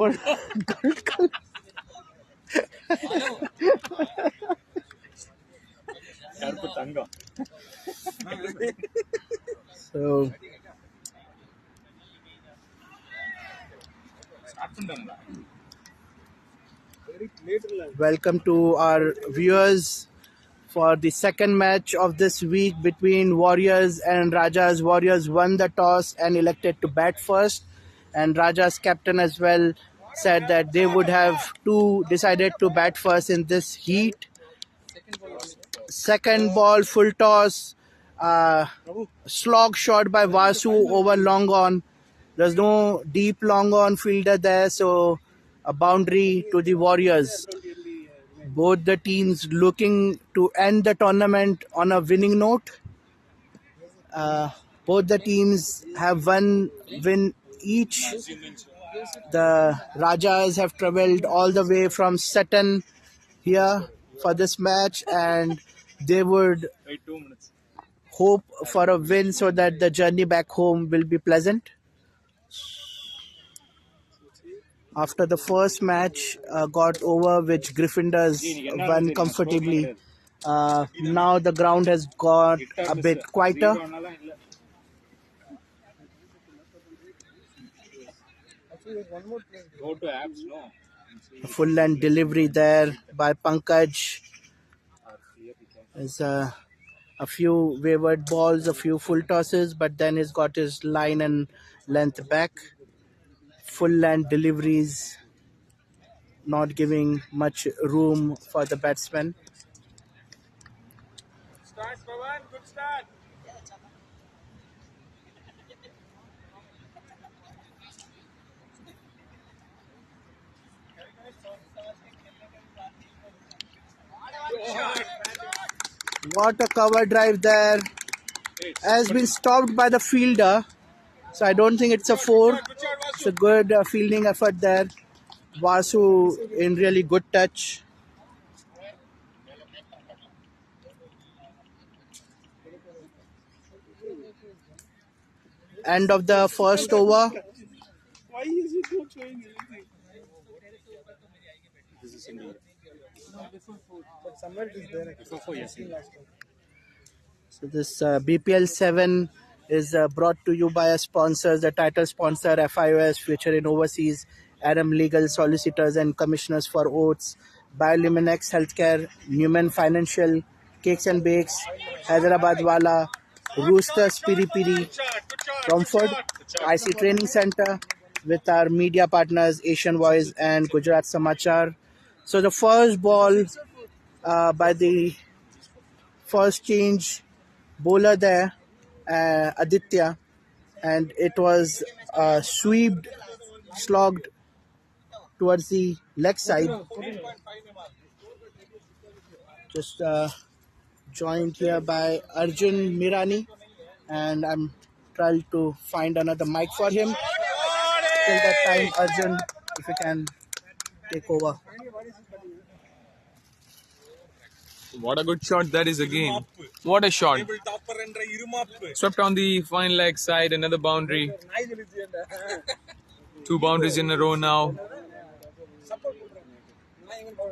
So welcome to our viewers for the second match of this week between Warriors and Rajas. Warriors won the toss and elected to bat first, and Rajas captain as well said that they would have decided to bat first in this heat. Second ball, full toss, slog shot by Vasu over long on. There's no deep long on fielder there, so a boundary to the Warriors. Both the teams looking to end the tournament on a winning note. Both the teams have one win each. The Rajas have travelled all the way from Sutton here for this match, and they would hope for a win so that the journey back home will be pleasant. After the first match got over, which Gryffindors won comfortably, now the ground has got a bit quieter. A full-length delivery there by Pankaj. There's a few wayward balls, a few full tosses, but then he's got his line and length back. Full-length deliveries, not giving much room for the batsman. Start, Pawan. Good start. What a cover drive there. Has been stopped by the fielder. So I don't think it's a 4. It's a good fielding effort there. Vasu in really good touch. End of the first over. Why is it not showing anything? This is India. No, before 4. But somewhere it is there. Before 4, yes. So this BPL-7 is brought to you by our sponsors, the title sponsor FIOS, Future in Overseas, Adam Legal Solicitors and Commissioners for Oaths, Bioluminex Healthcare, Newman Financial, Cakes and Bakes, Hyderabad Wala, Roosters Piri Piri, Romford, IC Training Center, with our media partners Asian Voice and Gujarat Samachar. So the first ball by the first change bowler there, Aditya, and it was swept, slogged towards the leg side. Just joined here by Arjun Mirani, and I'm trying to find another mic for him. Till that time, Arjun, if you can take over. What a good shot that is again. What a shot. Swept on the fine leg side, another boundary. 2 boundaries in a row now.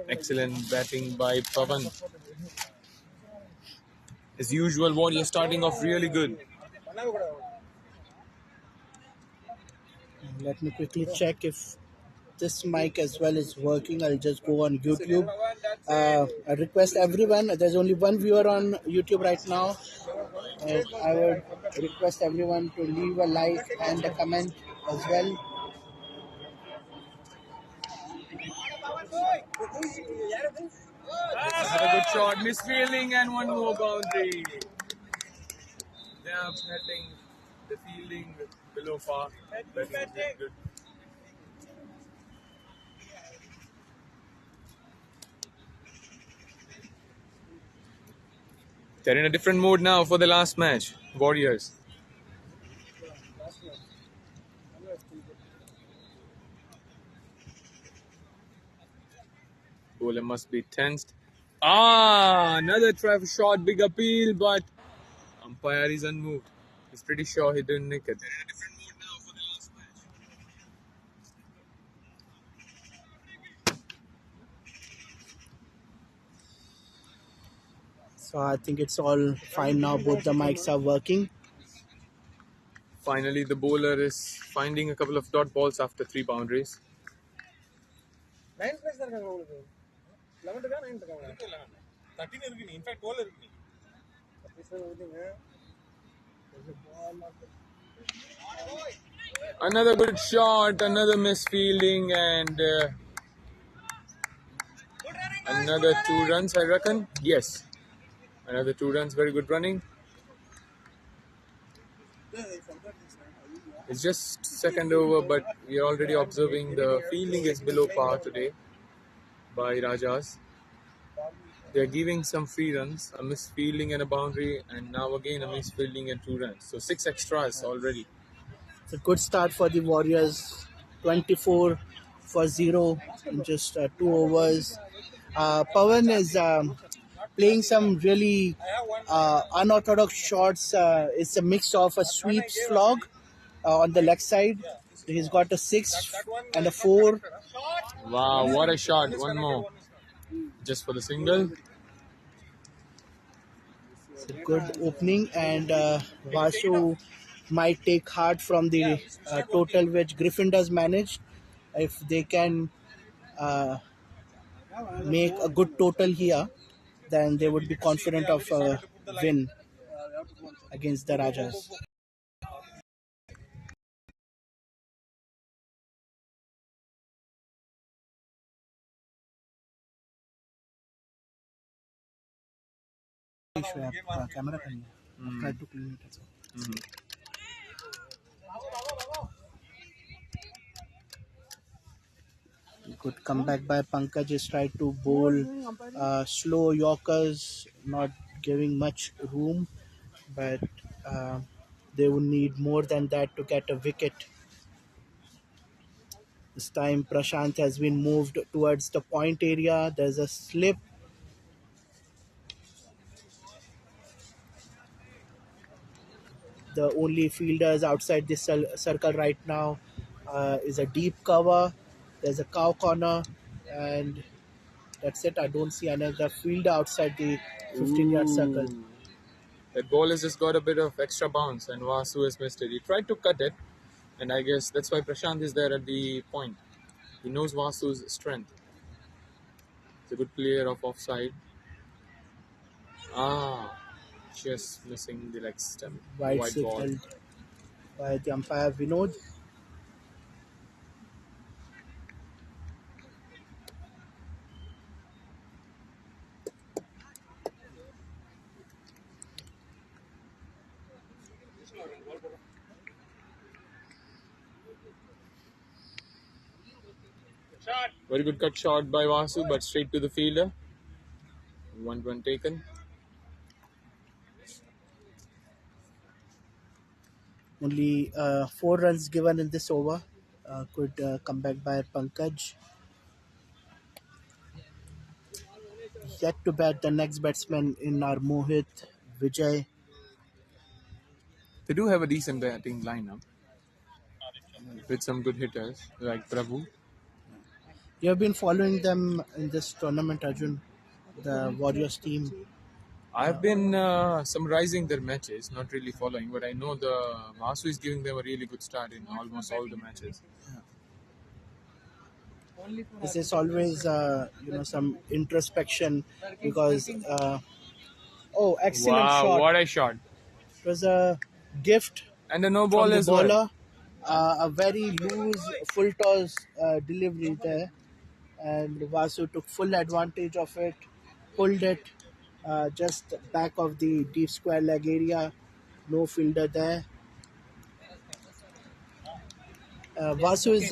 Excellent batting by Pawan. As usual, Warrior starting off really good. Let me quickly check if this mic as well is working. I'll just go on YouTube. I request everyone, there's only one viewer on YouTube right now. I would request everyone to leave a like and a comment as well. Another good shot, misfielding and one more boundary. They are hitting the fielding below par. Good. They're in a different mode now for the last match. Warriors. Bowler must be tensed. Another try for shot, big appeal, but umpire is unmoved. He's pretty sure he didn't nick it. So I think it's all fine now. Both the mics are working. Finally, the bowler is finding a couple of dot balls after 3 boundaries. 9 place இருக்காங்க உங்களுக்கு 11 இருக்கா 9 இருக்காங்க 13 இருக்கு நீ in fact 12 இருக்கு நீ அப்படி வந்துங்க Another good shot, another misfielding, and another 2 runs, I reckon. Yes, another 2 runs. Very good running. It's just second over, but we are already observing the fielding is below par today by Rajas. They are giving some free runs, a misfielding and a boundary, and now again a misfielding and 2 runs. So 6 extras already. It's a good start for the Warriors. 24 for 0 in just 2 overs. Pawan is playing some really unorthodox shots. It's a mix of a sweep slog on the left side. He's got a 6 and a 4. Wow, what a shot. One more. Just for the single. It's a good opening, and Vasu might take heart from the total which Griffin does manage. If they can make a good total here, then they would be confident of a win against the Rajas. Camera try to clean it as well. Good comeback by Pankaj. Just tried to bowl slow Yorkers, not giving much room, but they would need more than that to get a wicket. This time Prashant has been moved towards the point area. There's a slip. The only fielders outside this circle right now is a deep cover. There's a cow corner, and that's it. I don't see another fielder outside the 15-yard circle. That ball has just got a bit of extra bounce, and Vasu has missed it. He tried to cut it, and I guess that's why Prashant is there at the point. He knows Vasu's strength. It's a good player of offside. Just missing the leg stem. Wide White ball. signaled by the umpire Vinod. Very good cut shot by Vasu, but straight to the fielder. 1 run taken. Only 4 runs given in this over. Good comeback by Pankaj. Yet to bat the next batsman in our Mohit Vijay. They do have a decent batting lineup with some good hitters like Prabhu. You have been following them in this tournament, Arjun, the Warriors team. I've been summarizing their matches, not really following, but I know the Vasu is giving them a really good start in almost all the matches. This is always some introspection because excellent Wow, shot. what a shot. It was a gift And a no from ball the as bowler. well. A very loose full toss delivery there, and Vasu took full advantage of it, pulled it just back of the deep square leg area. No fielder there. Vasu is,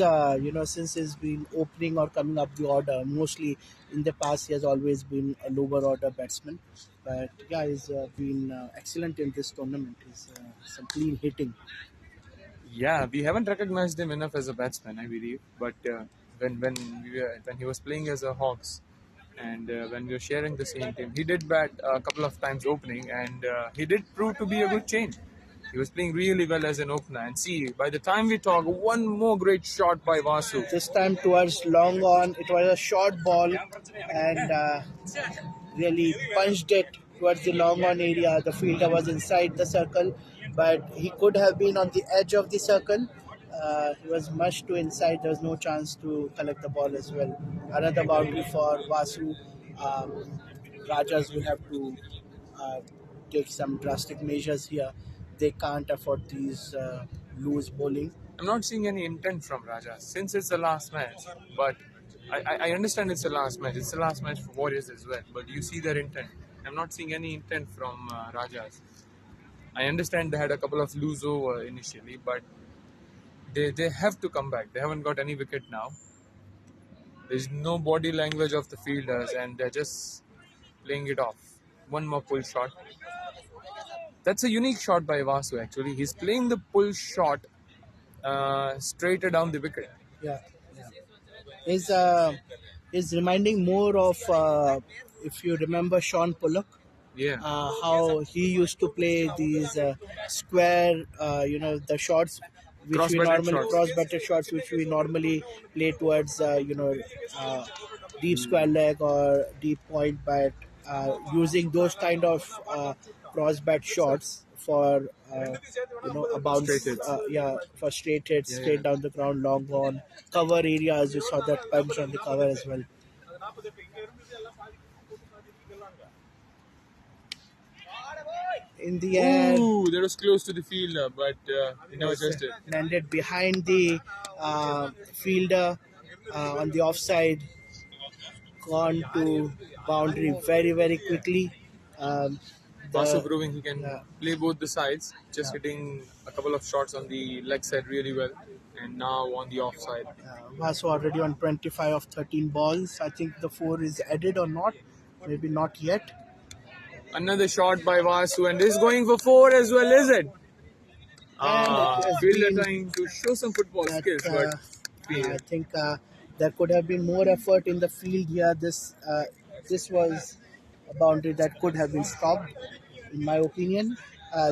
since he's been opening or coming up the order, mostly in the past he has always been a lower order batsman. But yeah, he's been excellent in this tournament. He's some clean hitting. Yeah, we haven't recognized him enough as a batsman, I believe. But when he was playing as a Hawks, and when we were sharing the same team, he did bat a couple of times opening, and he did prove to be a good change. He was playing really well as an opener. And see, by the time we talk, one more great shot by Vasu. This time towards long on, it was a short ball and really punched it towards the long on area. The fielder was inside the circle, but he could have been on the edge of the circle. He was much too inside. There was no chance to collect the ball as well. Another boundary for Vasu. Um, Rajas will have to uh, take some drastic measures here. They can't afford these loose bowling. I'm not seeing any intent from Raja since it's the last match. But I understand it's the last match. It's the last match for Warriors as well. But you see their intent. I'm not seeing any intent from Rajas. I understand they had a couple of lose over initially, but they have to come back. They haven't got any wicket now. There's no body language of the fielders, and they're just playing it off. One more pull shot. That's a unique shot by Vasu. Actually, he's playing the pull shot straighter down the wicket. Yeah, yeah. Is reminding more of if you remember Sean Pollock, Yeah, how he used to play these square, the shots which we cross-butted normally shots. cross-batted shots which we normally play towards uh, deep square leg or deep point, but using those kind of cross-bat shots for a bounce, Straight hits. for straight hits, Yeah, straight yeah. down the ground, long on cover areas. You saw that punch on the cover as well. In the air, Ooh, that was close to the fielder, but he never was touched it. landed behind the fielder on the offside, gone to boundary very very quickly. Um, Vasu the proving he can uh, play both the sides, just uh, hitting a couple of shots on the leg side really well, and now on the offside. Vasu already on 25 of 13 balls. I think the 4 is added or not. Maybe not yet. Another shot by Vasu, and this is going for 4 as well, is it? And it has Fielder been trying to show some football that skills, but I failed. think there could have been more effort in the field here. This was a boundary that could have been stopped, in my opinion.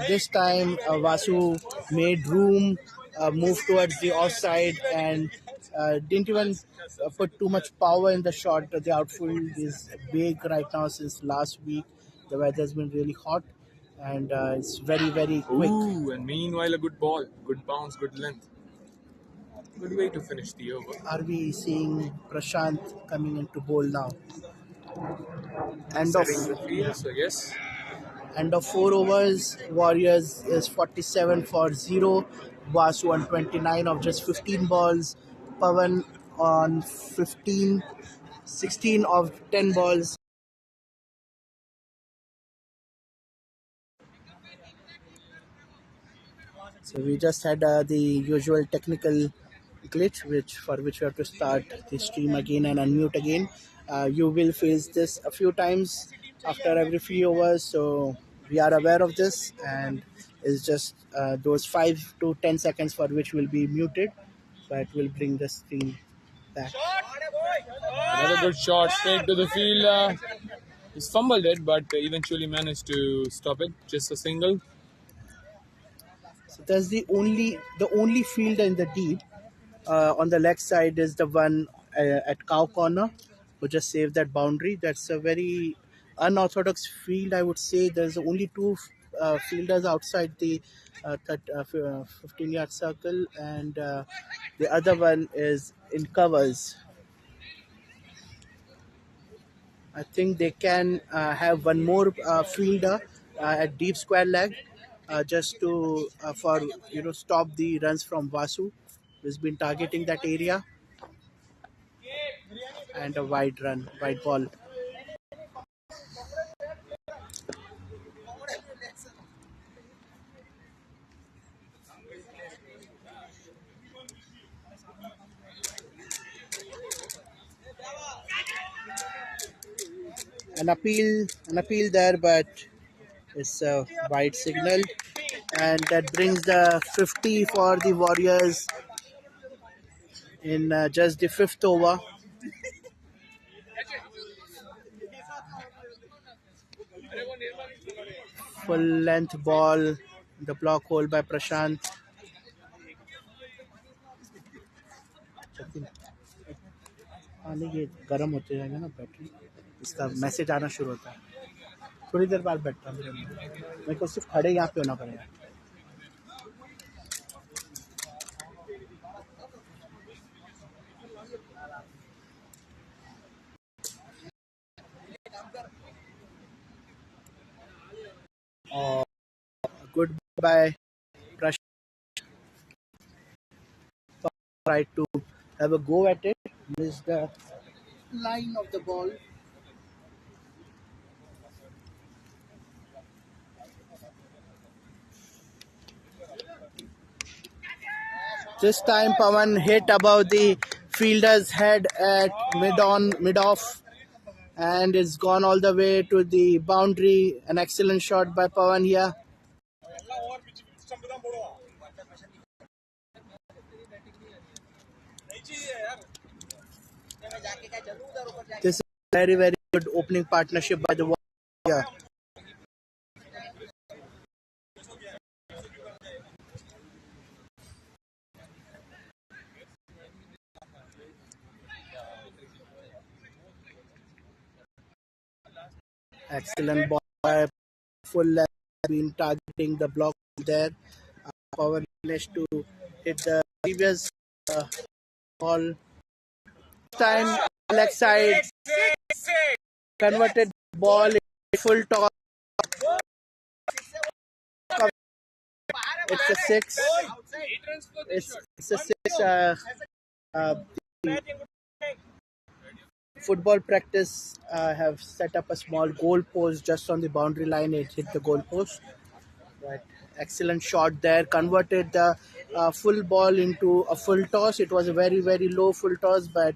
This time, Vasu made room, moved towards the offside, and didn't even put too much power in the shot. The outfield is big right now since last week. The weather has been really hot, and it's very, very quick. Ooh, and meanwhile a good ball, good bounce, good length. Good way to finish the over. Are we seeing Prashant coming into bowl now? End of Setting the yeah, field, so yes. end of 4 overs. Warriors is 47 for 0. Vasu on 29 of just 15 balls. Pavan on 15, 16 of 10 balls. So we just had the usual technical glitch, which we have to start the stream again and unmute again. You will face this a few times after every few hours, so we are aware of this, and it's just those 5 to 10 seconds for which will be muted, but will bring the stream back. Another good shot straight to the field. He's fumbled it, but eventually managed to stop it. Just a single. So that's the only field in the deep. On the left side is the one at cow corner who just saved that boundary. That's a very unorthodox field, I would say. There's only two fielders outside the 15-yard circle, and the other one is in covers. I think they can have one more fielder at deep square leg, just to for stop the runs from Vasu, who's been targeting that area, and a wide run, wide ball. An appeal there, but it's a wide signal, and that brings the 50 for the Warriors in just the fifth over. Full length ball, the block hole by Prashant. हाँ नहीं, ये गर्म होते जाएगा ना battery, इसका message आना शुरू होता है. थोड़ी देर बाद बैठता हूँ मेरे को सिर्फ खड़े यहाँ पे होना पड़ेगा. Goodbye. Prash tried to have a go at it. Missed the line of the ball. This time Pawan hit above the fielder's head at mid off, and it's gone all the way to the boundary. An excellent shot by Pawan here. This is a very, very good opening partnership by the here. Excellent ball by full left, been targeting the block there. Pawan managed to hit the previous ball. This time leg side converted ball in full toss. It's a six. It's a six. Uh, Football practice have set up a small goal post just on the boundary line. It hit the goal post. Right. Excellent shot there. Converted the full ball into a full toss. It was a very, very low full toss, but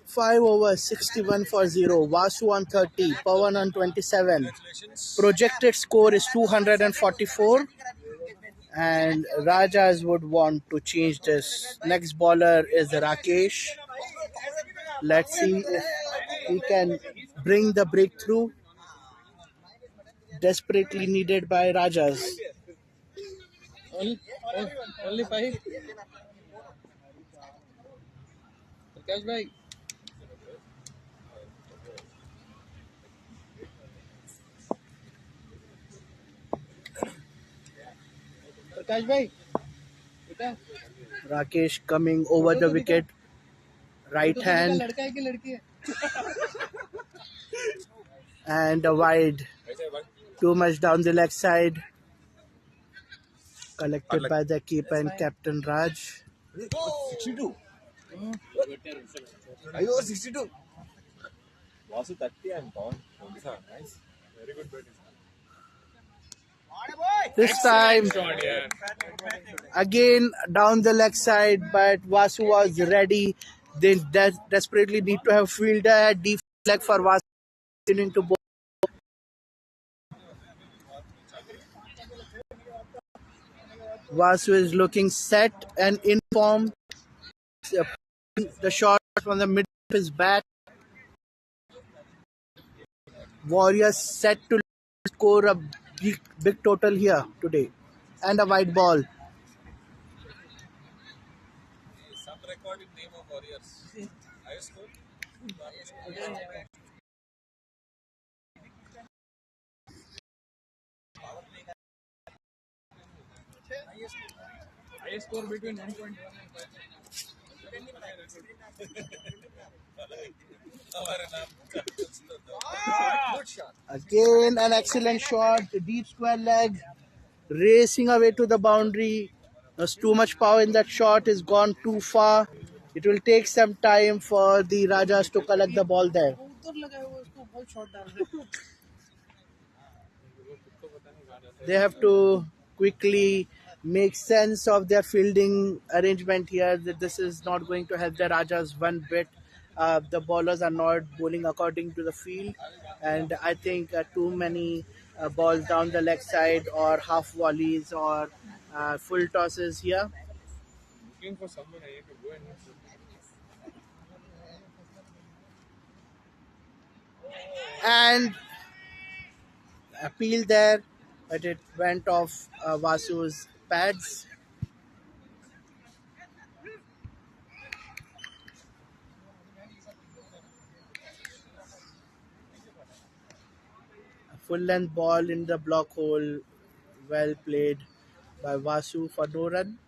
five over 61 for 0. Vasu on 30. Pawan on 27. Projected score is 244. And Rajas would want to change this. Next bowler is Rakesh. Let's see if he can bring the breakthrough desperately needed by Rajas. Only five. Prakash bhai. Prakash bhai. Rakesh coming over the wicket. Right hand and a wide. Too much down the leg side. Collected by the keeper and captain Raj. 62. FIOS 62. Vasu 30 and Pawan 27. Nice. Very good batting. This time again down the leg side, but Vasu was ready. They desperately need to have fielder at deep leg for Vasu to bowl. Vasu is looking set and in form. The shot from the mid of his bat. Warriors set to score a big total here today. And a white ball. Some recorded name of Warriors. Highest score? Highest score between 1.1 and 5. Again, an excellent shot. Deep square leg. Racing away to the boundary. There's too much power in that shot. It's gone too far. It will take some time for the Rajas to collect the ball there. They have to quickly make sense of their fielding arrangement here. That this is not going to help the Rajas one bit. The bowlers are not bowling according to the field, and I think too many balls down the leg side or half volleys or full tosses here. Looking for someone I need to go and And appeal there. but it went off Vasu's pads. A full length ball in the block hole. Well played by Vasu for no run.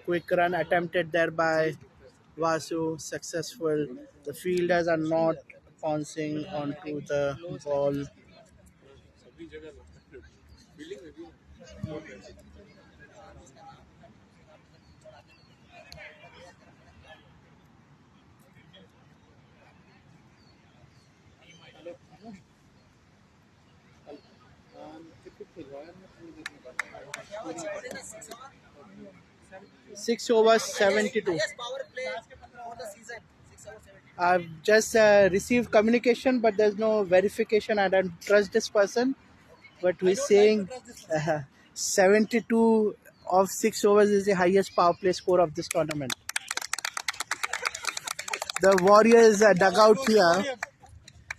Quick run attempted there by Vasu, successful. The fielders are not pouncing onto the ball. Six overs, 72. I've just received communication, but there's no verification. I don't trust this person. But we're saying 72 of 6 overs is the highest power play score of this tournament. The Warriors dugout here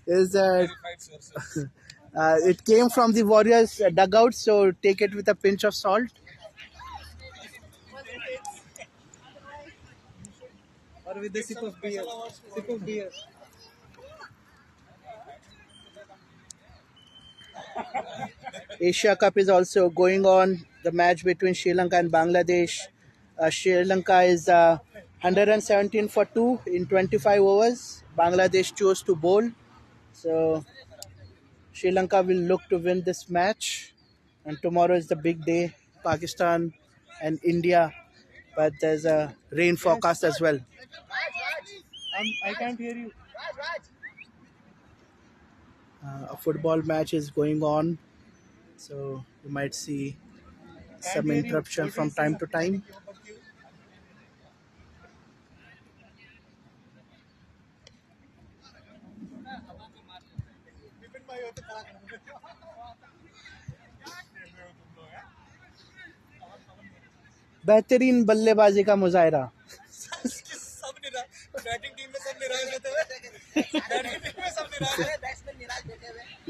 is it came from the Warriors dugout, so take it with a pinch of salt. Or with a sip of beer. Sip of beer. Asia Cup is also going on. The match between Sri Lanka and Bangladesh. Sri Lanka is 117 for 2 in 25 overs. Bangladesh chose to bowl. So Sri Lanka will look to win this match. And tomorrow is the big day. Pakistan and India. But there's a rain forecast as well. I can't hear you. A football match is going on. So you might see some interruption from time to time. बेहतरीन बल्लेबाजी का मुजाहरा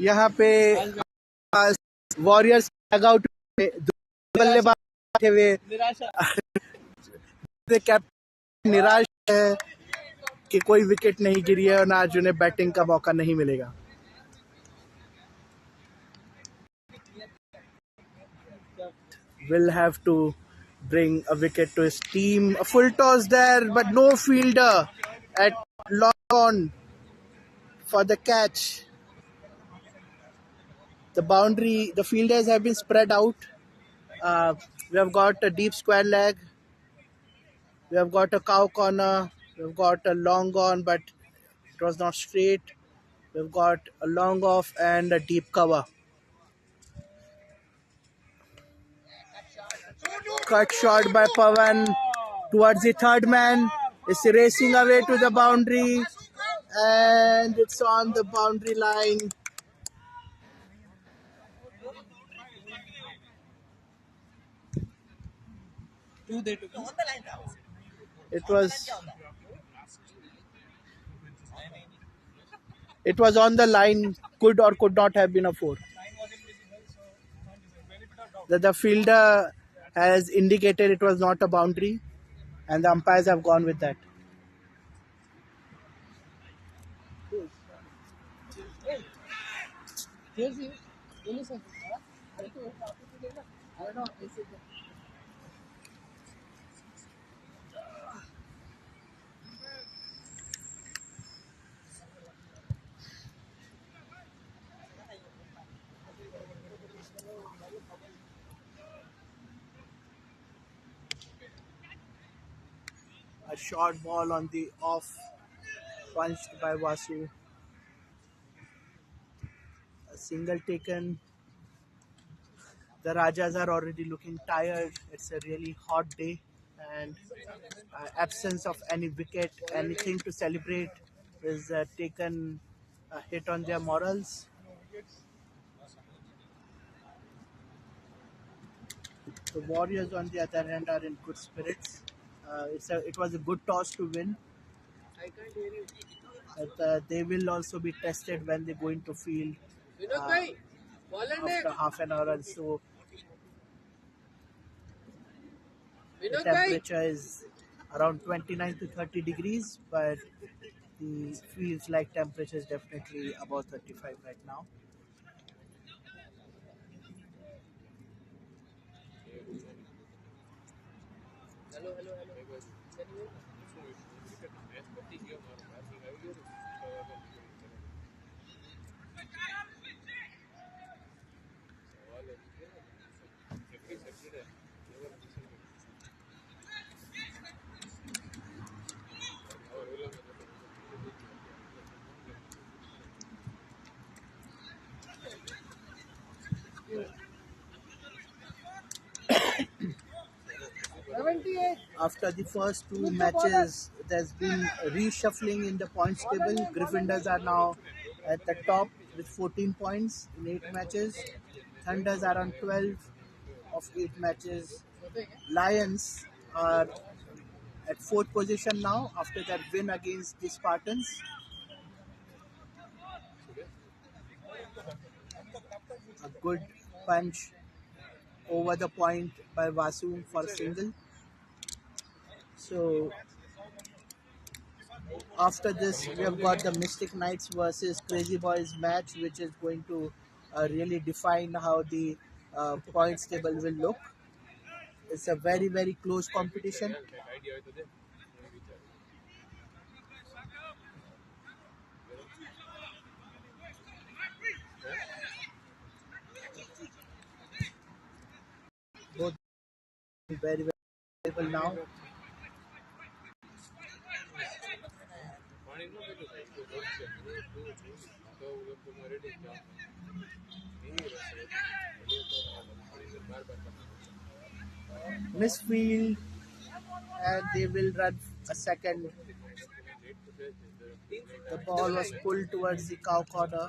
यहाँ पे warriors dugout में बल्लेबाज बैठे हुए कैप्टन निराश है कि कोई विकेट नहीं गिरी है और आज उन्हें बैटिंग का मौका नहीं मिलेगा. Will have to bring a wicket to his team. A full toss there, but no fielder at long on for the catch. The boundary, the fielders have been spread out. We have got a deep square leg. We have got a cow corner. We've got a long on, but it was not straight. We've got a long off and a deep cover. Cut shot by Pawan towards the third man. It's racing away to the boundary and it's on the boundary line. It was on the line, could or could not have been a 4. The fielder has indicated it was not a boundary and the umpires have gone with that. A short ball on the off, punched by Vasu. A single taken. The Rajas are already looking tired. It's a really hot day and absence of any wicket, anything to celebrate is taken a hit on their morals. The Warriors, on the other hand, are in good spirits. It was a good toss to win. But, they will also be tested when they go into field after half an hour or so. The temperature is around 29 to 30 degrees, but the feels like temperature is definitely above 35 right now. After the first two matches, there's been reshuffling in the points table. Gryffindors are now at the top with 14 points in 8 matches. Thunders are on 12 of 8 matches. Lions are at 4th position now after that win against the Spartans. A good punch over the point by Vasu for a single. So after this, we have got the Mystic Knights versus Crazy Boys match, which is going to really define how the points table will look. It's a very close competition. Both very valuable now. Misfield, and they will run a second. The ball was pulled towards the cow corner.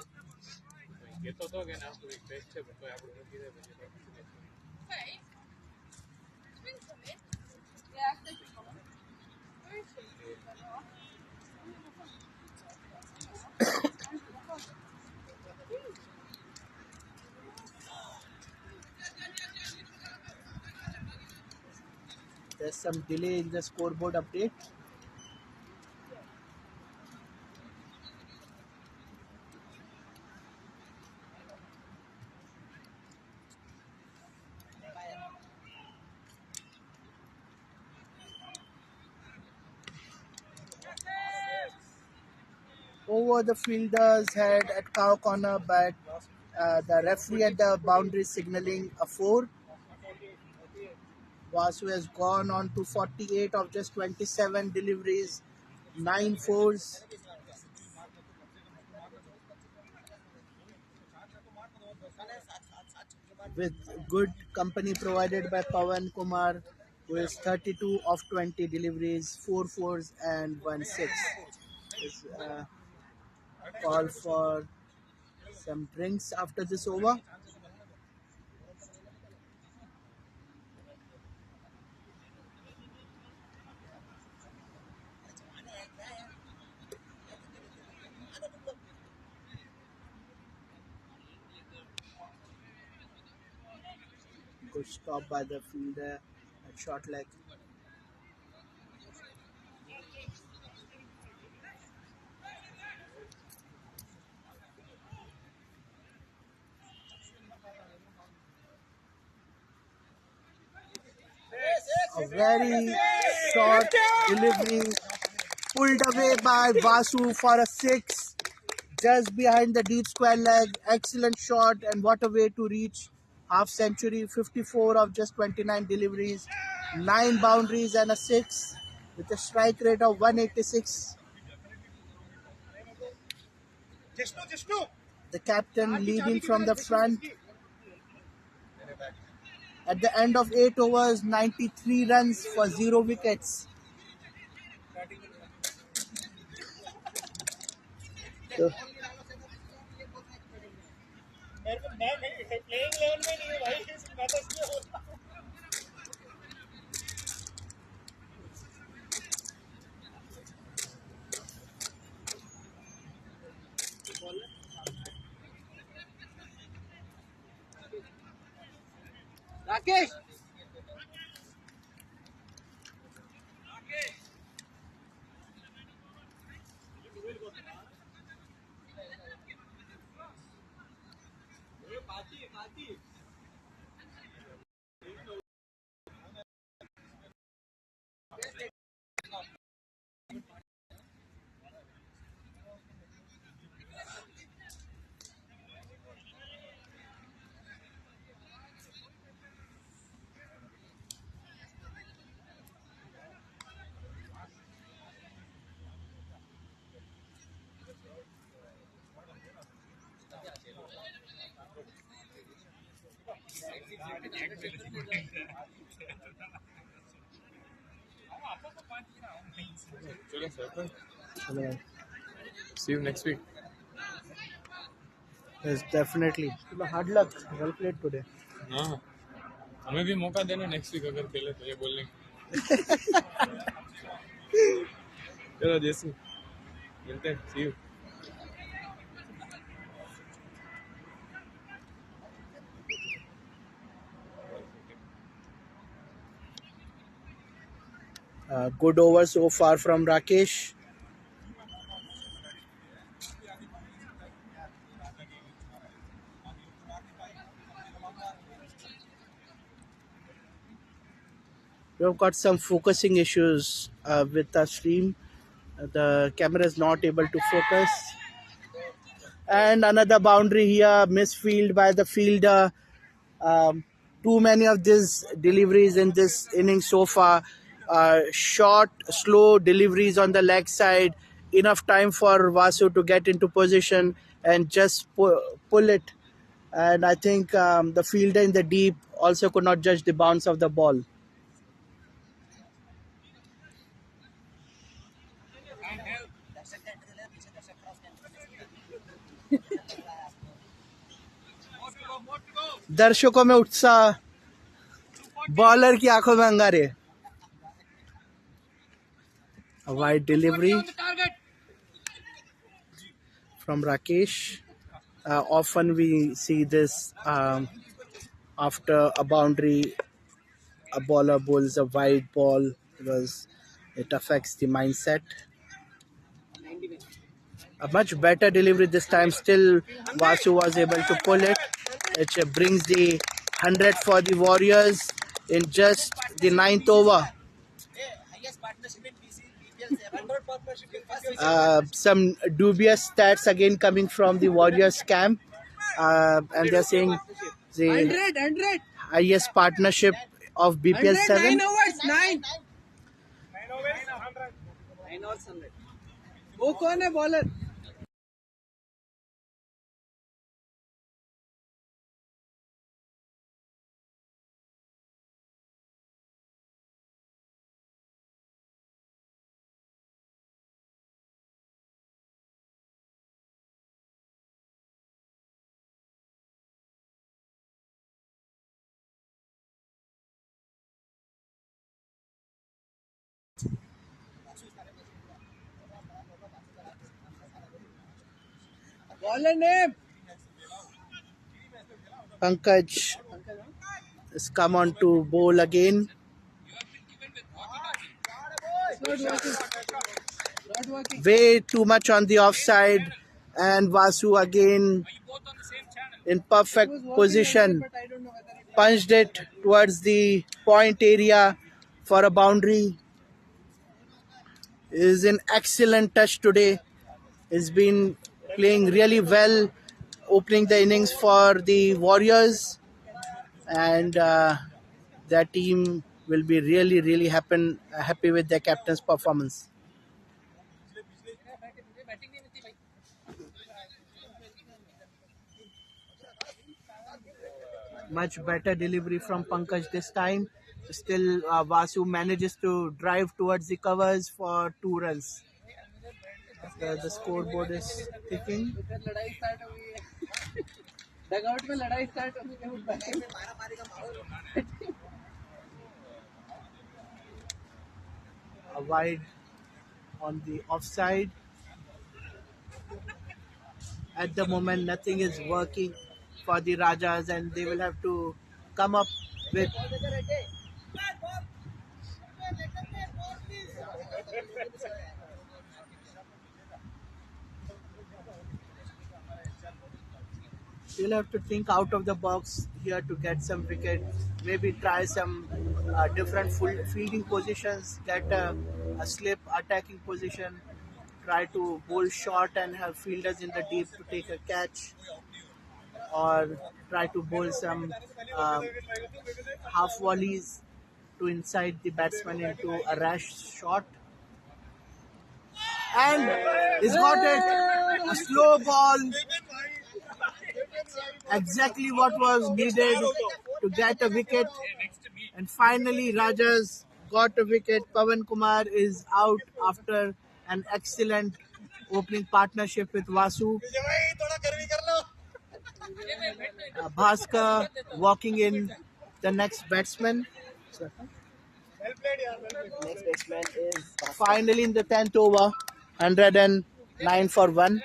There's some delay in the scoreboard update. Over the fielder's head at cow corner, but the referee at the boundary signaling a 4. Vasu has gone on to 48 of just 27 deliveries, 9 fours. With good company provided by Pawan Kumar, who is 32 of 20 deliveries, 4 fours and 1 6. Is, call for some drinks after this over. Good stop by the fielder at short leg. A very short delivery pulled away by Vasu for a 6 just behind the deep square leg. Excellent shot, and what a way to reach half century. 54 of just 29 deliveries, 9 boundaries and a 6 with a strike rate of 186. The captain leading from the front. At the end of 8 overs, 93 runs for 0 wickets. So, Rakesh See you next week. Yes, definitely. Hard luck. Well played today. हाँ हमें भी मौका देना next week अगर खेले तो ये बोलने का। चलो जैसे मिलते हैं सी you Good over so far from Rakesh. We've got some focusing issues with our stream. The camera is not able to focus. And another boundary here, misfield by the fielder. Too many of these deliveries in this inning so far. Short, slow deliveries on the leg side. Enough time for Vasu to get into position and just pull it. And I think the fielder in the deep also could not judge the bounce of the ball. दर्शकों में उत्साह, bowler की आंखों में अंगारे. A wide delivery from Rakesh. Often we see this after a boundary, a bowler bowls a wide ball because it affects the mindset. A much better delivery this time. Still, Vasu was able to pull it, which brings the 100 for the Warriors in just the 9th over. Some dubious stats again coming from the Warriors camp, and they're saying the highest partnership of BPL-7. 9 overs 9 overs 100 वो कौन है bowler bowler name Pankaj has come on to bowl again. Way too much on the offside, and Vasu again in perfect position punched it towards the point area for a boundary. Is an excellent touch today. He's been playing really well, opening the innings for the Warriors, and their team will be really happy with their captain's performance. Much better delivery from Pankaj this time. Still, Vasu manages to drive towards the covers for 2 runs. The scoreboard is ticking. लड़ाई start हो गई है dugout में लड़ाई start हो गई है A wide on the offside. At the moment, nothing is working for the Rajas, and they will have to come up with you'll have to think out of the box here to get some wicket. Maybe try some different fielding positions, get a slip attacking position, try to bowl short and have fielders in the deep to take a catch, or try to bowl some um, half volleys to inside the batsman into a rash shot. And he's got it. A slow ball, exactly what was needed to get a wicket. And finally, Rajas got a wicket. Pawan Kumar is out after an excellent opening partnership with Vasu. Bhaskar walking in the next batsman. Next batsman is finally in the 10th over, 109 for 1.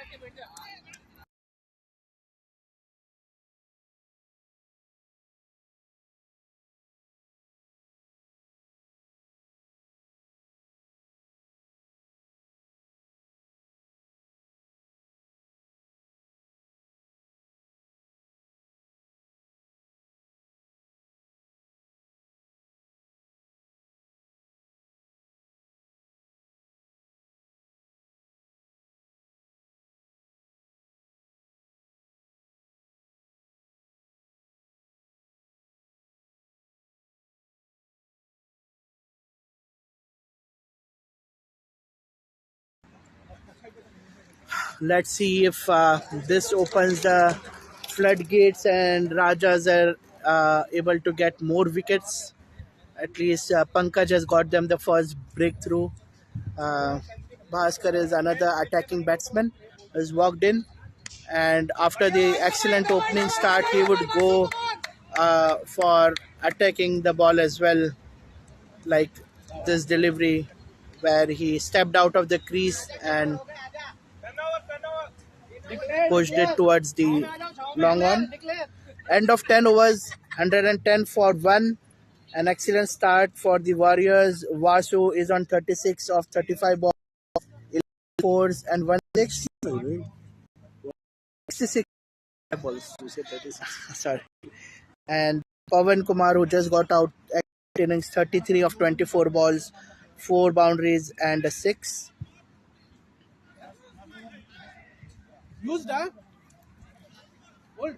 Let's see if this opens the floodgates and Rajas are able to get more wickets. At least Pankaj has got them the first breakthrough. Uh, Bhaskar is another attacking batsman has walked in, and after the excellent opening start, he would go for attacking the ball as well, like this delivery where he stepped out of the crease and pushed it towards the long on. End of 10 overs, 110 for 1. An excellent start for the Warriors. Vasu is on 36 of 35 balls, 11 fours and 1 6. 66 balls. You said 36. Sorry. And Pawan Kumar, who just got out, innings 33 of 24 balls, 4 boundaries and a 6. Used, huh? Old.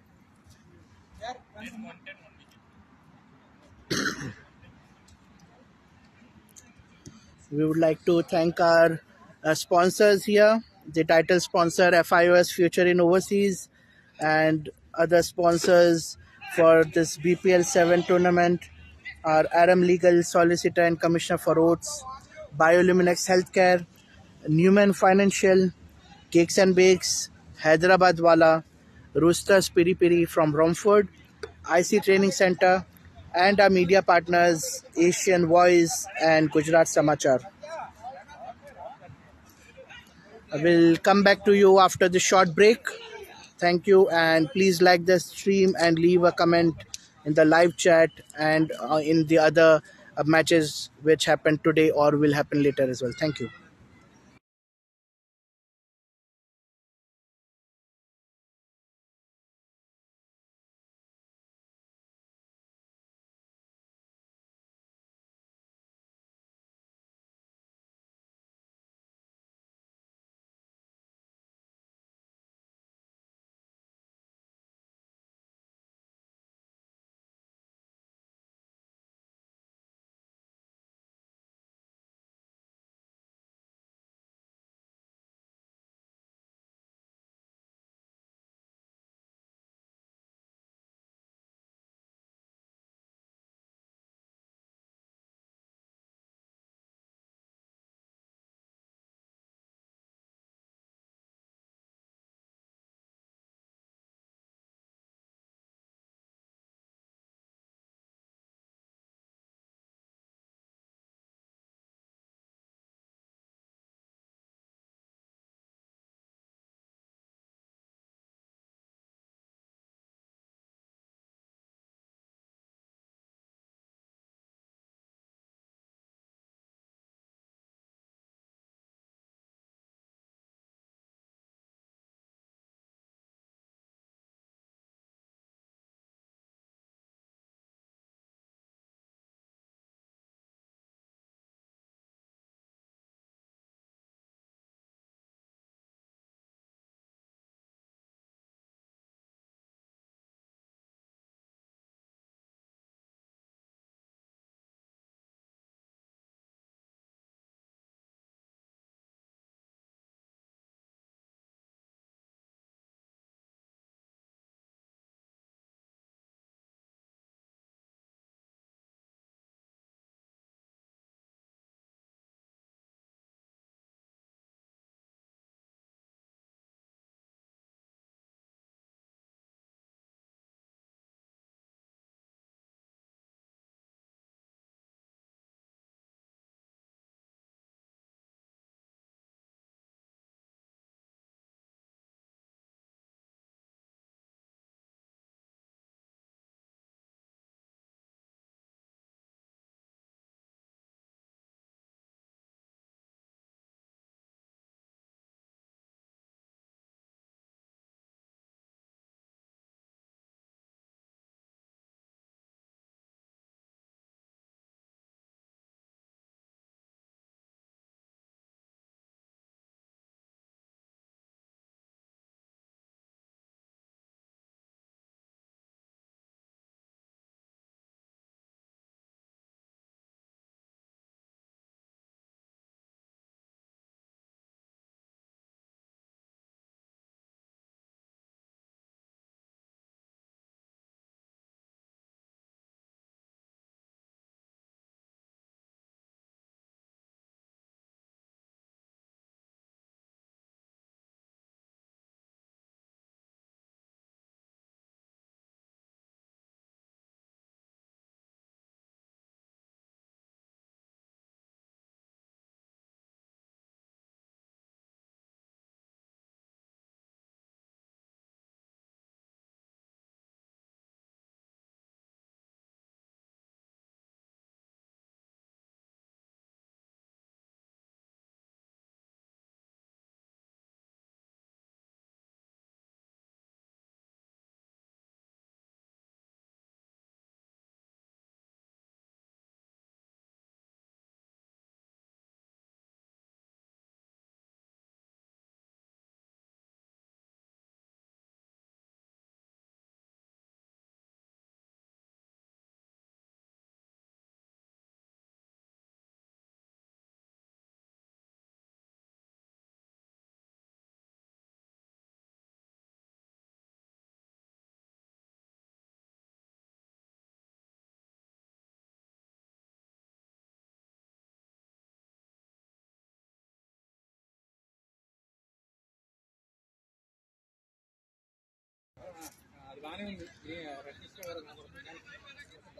We would like to thank our sponsors here, the title sponsor FIOS Future in Overseas, and other sponsors for this BPL-7 tournament are Aram Legal Solicitor and Commissioner for Oaths, Bioluminex Healthcare, Newman Financial, Cakes and Bakes, Hyderabad Wala, Roosters Piri Piri from Romford, IC Training Center, and our media partners Asian Voice and Gujarat Samachar. I will come back to you after the short break. Thank you, and please like the stream and leave a comment in the live chat and in the other matches which happened today or will happen later as well. Thank you.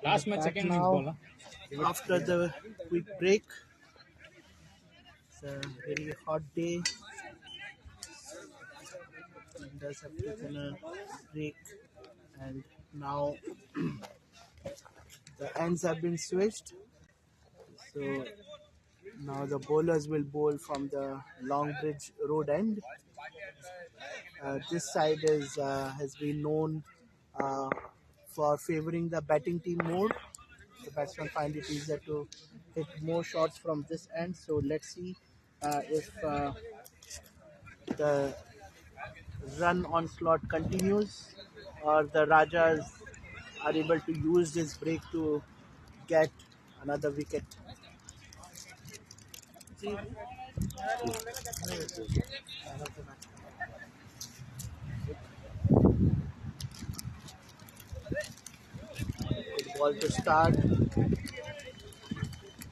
Last match Back second innings now ball after the quick break. It's a very hot day. Does have taken a break, and now the ends have been switched. So now the bowlers will bowl from the Longbridge Road end. This side is has been known uh, for favoring the batting team more. The batsmen find it easier to hit more shots from this end. So let's see if the run onslaught continues or the Rajas are able to use this break to get another wicket. Good ball to start.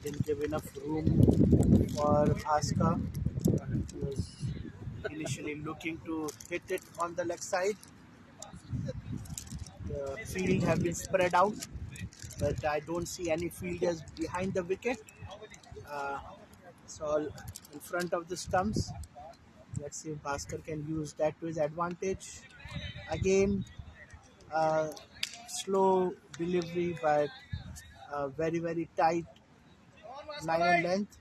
Didn't give enough room for Bhaskar. He was initially looking to hit it on the leg side. The field have been spread out, but I don't see any fielders behind the wicket. Uh, it's all in front of the stumps. Let's see if Bhaskar can use that to his advantage. Again, slow delivery, but very, very tight line and length.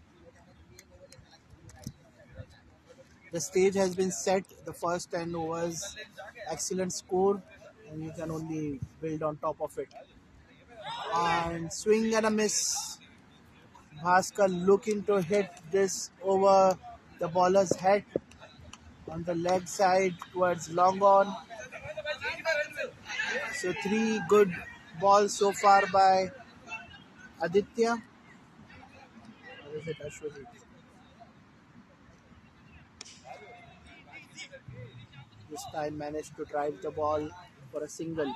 The stage has been set. The first 10 overs, excellent score, and you can only build on top of it. And swing and a miss. Bhaskar looking to hit this over the bowler's head on the leg side towards long on. So three good balls so far by Aditya. Or is it Ashwini? This time managed to drive the ball for a single.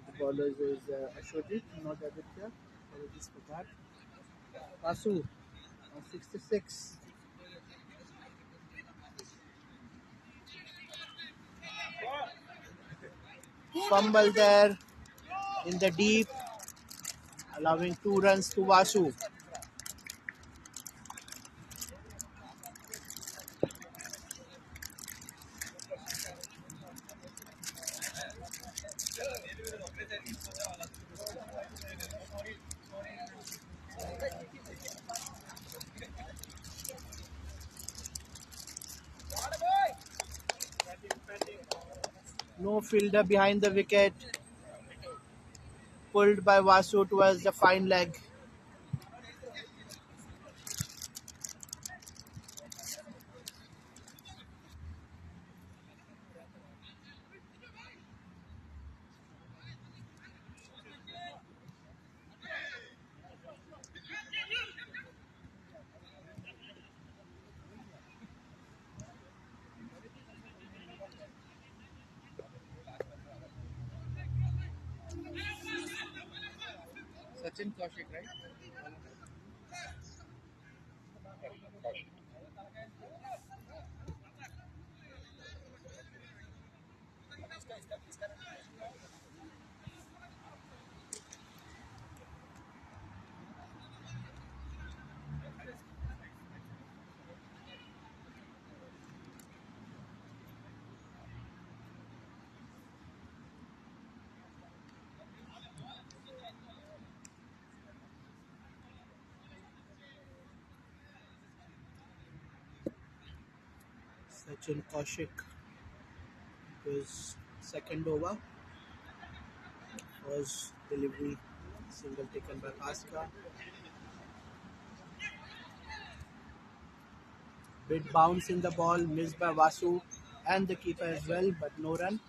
The bowler is Ashwini, not Aditya. Apologies for that. Vasu on 66. Fumble there in the deep, allowing 2 runs to Vasu. No fielder behind the wicket. Pulled by Vasu towards the fine leg. Sachin Kaushik, right? Sachin Kaushik was second over. Was delivery single taken by Bhaskar. Bit bounce in the ball, missed by Vasu and the keeper as well, but no run.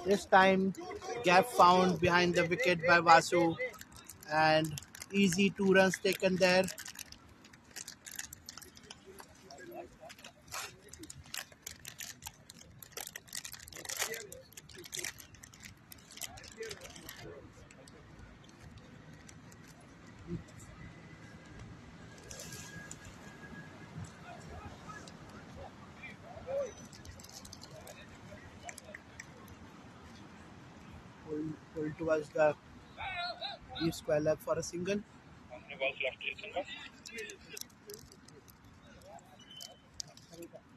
This time Gap found behind the wicket by Vasu, and easy 2 runs taken there. Pulled towards the deep square leg for a single.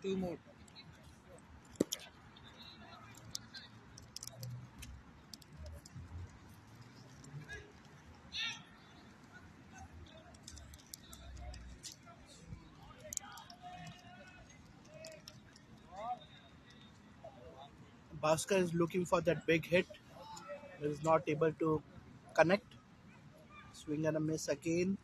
Two more. Bhaskar is looking for that big hit, but is not able to connect. Swing and a miss again.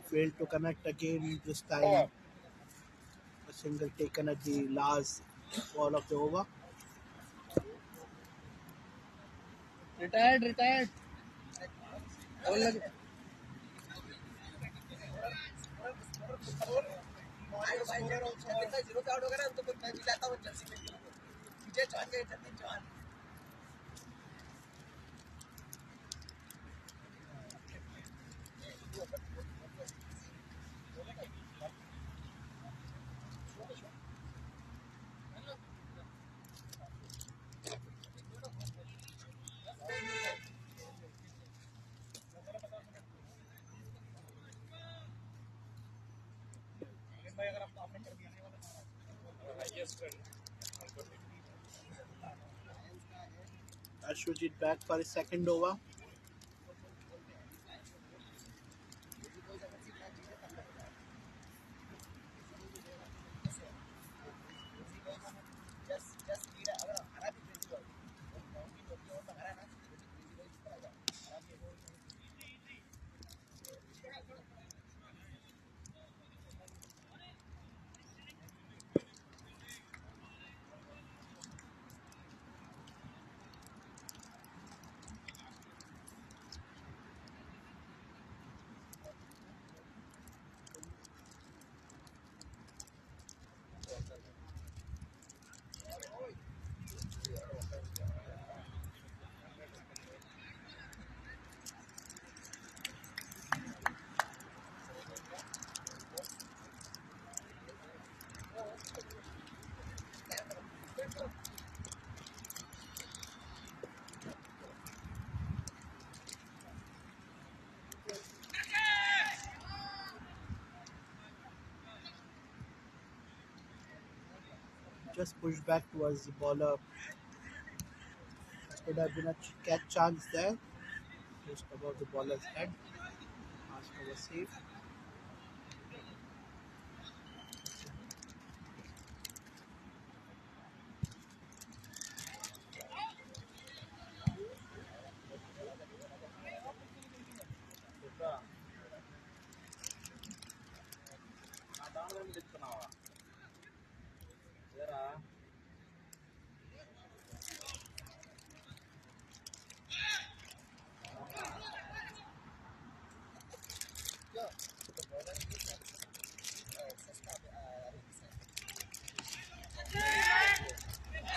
Failed to connect again this time. A single taken at the last ball of the over. Retired. Ashwajit back for his second over. Just pushed back towards the bowler. Could have been a catch chance there. Just above the bowler's head. Bhaskar was safe.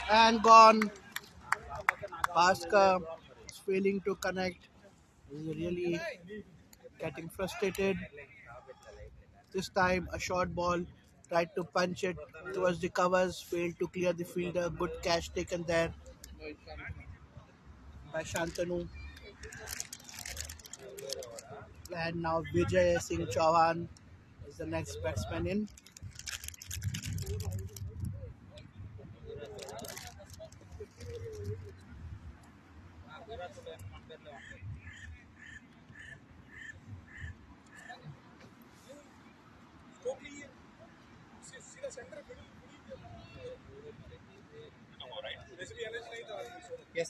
And gone. Bhaskar is failing to connect. He's really getting frustrated. This time, a short ball tried to punch it towards the covers, failed to clear the fielder. Good catch taken there by Shantanu. And now Vijay Singh Chauhan is the next batsman in.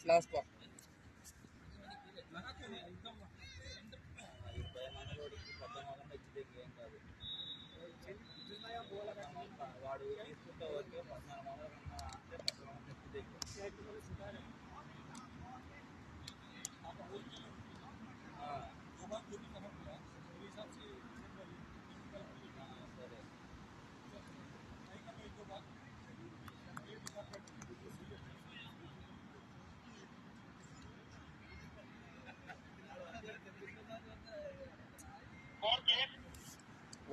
last ball.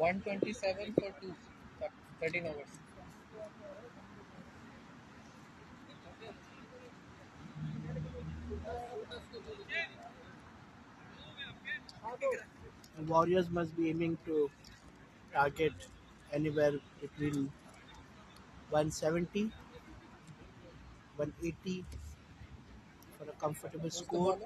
$127 for 2, 13 overs. The Warriors must be aiming to target anywhere between 170, 180 for a comfortable score.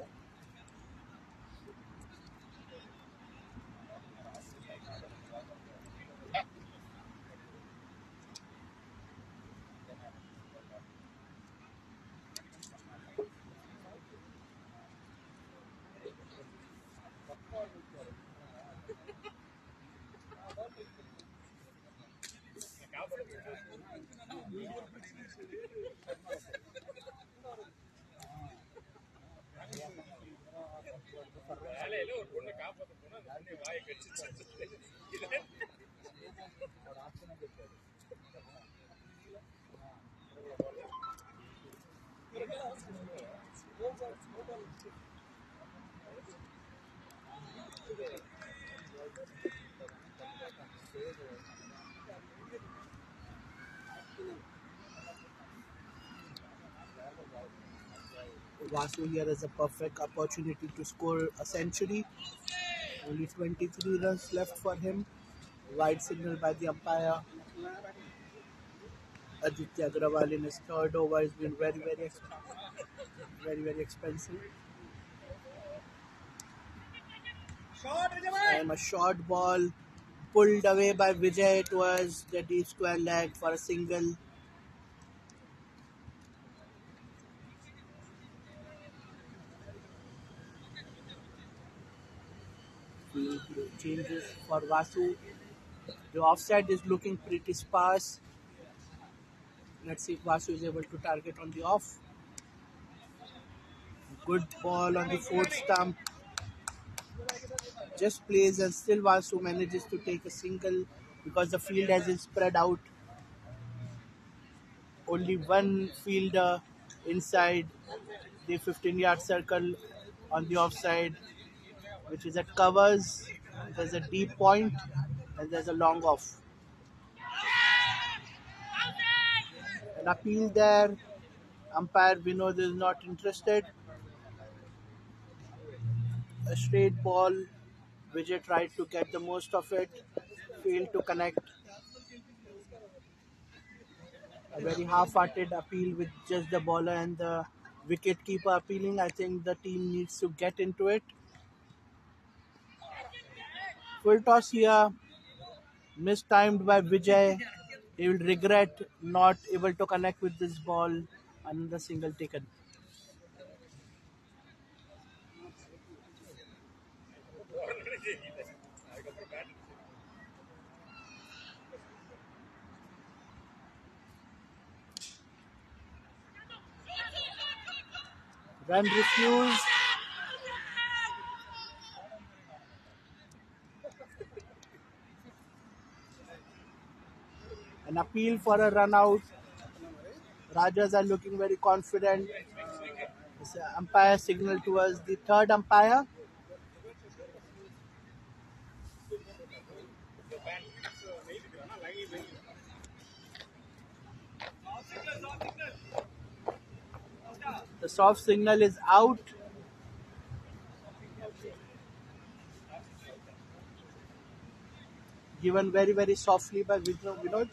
Vasu here has a perfect opportunity to score a century. Only 23 runs left for him. Wide signal by the umpire. Aditya Agrawal in his third over has been very expensive. And a short ball pulled away by Vijay towards the deep square leg for a single. Field changes for Vasu. The offside is looking pretty sparse. Let's see if Vasu is able to target on the off. Good ball on the fourth stump. Just plays and still Vasu manages to take a single because the field has been spread out. Only one fielder inside the 15-yard circle on the offside, which is at covers. There's a deep point and there's a long off. An appeal there. Umpire Vinod is not interested. A straight ball. Vijay tried to get the most of it. Failed to connect. A very half-hearted appeal with just the bowler and the wicket keeper appealing. I think the team needs to get into it. Full toss here. Mistimed by Vijay. He will regret not able to connect with this ball. Another single taken. Run refused. An appeal for a run out. Rajas are looking very confident. This umpire signal towards the third umpire. The soft signal is out. Given very softly by Vinod.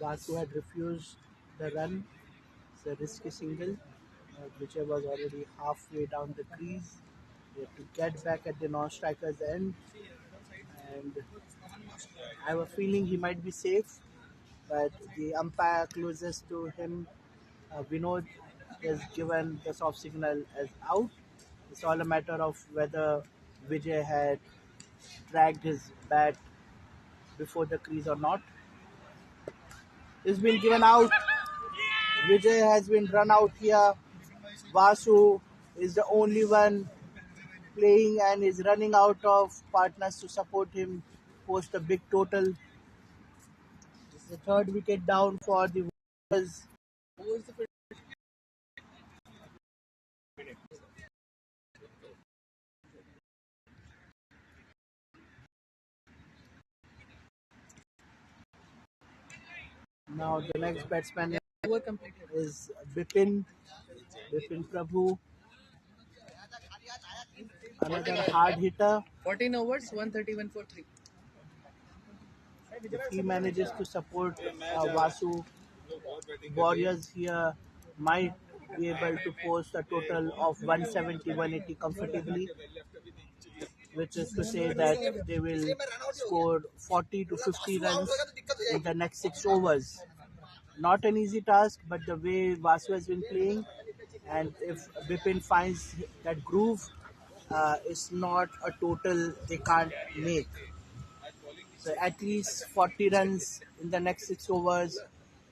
Vasu had refused the run. It's a risky single. Vijay was already halfway down the crease. He had to get back at the non-striker's end, and I have a feeling he might be safe. But the umpire closest to him, Vinod, has given the soft signal as out. It's all a matter of whether Vijay had dragged his bat before the crease or not. It's been given out. Vijay has been run out here. Vasu is the only one playing and is running out of partners to support him post a big total. This is the third wicket down for the Warriors. Now the next batsman is Bipin Prabhu, another hard hitter. 14 overs, 131 for 3. If he manages to support Vasu, Warriors here might be able to post a total of 170-180 comfortably, which is to say that they will score 40 to 50 runs in the next 6 overs. Not an easy task, but the way Vasu has been playing, and if Bipin finds that groove, it's not a total they can't make. So at least 40 runs in the next 6 overs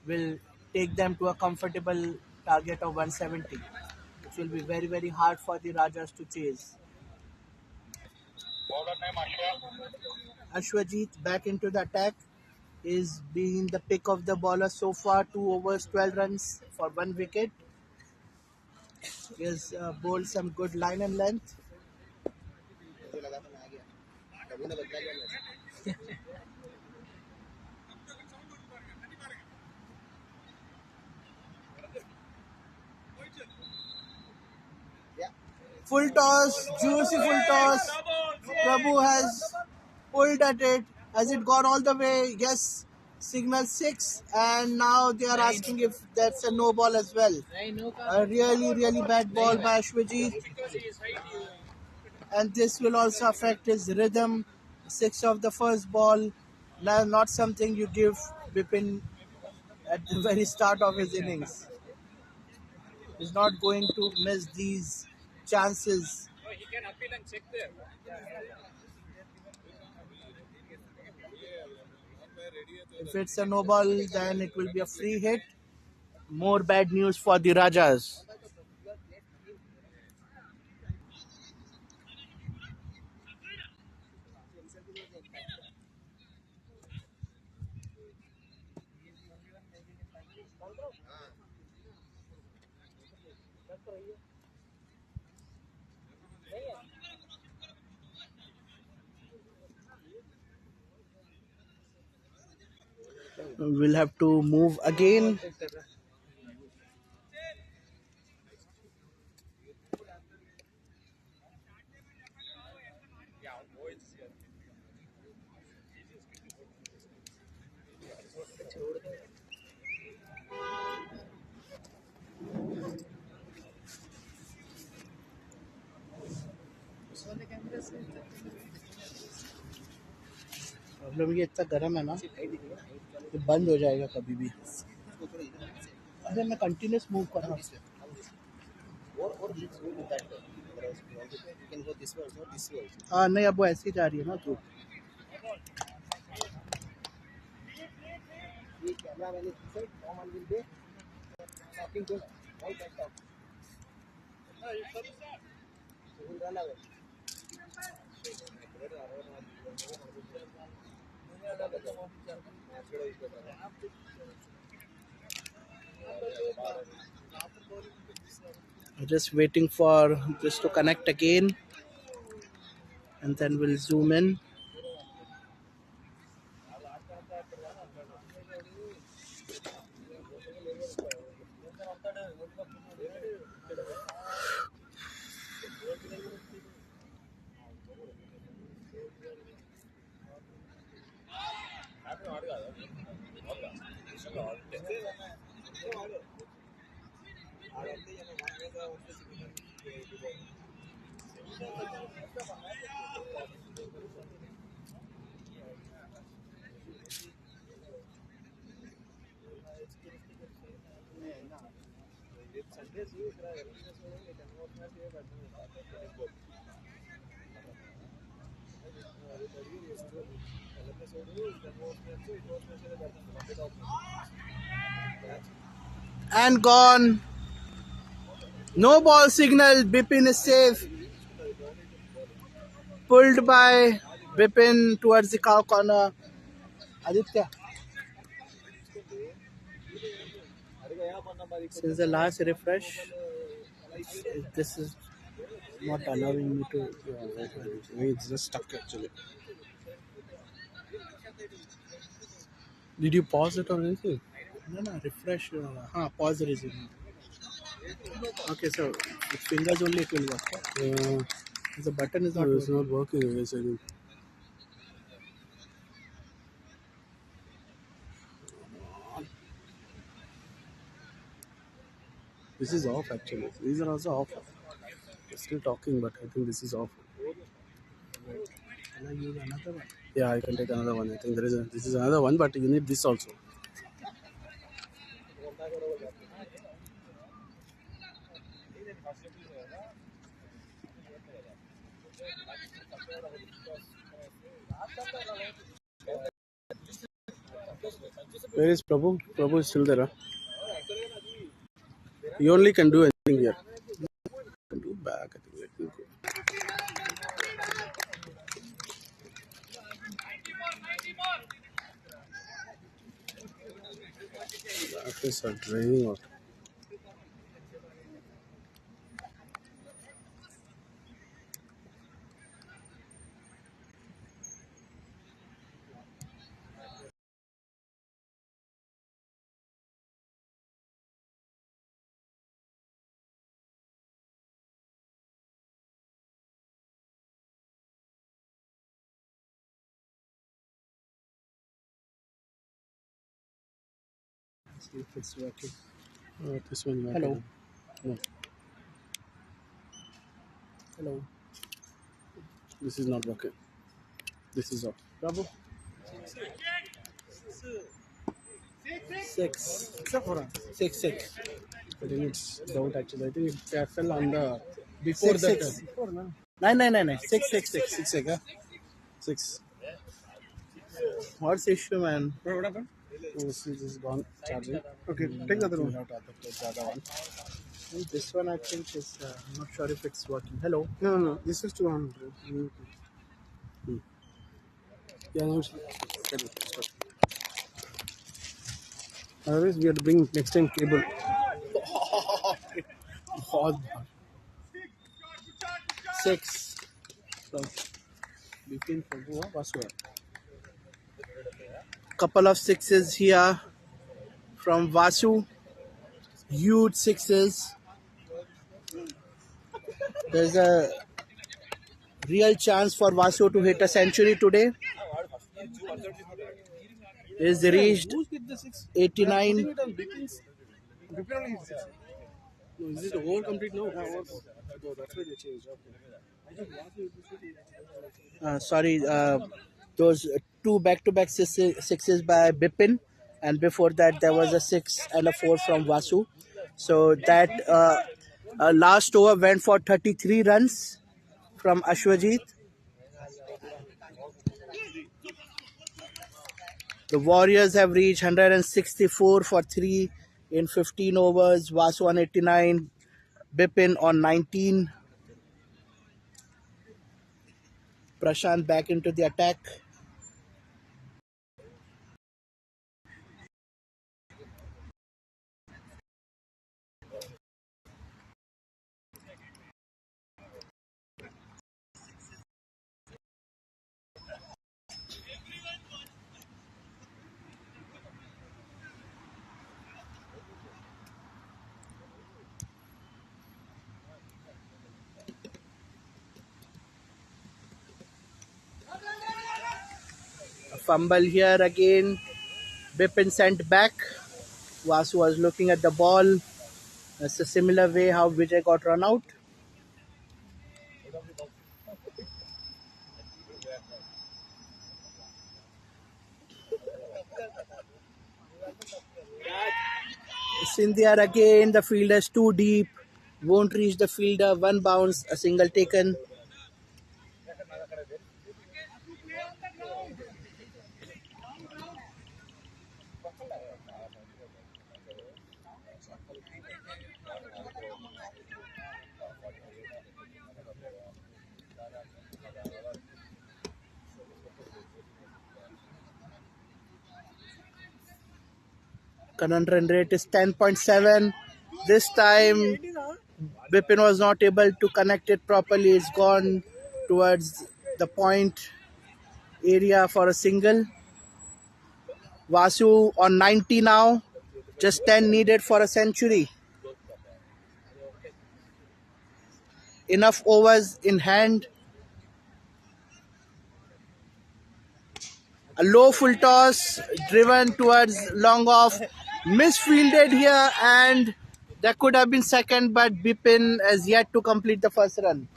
will take them to a comfortable target of 170, which will be very, very hard for the Rajas to chase. Ashwajit back into the attack is being the pick of the bowler so far. 2 overs, 12 runs for 1 wicket. He has bowled some good line and length. Full toss, juicy full toss. Prabhu has pulled at it. Has it gone all the way? Yes. Signal 6, and now they are asking if that's a no ball as well. A really, really bad ball by Ashwajit, and this will also affect his rhythm. 6 of the first ball, not something you give Bipin at the very start of his innings. He's not going to miss these chances. If it's a no ball, then it will be a free hit. More bad news for the Rajas. We'll have to move again. Problem ये इतना गर्म है ना, ये बंद हो जाएगा कभी भी. अरे मैं कंटिन्यूस मूव कर रहा हूँ. हाँ नहीं, अब वो ऐसी जा रही है ना तो. Just waiting for this to connect again, and then we'll zoom in. And gone. No ball signal. Bipin is safe. Pulled by Bipin towards the cow corner. Aditya. Since the last refresh, this is not allowing me to. It's just stuck actually. Did you pause it or anything? No, refresh. Pause resume. Okay, so with fingers only it will work. The button is not It's working. not working, I guess. I think. This is off actually. These are also off. We're still talking, but I think this is off. Can I use another one? Yeah, I can take another one. I think this is another one, but you need this also. Where is Prabhu? Prabhu is still there. Huh? You only can do anything here. Can do back. I think. Let me go. Back is draining out. See if it's working. This one. Hello. No, Hello. this is not working. This is off. Prabhu. 6. Except for 6. I think it's doubt actually. I think it fell on the Before six, that. six. Before, no? 9. 6. 6. What's the issue, man? Bro, what happened? This is gone charging. Okay, take the other one. Have to take the other one. This one I think is. I'm not sure if it's working. Hello. No. This is 200. Yeah, no, stop. Otherwise, we have to bring next time cable. बहुत 6 from between Prabhu Vasu. Couple of 6s here from Vasu. Huge 6s. There's a real chance for Vasu to hit a century today. Is reached 89. No, is it over complete now? Yeah, over. Oh, that's why they changed. Okay. Sorry, those two back-to-back sixes by Bipin, and before that there was a 6 and a 4 from Vasu. So that last over went for 33 runs from Ashwajit. The Warriors have reached 164 for 3 in 15 overs. Vasu on 89, Bipin on 19. Prashant back into the attack. A fumble here again. Bipin sent back. Vasu was looking at the ball. That's a similar way how Vijay got run out. It's in the air again. The fielder's too deep. Won't reach the fielder. One bounce, a single taken. Current run rate is 10.7. This time, Bipin was not able to connect it properly. It's gone towards the point area for a single. Vasu on 90 now. Just 10 needed for a century. Enough overs in hand. A low full toss driven towards long off. Misfielded here, and that could have been second, but Bipin has yet to complete the first run.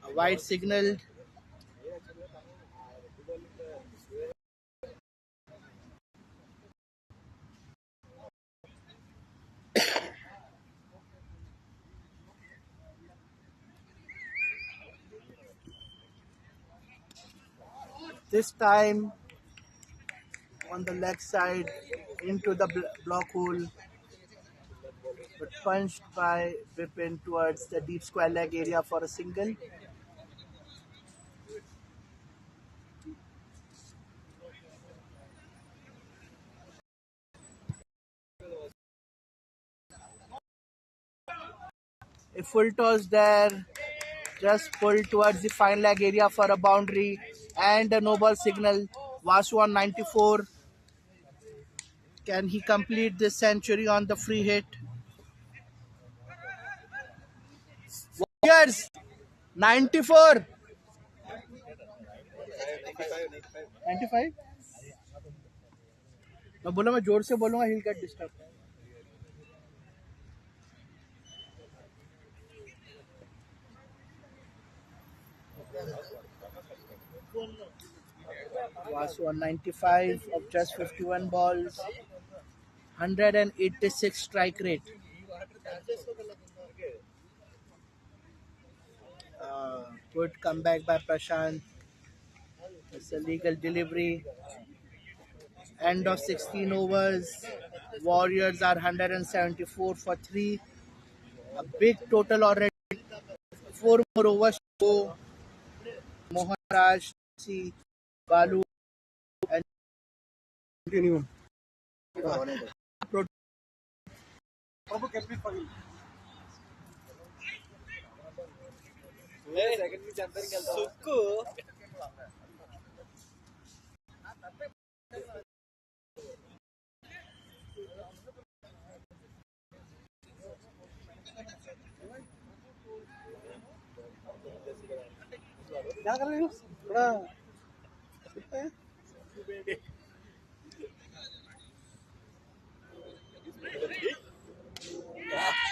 A wide signal. This time on the leg side into the block hole, but punched by Bipin towards the deep square leg area for a single. A full toss there, just pulled towards the fine leg area for a boundary and a no ball signal. Vasu on 94. Can he complete this century on the free hit? Warriors 94. 95. मैं बोला मैं जोर से बोलूंगा he'll get disturbed. Vasu on 95 of just 51 balls. 186 strike rate. Good comeback by Prashant. It's a legal delivery. End of 16 overs. Warriors are 174 for 3. A big total already. 4 more overs to go. Mohan Raj, Balu, and Continue. क्या कर रहे हो थोड़ा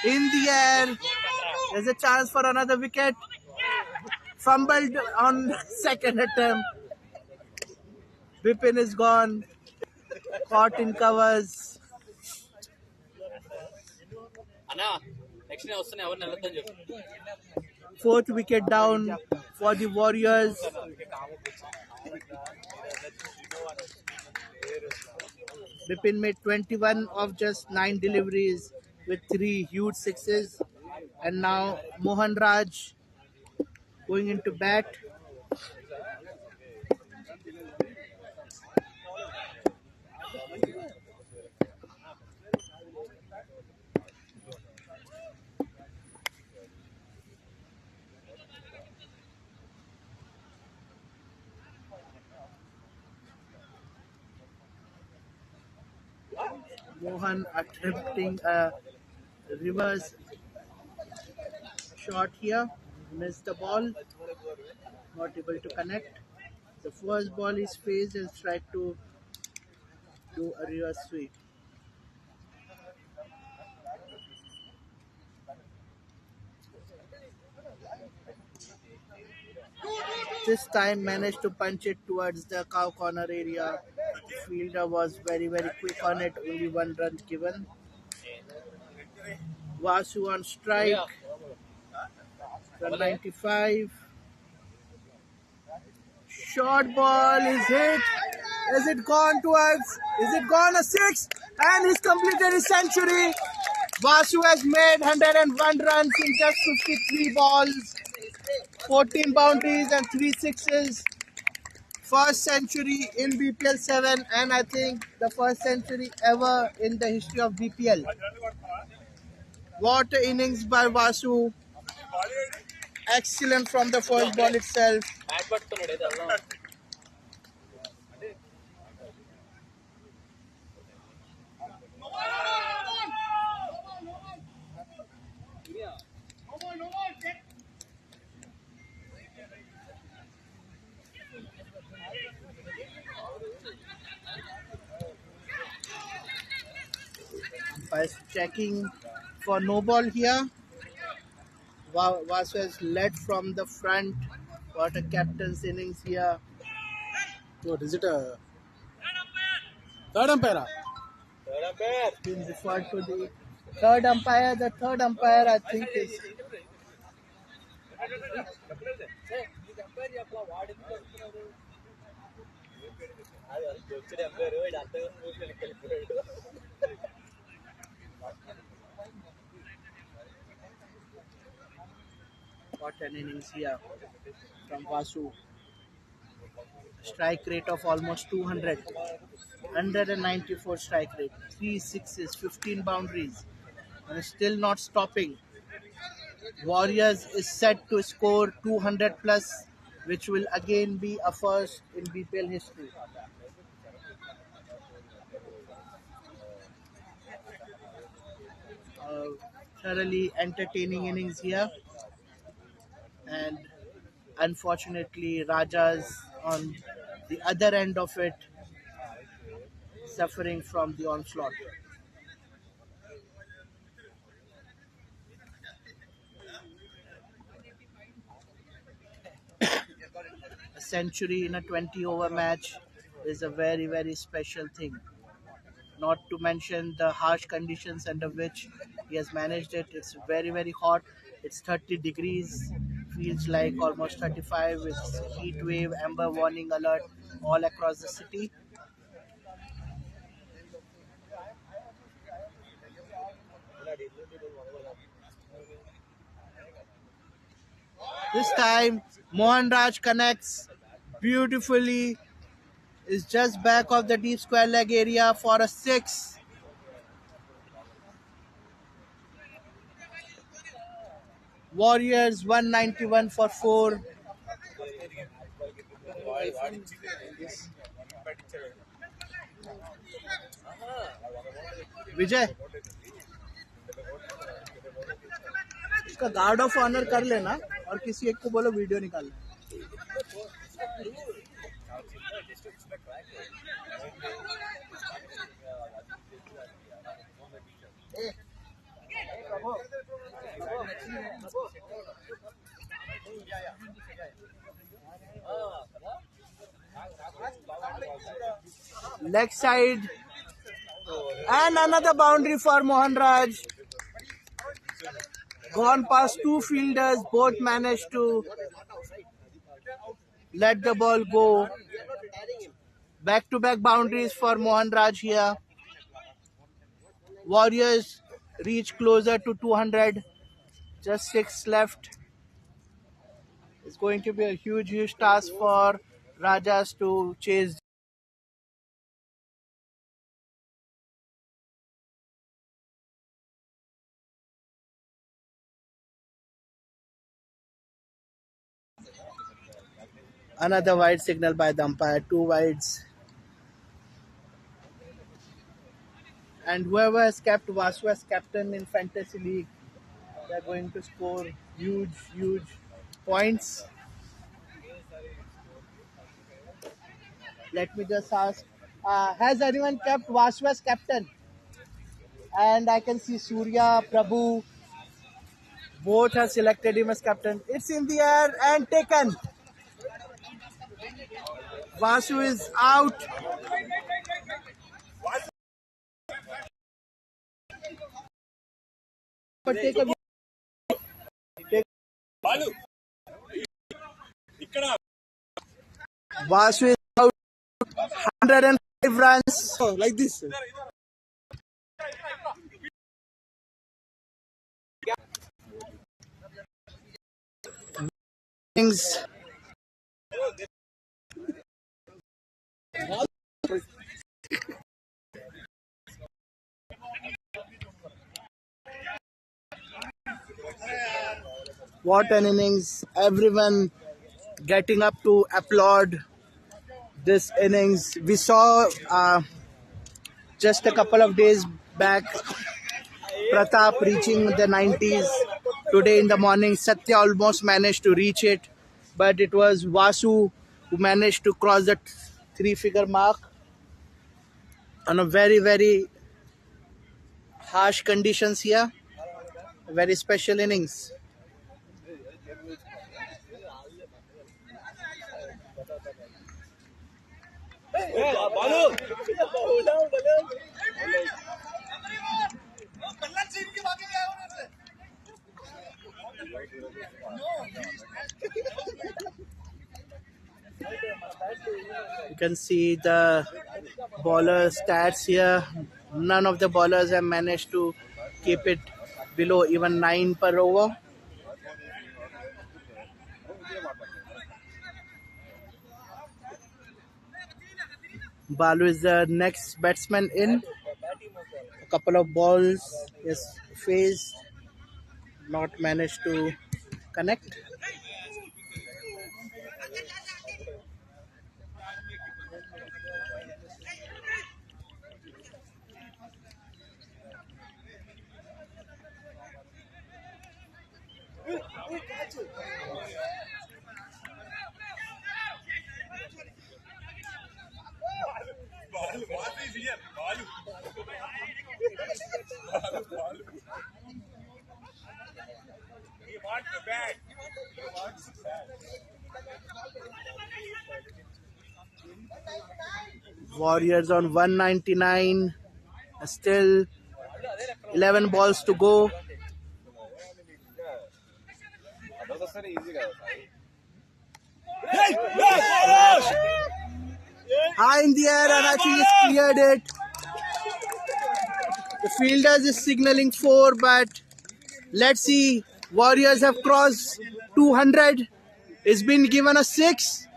in the air. There's a chance for another wicket. Fumbled on second attempt. Bipin is gone. Caught in covers. Fourth wicket down for the Warriors. Bipin made 21 of just 9 deliveries with 3 huge sixes. And now Mohan Raj going into bat. Mohan attempting a reverse shot here. Missed the ball. Not able to connect. The first ball is phased and strike to do a reverse sweep. This time managed to punch it towards the cow corner area. Fielder was very quick on it, only one run given. Vasu on strike, run 95. Short ball is hit. Is it gone towards? Is it gone a six? And he's completed his century. Vasu has made 101 runs in just 53 balls, 14 boundaries and 3 sixes. First century in BPL 7, and I think the first century ever in the history of BPL. What an innings by Vasu. Excellent from the first ball itself. By checking for no ball here. Vasu has led from the front. What a captain's innings here. What is it? A third umpire? Been referred to the third umpire. The third umpire, I think, is what an innings here from Vasu. Strike rate of almost 200. 194 strike rate. 3 sixes, 15 boundaries. And still not stopping. Warriors is set to score 200 plus, which will again be a first in BPL history. Uh, Thoroughly entertaining innings here, and unfortunately, Rajas on the other end of it suffering from the onslaught. A century in a 20 over match is a very special thing. Not to mention the harsh conditions under which he has managed it. It's very hot. It's 30 degrees, feels like almost 35 with heat wave, amber warning alert all across the city. This time, Mohan Raj connects beautifully, is just back of the deep square leg area for a six. Warriors 191 for 4. विजय इसका guard of honour कर लेना और किसी एक को बोलो video निकाल leg side and another boundary for Mohan Raj. Gone past two fielders, both managed to let the ball go. Back-to-back boundaries for Mohan Raj here. Warriors reach closer to 200. Just 6 left. It's going to be a huge task for Rajas to chase. Another wide signal by the umpire, 2 wides. And whoever has kept Vasu as captain in Fantasy League, they're going to score huge points. Let me just ask, has anyone kept Vasu as captain? And I can see Surya, Prabhu, both have selected him as captain. It's in the air and taken. Vasu is out. But take a take. Vasu is out. 105 runs. Oh, like this. Innings. What an innings. Everyone getting up to applaud this innings. We saw just a couple of days back Pratap reaching the 90s. Today in the morning, Satya almost managed to reach it, but it was Vasu who managed to cross the three-figure mark on a very, very harsh conditions here. Very special innings. You can see the bowler stats here. None of the bowlers have managed to keep it below even 9 per over. Balu is the next batsman in. A couple of balls is phased, not managed to connect. Warriors on 199. Still 11 balls to go. High in the air, and I think it's cleared it. The fielders is signaling 4, but let's see. Warriors have crossed 200. It's been given a 6.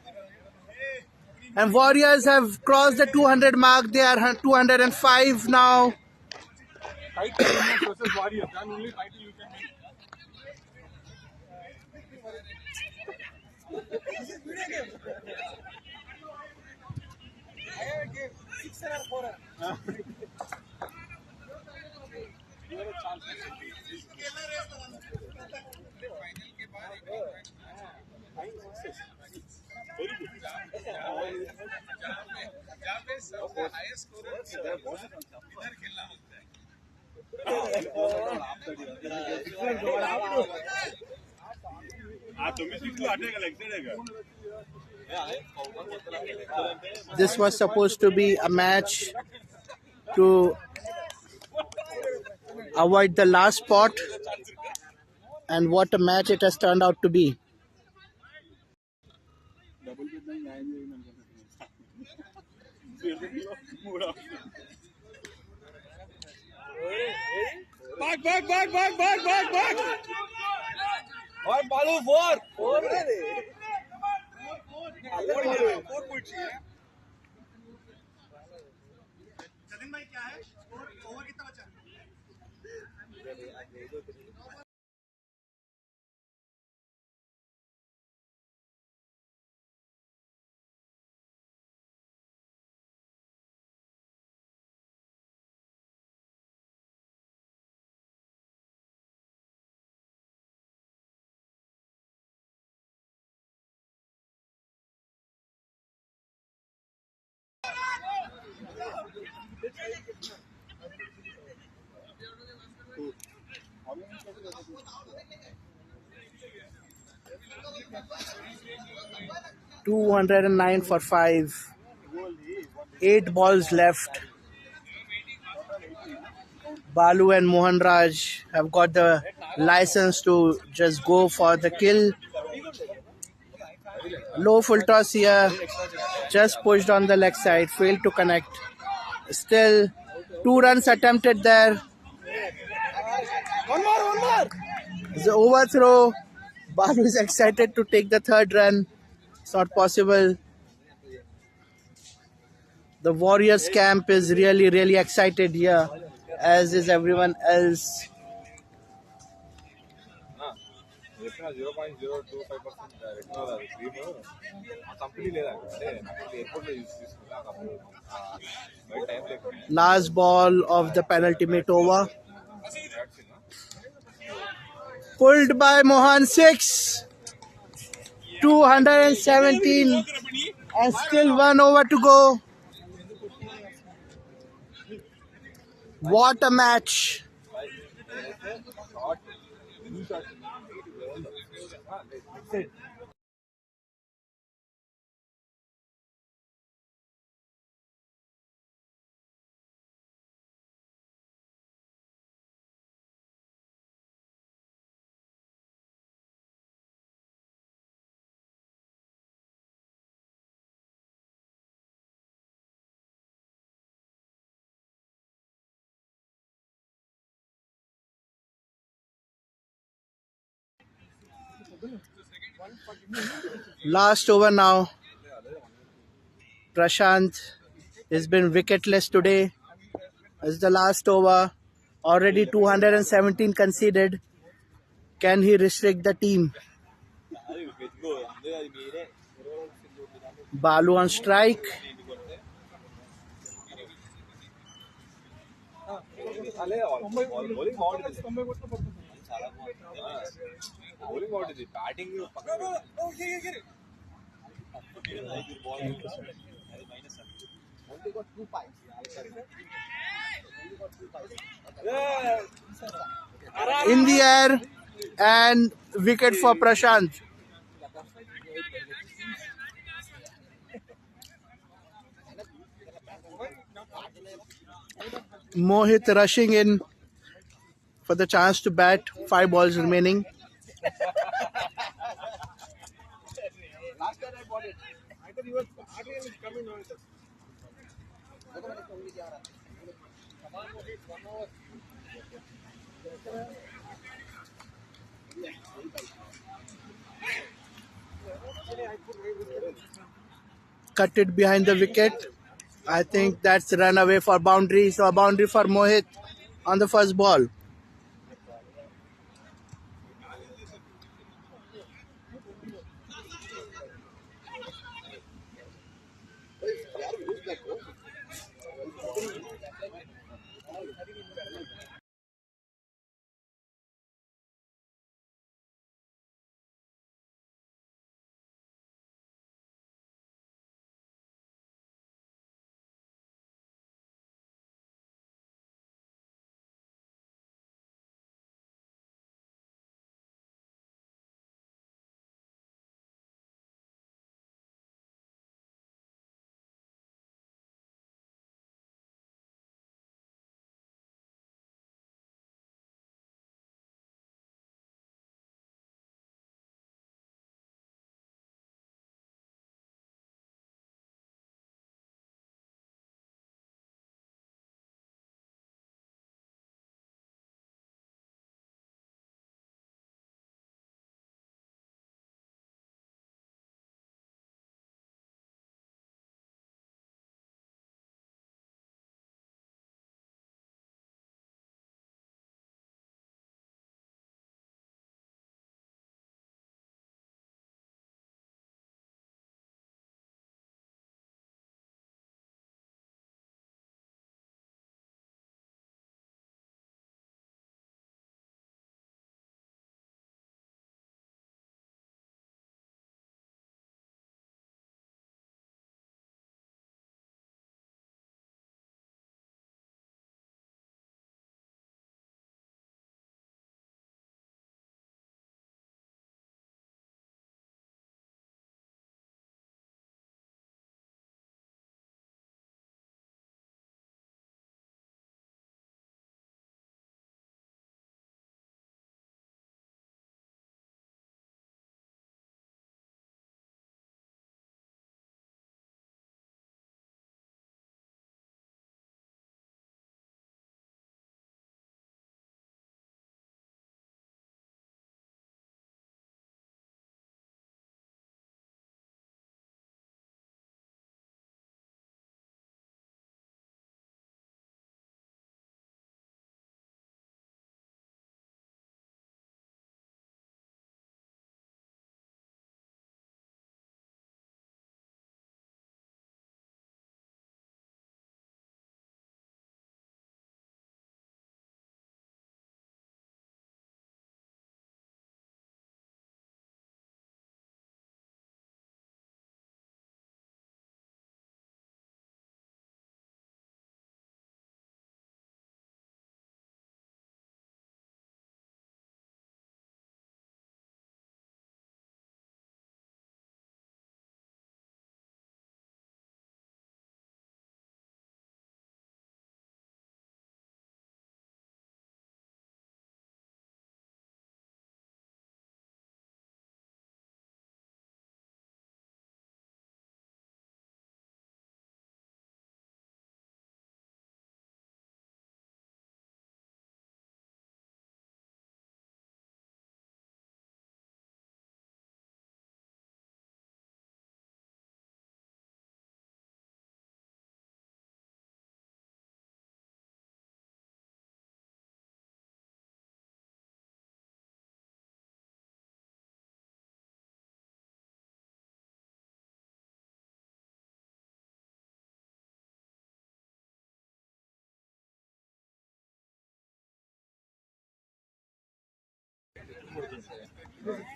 And Warriors have crossed the 200 mark. They are 205 now. Title winners versus Warriors. Then only title you can win. This was supposed to be a match to avoid the last spot, and what a match it has turned out to be. Back. और बालू 4 209 for 5. 8 balls left. Balu and Mohan Raj have got the license to just go for the kill. Low full toss here. Just pushed on the leg side. Failed to connect. Still 2 runs attempted there. One more. The overthrow. Balu is excited to take the third run. It's not possible. The Warriors camp is really, really excited here, as is everyone else. చెప్పిన 0.025% రెట్నో అది cream ఆ company లేదా అంటే airport లో తీసుకున్నా ఆ company బయట time లేకుండా Last ball of the penultimate over. Pulled by Mohan 6. 217 and still 1 over to go. What a match. Last over now. Prashant has been wicketless today. It's the last over. Already 217 conceded. Can he restrict the team? Balu on strike. Bowling బాగుంటుంది batting In the air and wicket for Prashant. Mohit rushing in for the chance to bat. 5 balls remaining. Last time I bought it. I thought you were coming on. Cut it behind the wicket. I think that's run away for boundary. So a boundary for Mohit on the first ball.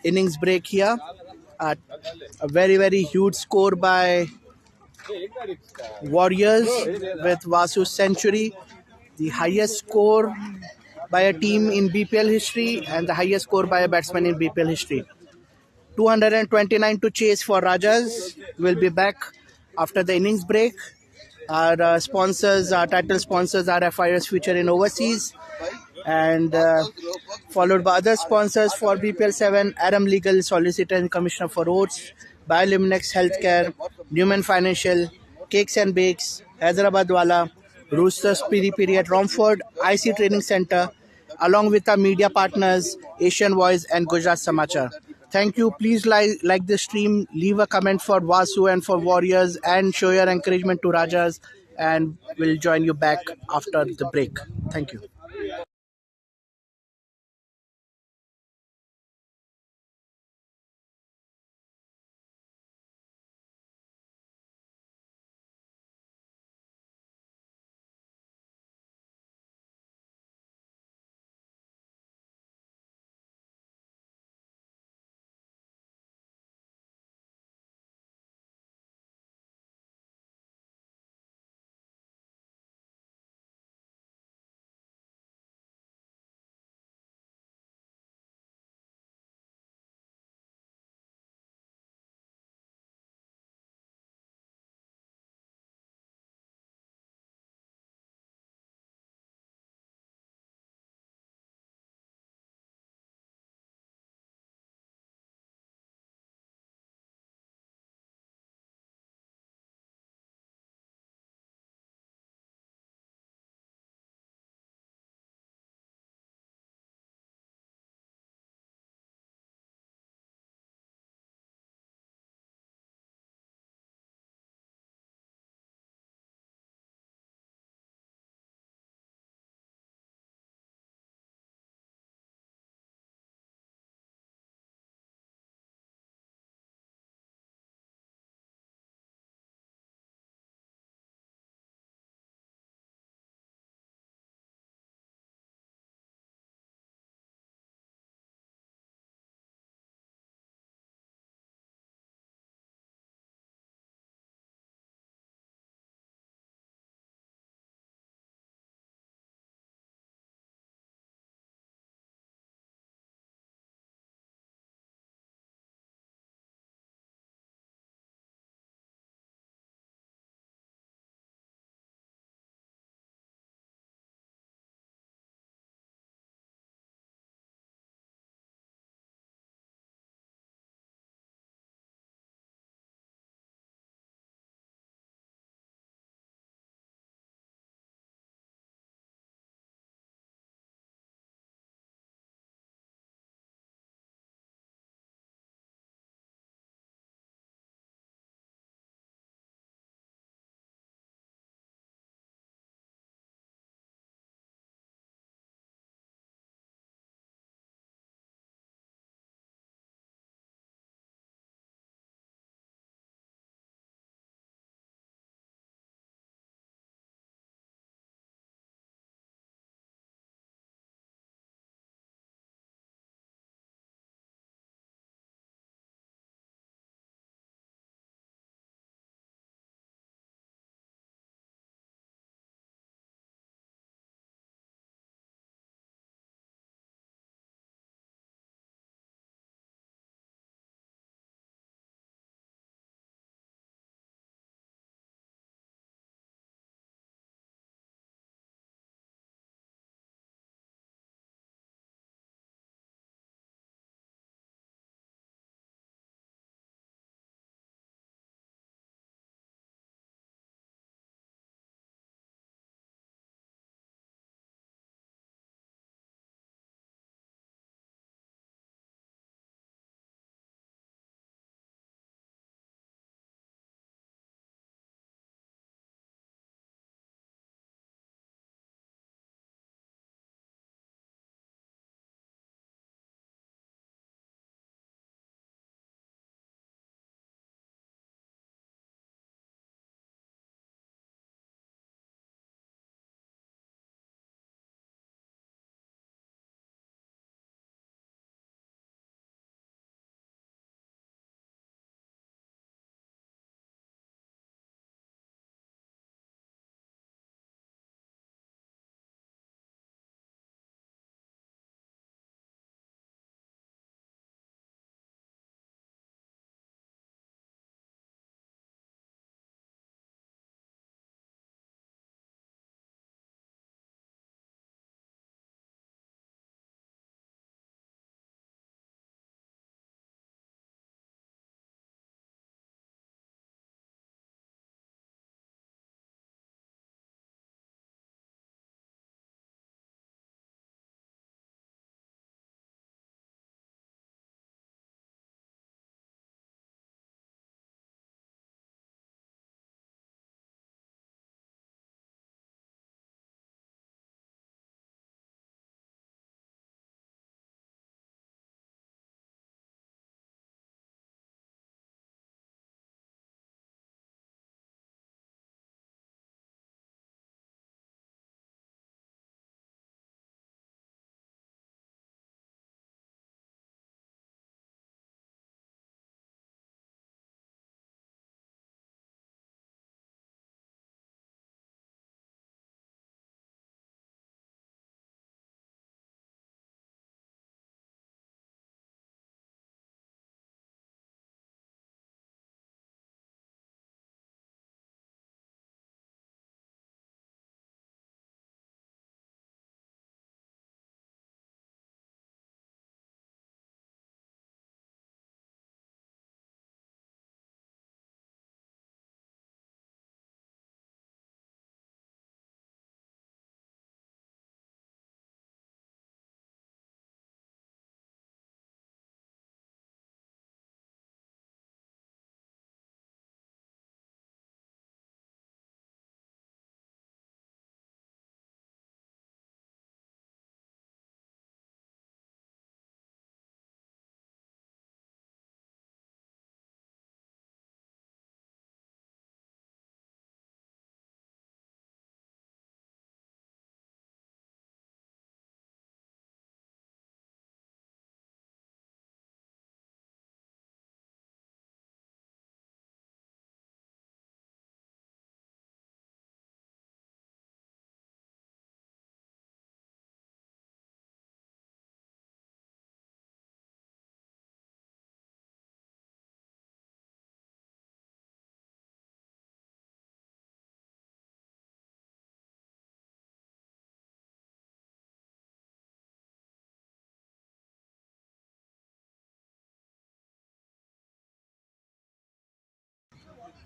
innings break here. A very, very huge score by Warriors with Vasu's century, the highest score by a team in BPL history and the highest score by a batsman in BPL history. 229 to chase for Rajas. We'll be back after the innings break. Our sponsors, our title sponsors are FIOS Future in Overseas, and followed by other sponsors for BPL-7, Aram Legal, Solicitor and Commissioner for Roads, Bioluminex Healthcare, Newman Financial, Cakes and Bakes, Hyderabad Wala, Roosters Piri Piri at Romford, IC Training Center, along with our media partners, Asian Voice and Gujarat Samachar. Thank you. Please like the stream, leave a comment for Vasu and for Warriors, and show your encouragement to Rajas. And we'll join you back after the break. Thank you.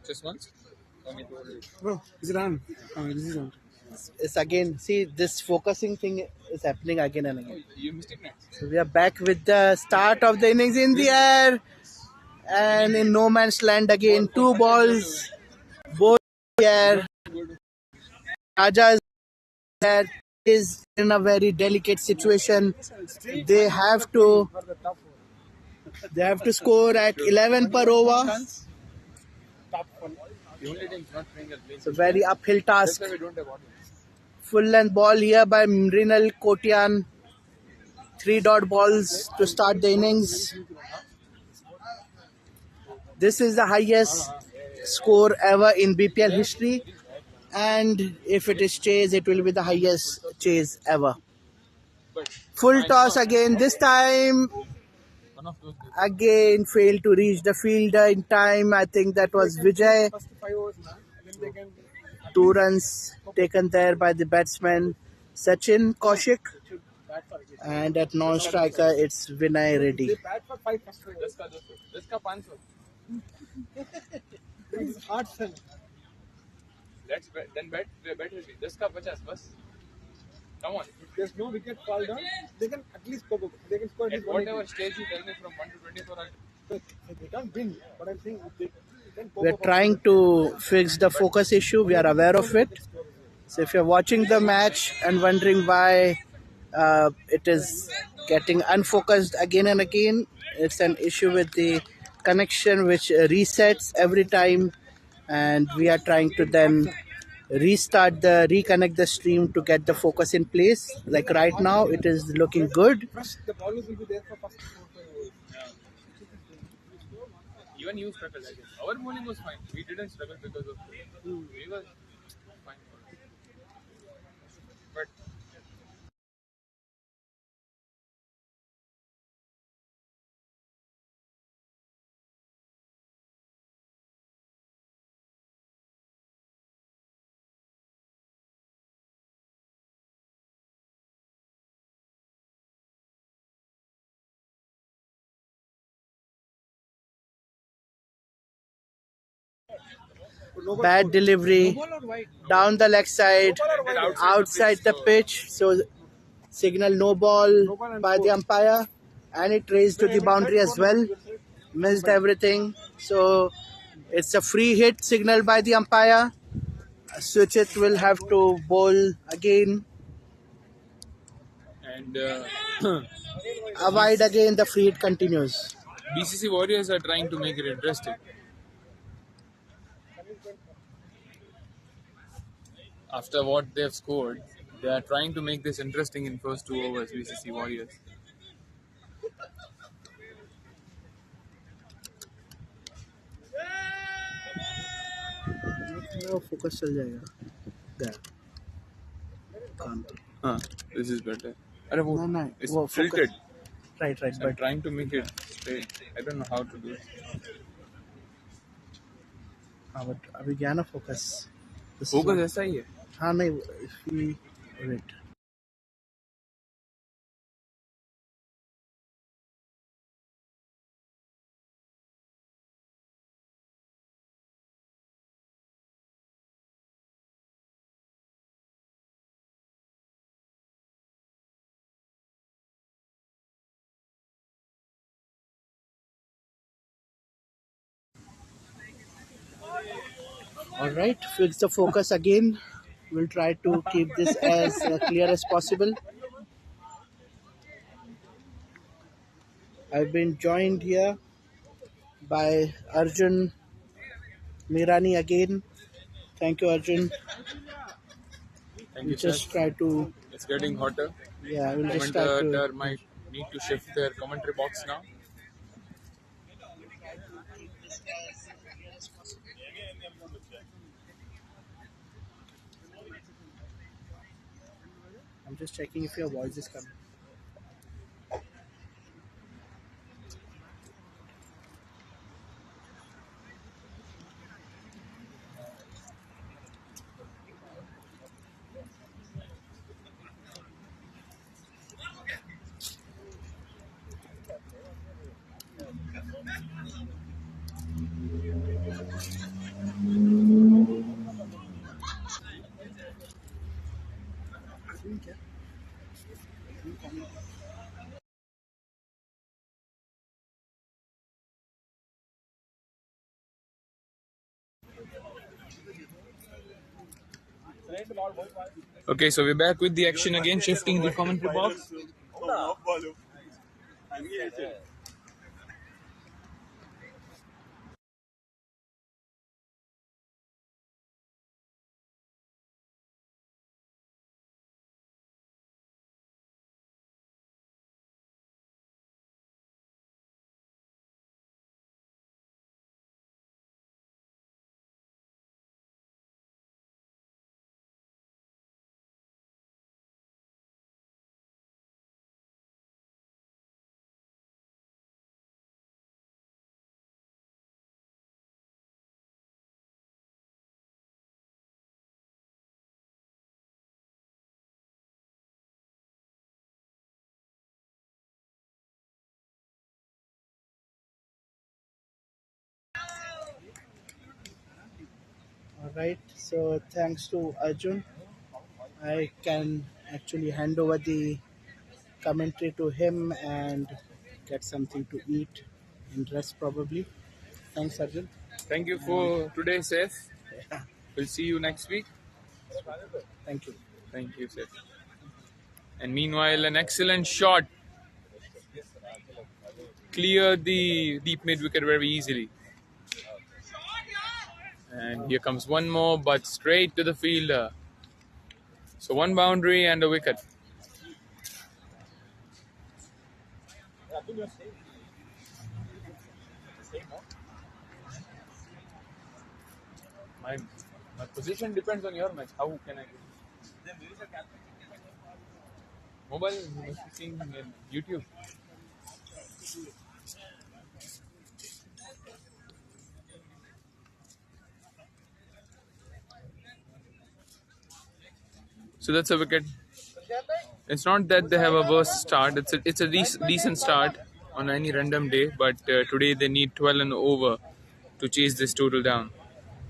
Just once? Bro, is it on? Oh, this is on. It's again, see, this focusing thing is happening again and again. You missed it next. So we are back with the start of the innings in the air and in no man's land again. Two balls, both in the air. Raja is there, is in a very delicate situation. They have to score at 11 per over. The only thing is not playing at It's a very uphill task. That's why we don't have audience. Full length ball here by Mrinal Kotian. 3 dot balls to start the innings. This is the highest score ever in BPL history, and if it is chase, it will be the highest chase ever. Full toss again. This time, One of those days. again failed to reach the fielder in time. I think that was Vijay. First 5 overs, man. Then they can 2 runs taken there by the batsman Sachin Kaushik, bat for it. and at non-striker it's Vinay Reddy. They bat for 5 first overs. Jiska 500. It's hard sell. Let's bet. Then bet will be. Jiska 50 bas. Come on. If there's no wicket fall down, they can at least score. They can score at At least 180. whatever stage you tell me from 1 to 24, I'll So they can't win, but I'm saying if they can We're trying to fix the focus issue. We are aware of it. So if you're watching the match and wondering why it is getting unfocused again and again, it's an issue with the connection which resets every time, and we are trying to then reconnect the stream to get the focus in place. Like right now, it is looking good. fresh, the bowlers will be there for first 4-5 overs. even you struggled, I guess. Our bowling was fine. We didn't struggle because of we were fine. But Bad delivery down the leg side, outside the pitch. So signal no ball by the umpire, and it raised to the boundary as well. Missed everything. So it's a free hit signal by the umpire. Suchit will have to bowl again. and Avoid again, the free hit continues. BCC Warriors are trying to make it interesting. After what they have scored, they are trying to make this interesting in first 2 overs. BCC Warriors. No, focus चल जाएगा. There. Can't. This is better. No, No, it's वो tilted. Right, I'm but trying to make it straight. I don't know how to do it. हाँ, but अभी गया ना focus. This is Focus what- ऐसा ही है. हाँ नहीं, if we wait. All right, fix the focus again. We'll try to keep this as clear as possible. I've been joined here by Arjun Mirani again. Thank you, Arjun. Thank We'll you, sir. just try to, It's getting hotter. yeah, we'll just try to. Commentator might need to shift their commentary box now. I'm just checking if your voice is coming. Okay, so we're back with the action again, shifting the commentary box. All right. So thanks to Arjun, I can actually hand over the commentary to him and get something to eat and rest probably. Thanks, Arjun. Thank you And for today, Seth. We'll see you next week. thank you. Thank you, Seth. And meanwhile, an excellent shot cleared the deep mid wicket very easily. And here comes one more, but straight to the fielder. So one boundary and a wicket. My, my position depends on your match. How can I? Mobile you must be seeing in YouTube. So that's a wicket. It's not that they have a worse start. It's a decent start on any random day, but today they need 12 and over to chase this total down.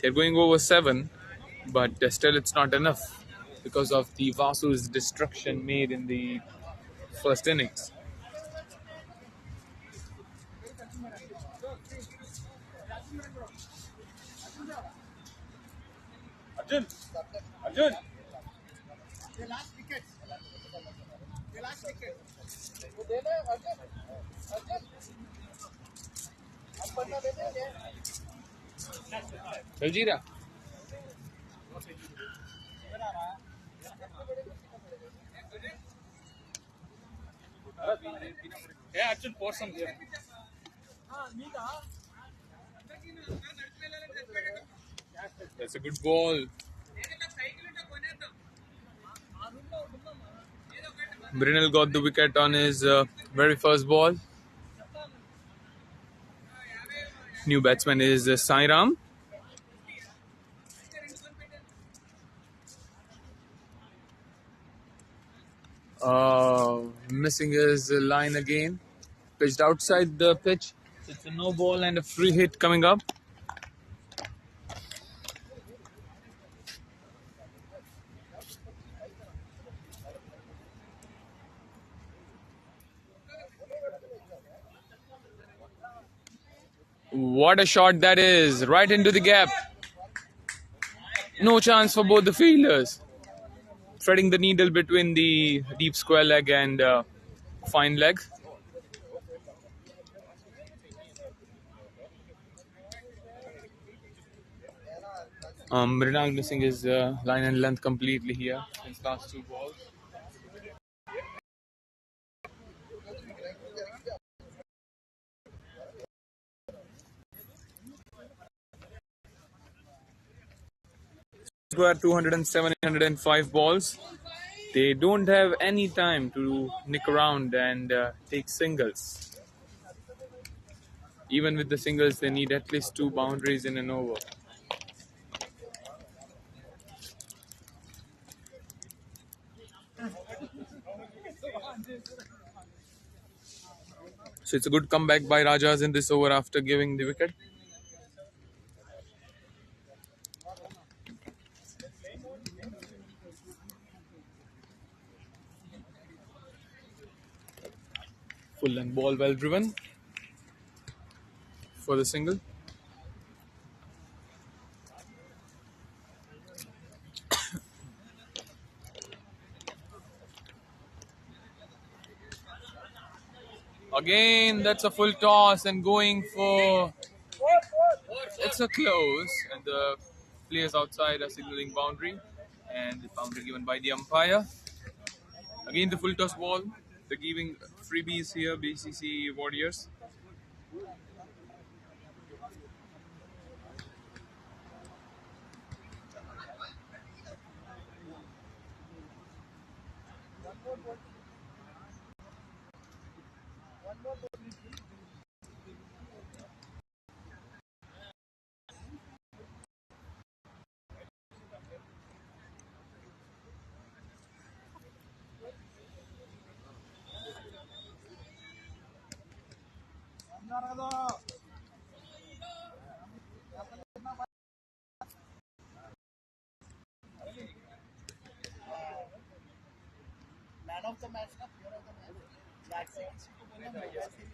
They're going over 7, but still it's not enough because of the Vasu's destruction made in the first innings. Arjun! Arjun! Jaljeera. Yeah, Arjun, pour some here. That's a good ball. Brinell got the wicket on his very first ball. New batsman is Sairam. Missing his line again. Pitched outside the pitch. It's a no ball and a free hit coming up. What a shot that is! Right into the gap. No chance for both the fielders. Threading the needle between the deep square leg and fine leg. Mrinal missing his line and length completely here in his last 2 balls. Go at 207, 105 balls. They don't have any time to nick around and take singles. Even with the singles, they need at least 2 boundaries in an over. So it's a good comeback by Rajas in this over after giving the wicket. Full and ball well driven for the single. Again, that's a full toss and going for. It's a close, and the players outside are signaling boundary, and the boundary given by the umpire. Again, the full toss ball. They're giving freebies here, BCC Warriors. Man of the match ना player of the match bat से किसी को बोलना mobile से भी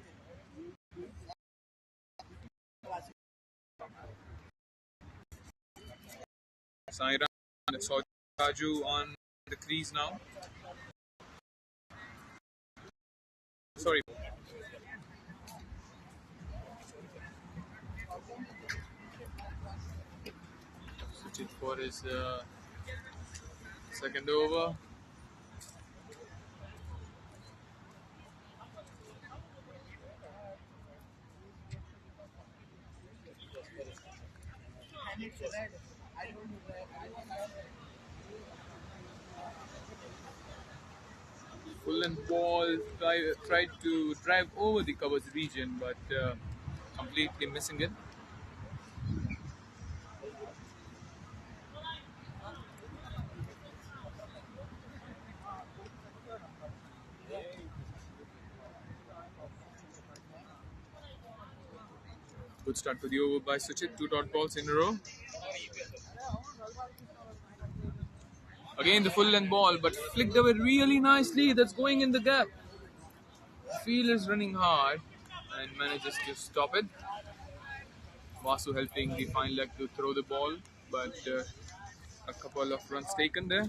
Saira and Saju on the crease now. Sorry. Switch it for his second over. Full and ball tried to drive over the covers region, but completely missing it. Good start to the over by Suchit. 2 dot balls in a row. Again the full and ball, but flicked away really nicely. That's going in the gap. Field is running hard and manages to stop it. Vasu helping the fine leg to throw the ball, but a couple of runs taken there.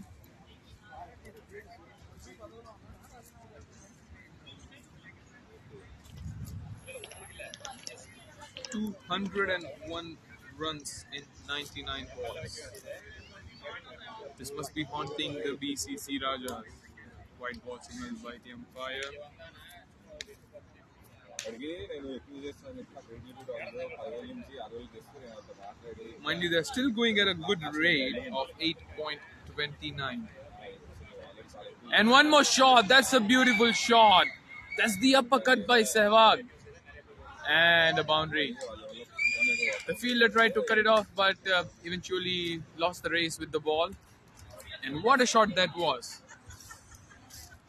"201 runs in 99 balls. This must be haunting the BCC Rajas. White ball signal by the umpire. Mind you, they're still going at a good rate of 8.29. And one more shot. That's a beautiful shot. That's the uppercut by Sehwag. And a boundary. The fielder tried to cut it off, but eventually lost the race with the ball. And what a shot that was.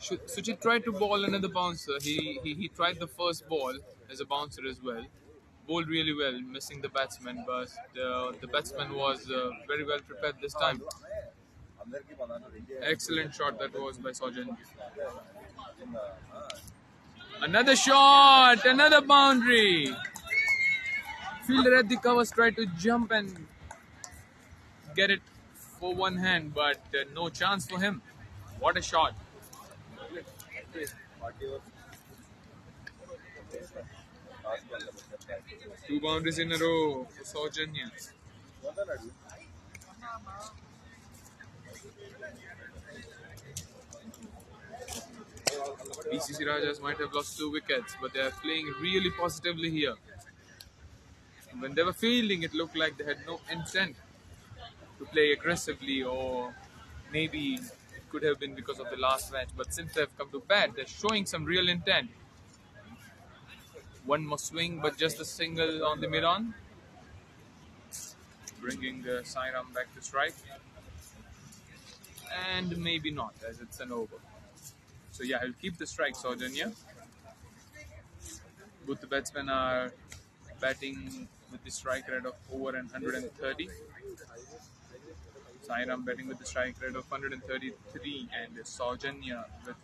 Suchit tried to ball another bouncer. He tried the first ball as a bouncer as well. Bowled really well, missing the batsman, but the batsman was very well prepared this time. Excellent shot that was by Sojan. Another shot, another boundary. Fielder at the covers tried to jump and get it for one hand, but no chance for him. What a shot. 2 boundaries in a row for Saujanya. BCC Rajas might have lost 2 wickets, but they are playing really positively here. When they were fielding, it looked like they had no intent to play aggressively, or maybe it could have been because of the last match. But since they've come to bat, they're showing some real intent. One more swing, but just a single on the mid-on, bringing Sairam back to strike. And maybe not, as it's an over. So yeah, he'll keep the strike, Saujanya. Both the batsmen are batting with the strike rate of over 130. Sairam batting with the strike rate of 133 and Saujanya with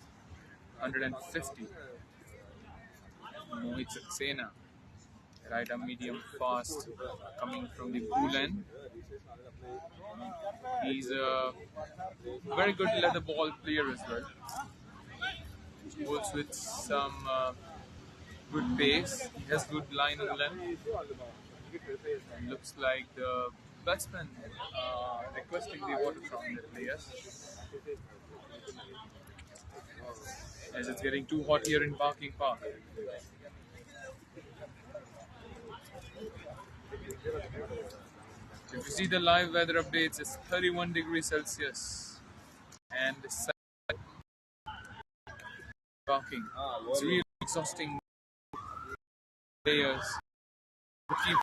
150. Mohit Saxena, right arm medium fast, coming from the pool end. He's a very good leather ball player as well. Bowls with some good pace. He has good line and length. And looks like the batsman requesting the water from the players, as it's getting too hot here in Barking Park. If you see the live weather updates, it's 31 degrees Celsius and Barking. It's really exhausting players to keep.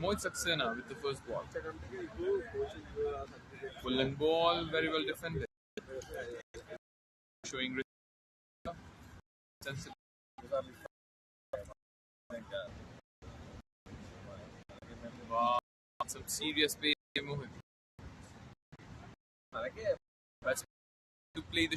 Mohit Saxena with the first ball. Full and ball, very well defended. Showing sensitive. Wow, some serious pace, Mohit. Best to play the.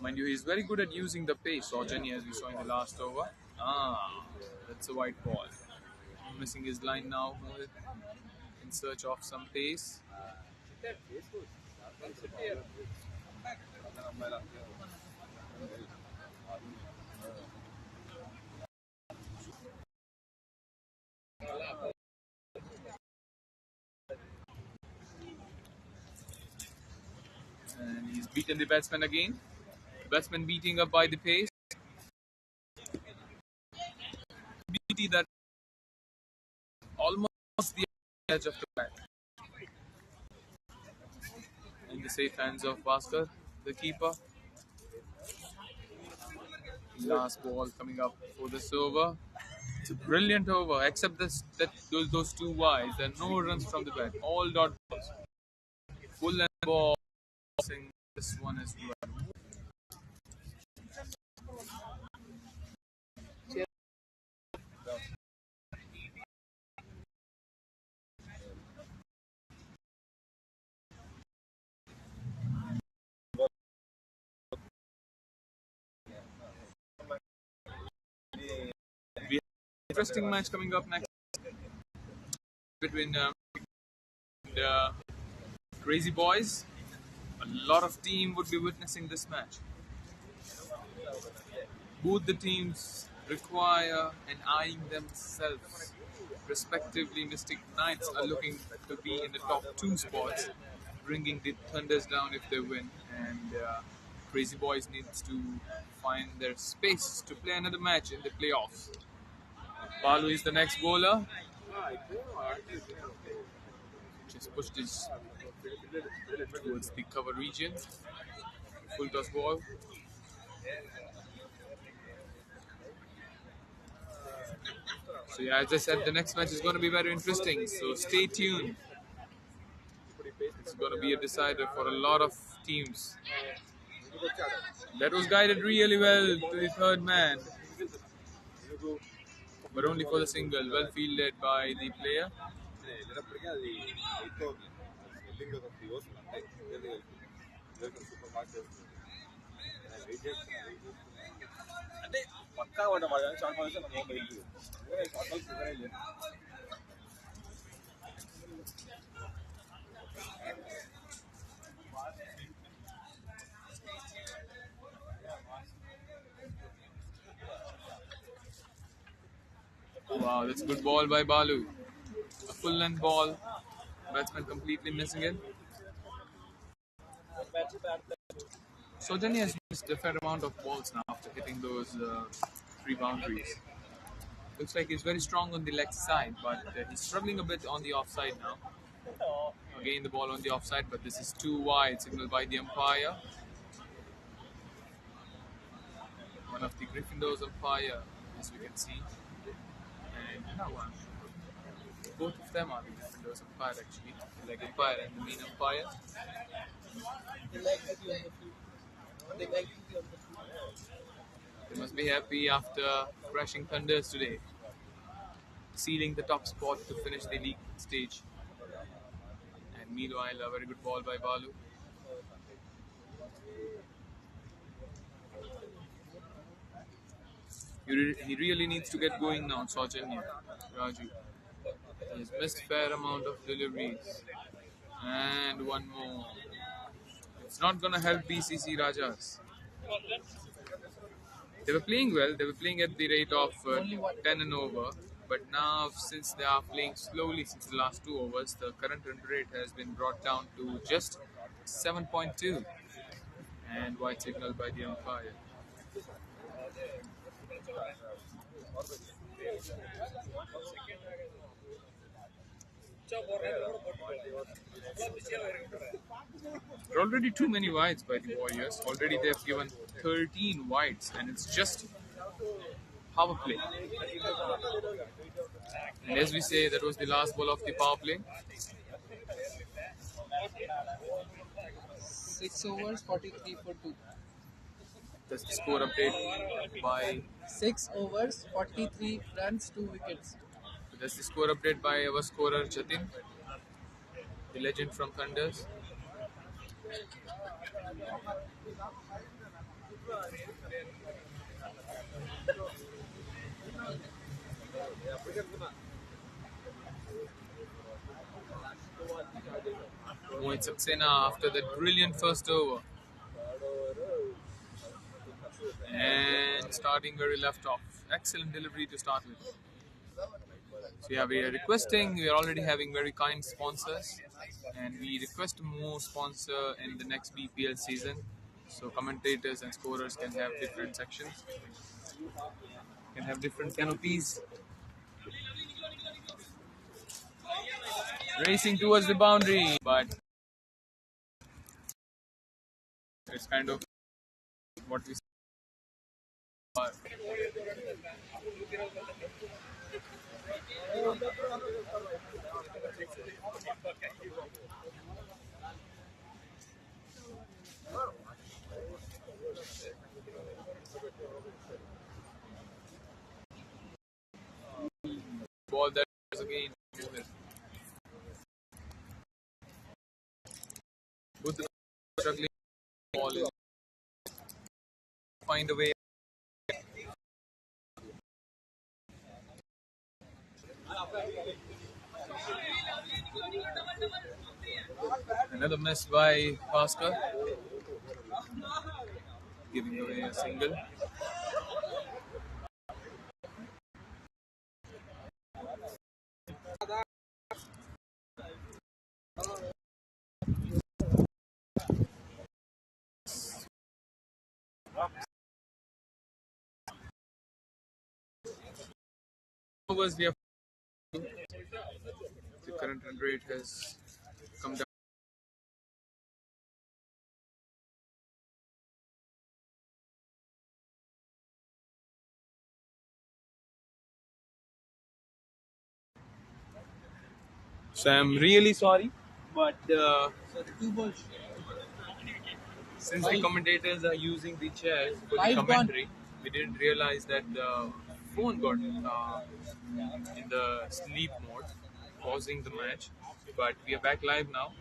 Mind you, he's very good at using the pace, Ojani, as we saw in the last over. That's a white ball. Missing his line now, Mohit, in search of some pace. And he's beaten the batsman again. Batsman beating up by the pace. BT that almost the edge of the bat. In the safe hands of Bhaskar, the keeper. Last ball coming up for this over. It's a brilliant over, except those two wides. There are no runs from the bat. All dot balls. Full and ball. This one is well. We have an interesting match coming up next between the Crazy Boys. A lot of team would be witnessing this match. Both the teams require and eyeing themselves respectively. Mystic Knights are looking to be in the top 2 spots, bringing the Thunders down if they win, and Crazy Boys needs to find their space to play another match in the playoffs. Balu is the next bowler. Just pushed his towards the cover region. Full toss ball. So yeah, as I said, the next match is going to be very interesting. So stay tuned. It's going to be a decider for a lot of teams. That was guided really well to the third man, but only for the single. Well fielded by the player. Wow, that's a good ball by Balu. A full length ball. Batsman completely missing it. Sojani has missed a fair amount of balls now after hitting those 3 boundaries. Looks like he's very strong on the leg side, but he's struggling a bit on the offside now. Again, the ball on the offside, but this is too wide, signaled by the umpire. One of the Gryffindor's umpire, as we can see. And another one. Both of them are the Gryffindor's umpire, actually. The leg umpire and the main umpire. They must be happy after crashing Thunders today, sealing the top spot to finish the league stage. And meanwhile, a very good ball by Balu. He really needs to get going now, Saujanya, Raju. He's missed fair amount of deliveries. And one more. It's not gonna help BCC Rajas. They were playing well. They were playing at the rate of 10 and over. But now, since they are playing slowly since the last 2 overs, the current run rate has been brought down to just 7.2. And white signal by the umpire. There are already too many wides by the Warriors. Already they have given 13 wides, and it's just power play. And as we say, that was the last ball of the power play. 6 overs, 43 for 2. That's the score update by 6 overs, 43 runs, 2 wickets. that's the score update by our scorer Jatin, the legend from Thunders. Mohit Saxena after that brilliant first over. And starting where we left off. Excellent delivery to start with. So yeah, we are requesting, we are already having very kind sponsors. And we request more sponsor in the next BPL season. So commentators and scorers can have different sections. Can have different canopies. Racing towards the boundary, but it's kind of what we are. Ball that is again. Good struggling ball. Find a way. Another miss by Bhaskar, giving away a single. Overs we have. The current run rate has come down. So I'm really sorry, but since the commentators are using the chairs for the commentary, we didn't realize that the phone got in the sleep mode, pausing the match. But we are back live now.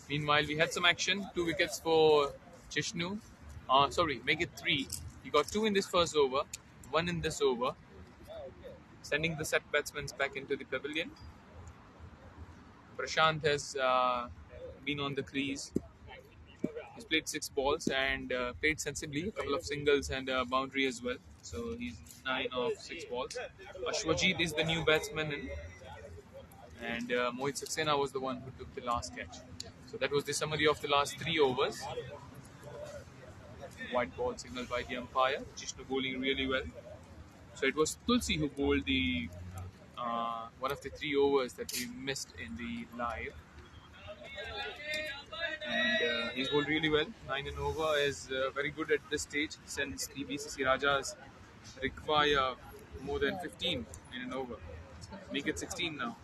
Meanwhile, we had some action. 2 wickets for Chishnu. Sorry, make it 3. He got 2 in this first over, 1 in this over, sending the set batsmen back into the pavilion. Prashant has been on the crease. He's played 6 balls and played sensibly, a couple of singles and a boundary as well. So he's 9 of 6 balls. Ashwajit is the new batsman in, and Mohit Saxena was the one who took the last catch. So that was the summary of the last 3 overs. White ball signaled by the umpire. Jishnu bowling really well. So it was Tulsi who bowled the one of the 3 overs that we missed in the live. And he's bowled really well. 9 and over is very good at this stage, since the BCC Rajas require more than 15 in an over. Make it 16 now.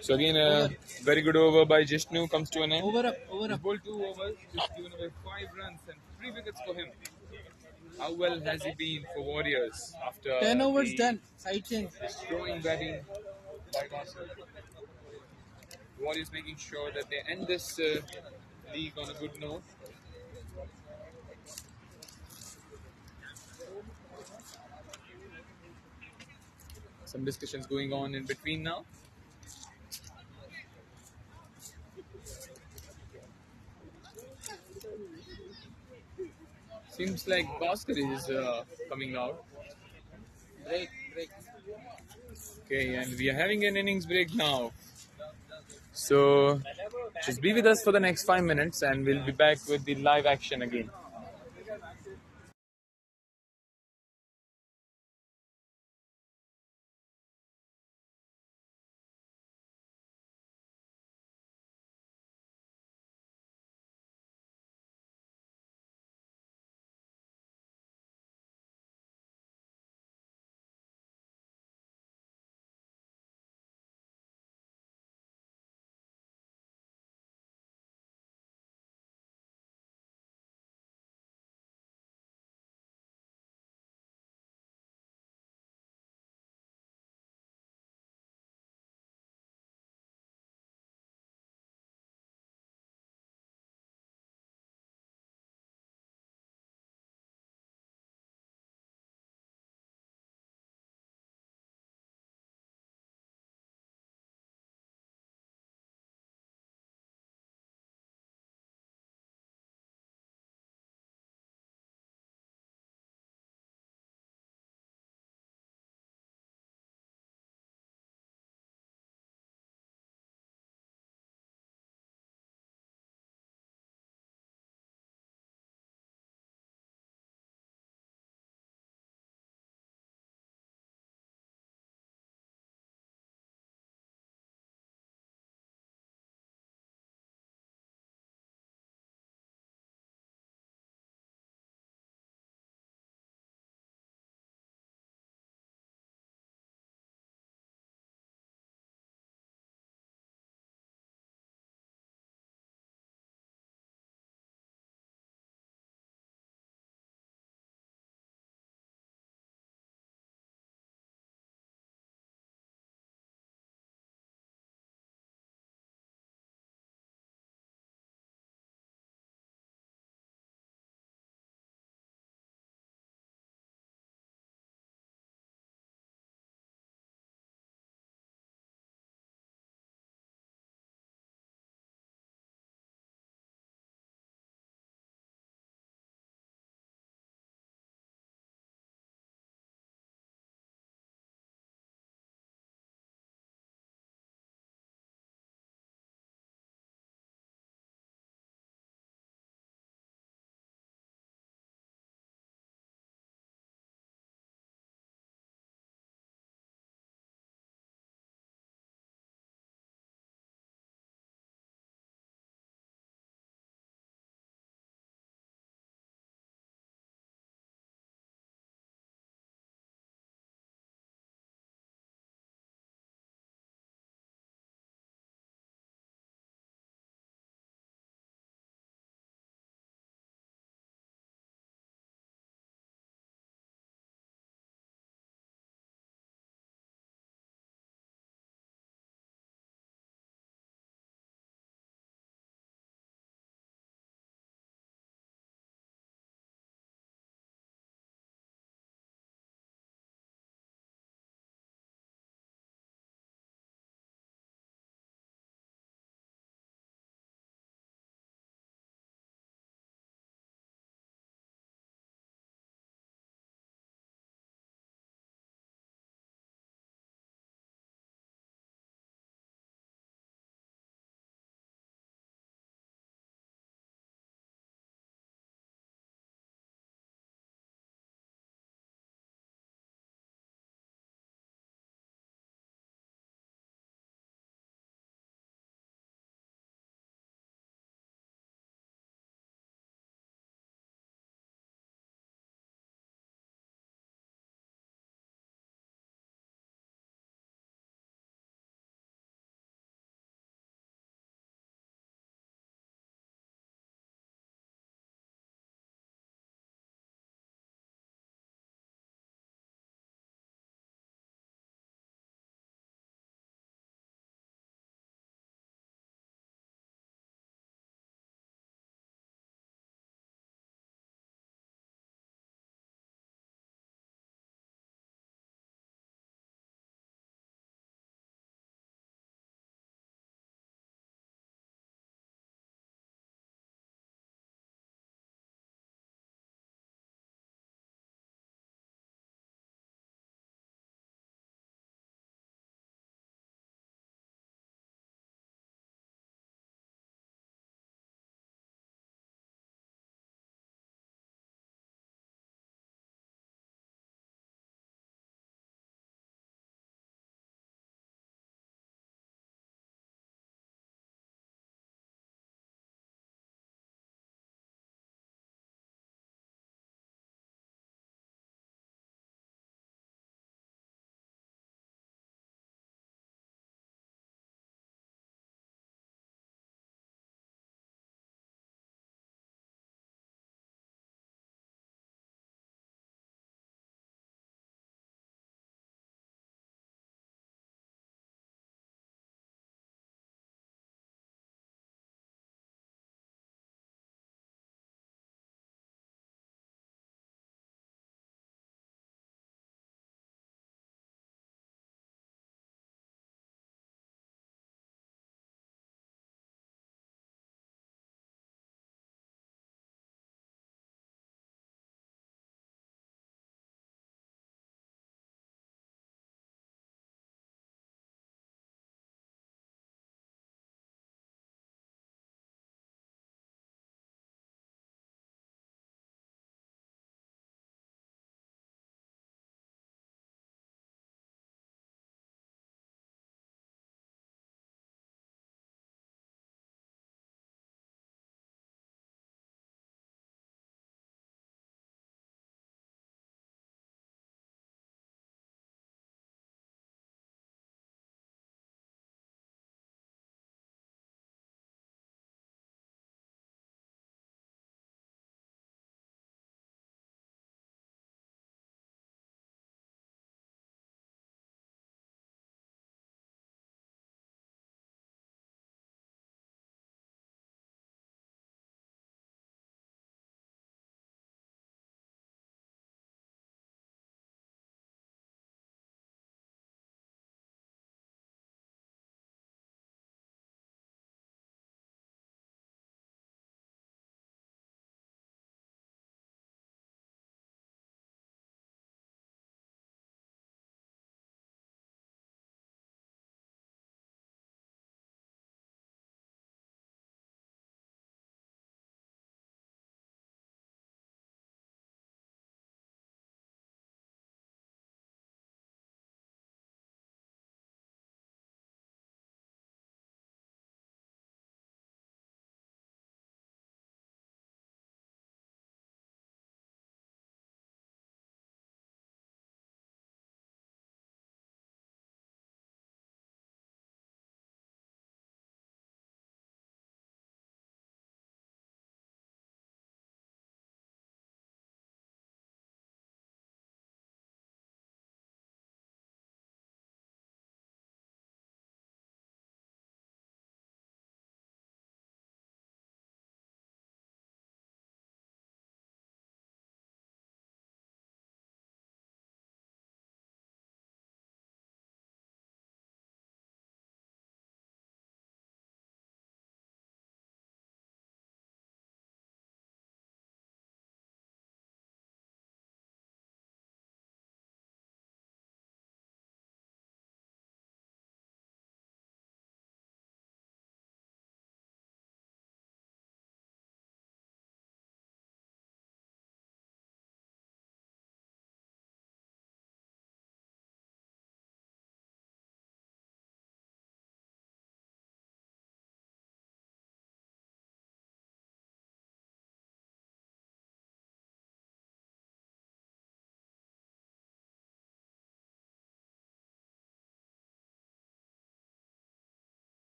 So again, a very good over by Jishnu comes to an end. Over up, over He's up. bowled 2 overs, just given away 5 runs and 3 wickets for him. How well has he been for Warriors after 10 overs the done. Side change. destroying batting by Gosser? Warriors making sure that they end this league on a good note. Some discussions going on in between now. Seems like Bhaskar is coming out. Break, break. Okay, and we are having an innings break now. So just be with us for the next 5 minutes and we'll be back with the live action again.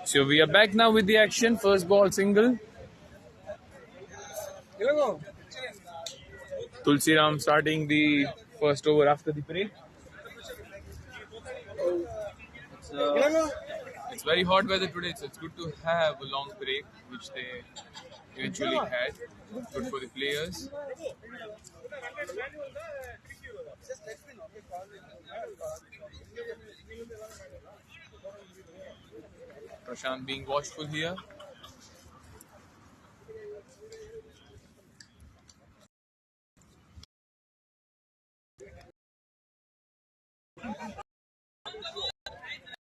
So we are back now with the action. First ball single. Tulsi Ram starting the first over after the break. It's very hot weather today, so it's good to have a long break, which they eventually had. Good for the players. Prashant being watchful here.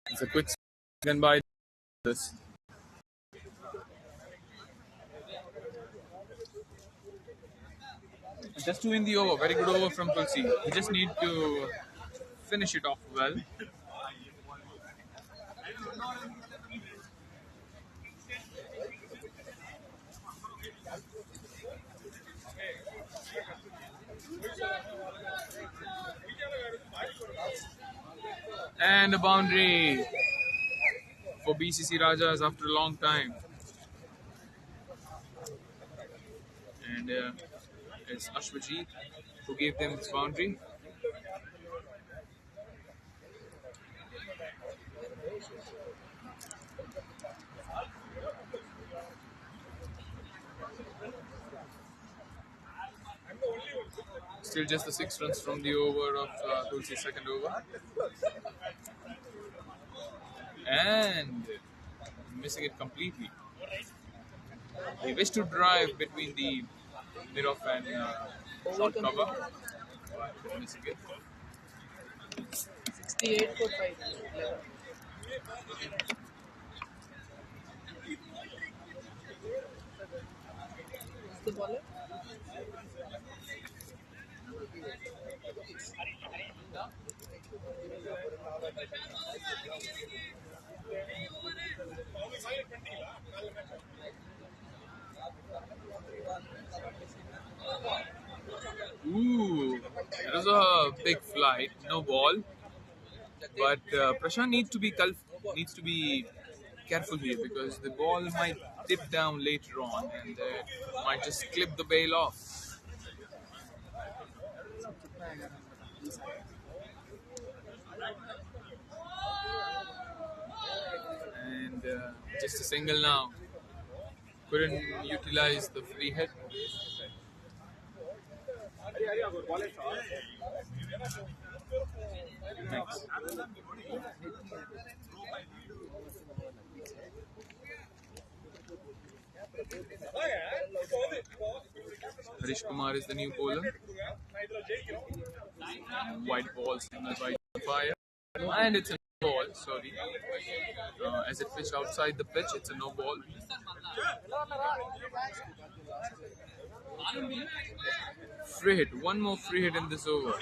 It's a quick second by this. Just to win the over. Very good over from Tulsi. He just need to finish it off well. And a boundary for BCC Rajas after a long time. And it's Ashwajit who gave them this boundary. Still just the 6 runs from the over of Tulsi's second over. And missing it completely. He wished to drive between the mid-off and short cover. But missing it. 68 for 5. Who's the bowler? Ooh, that was a big flight, no ball. But Prashant needs to be careful here because the ball might dip down later on and might just clip the bail off. And just a single now. Couldn't utilize the free hit. Next. Harish Kumar is the new bowler. White ball signals by fire. And it's a no ball, sorry. As it pitched outside the pitch, it's a no ball. Free hit, one more free hit in this over.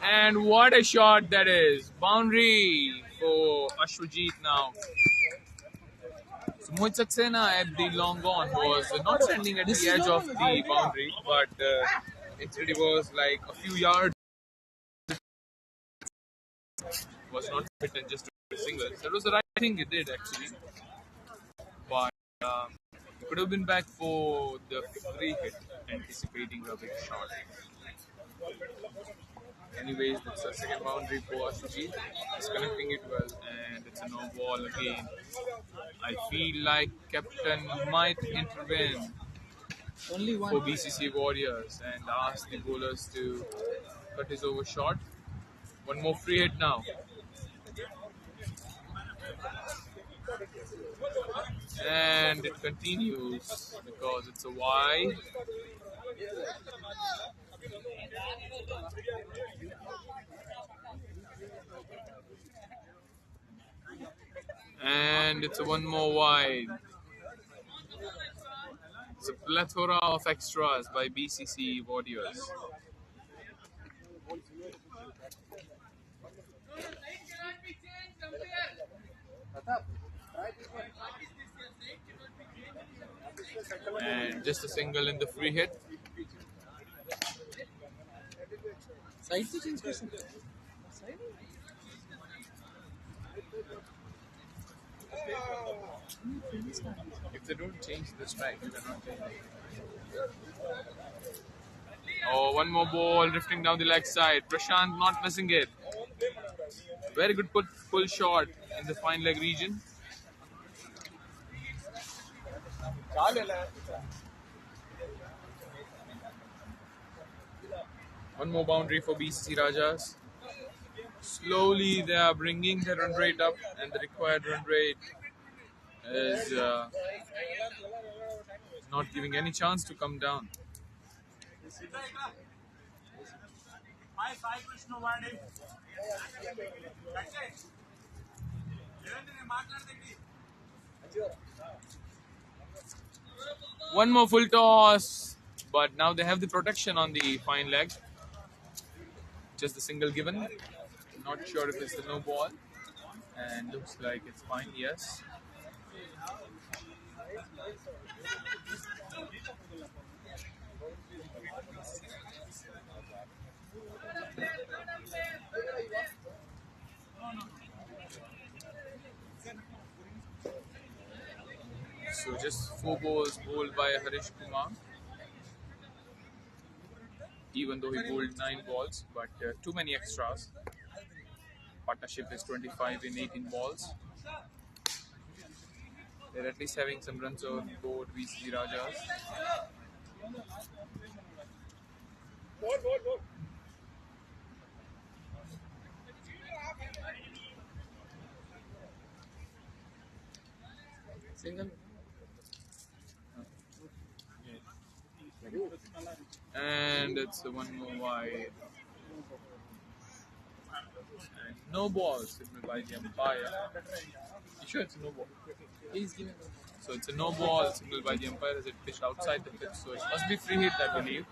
And what a shot that is. Boundary for Ashwajit now. So Mohit Saxena at the long on was not standing at the edge of the boundary, but instead it was like a few yards. Was not fit and just a single. That was the right thing he did actually. But he could have been back for the free hit, anticipating a big shot. Anyways, it's a second boundary for Ashwajit. He's connecting it well, and it's a no ball again. I feel like captain might intervene Only one. for BCC Warriors and ask the bowlers to cut his over short. One more free hit now. And it continues because it's a wide. And it's a one more wide. It's a plethora of extras by BCC Warriors. And just a single in the free hit. Side to change question. If they don't change the strike, you cannot change it. Oh, one more ball drifting down the leg side. Prashant not missing it. Very good pull shot in the fine leg region. One more boundary for BCC Rajas. Slowly they are bringing the run rate up, and the required run rate is not giving any chance to come down. One more full toss, but now they have the protection on the fine leg. Just the single given. Not sure if it's the no ball, and looks like it's fine. Yes. So just 4 balls bowled by Harish Kumar. Even though he bowled 9 balls, but too many extras. Partnership is 25 in 18 balls. They're at least having some runs on board VC Rajas. Single. And it's the one more wide. And no ball signaled by the umpire. You sure it's a no ball? He's giving. So it's a no ball signaled by the umpire as it pitched outside the pitch. So it must be free hit, I believe.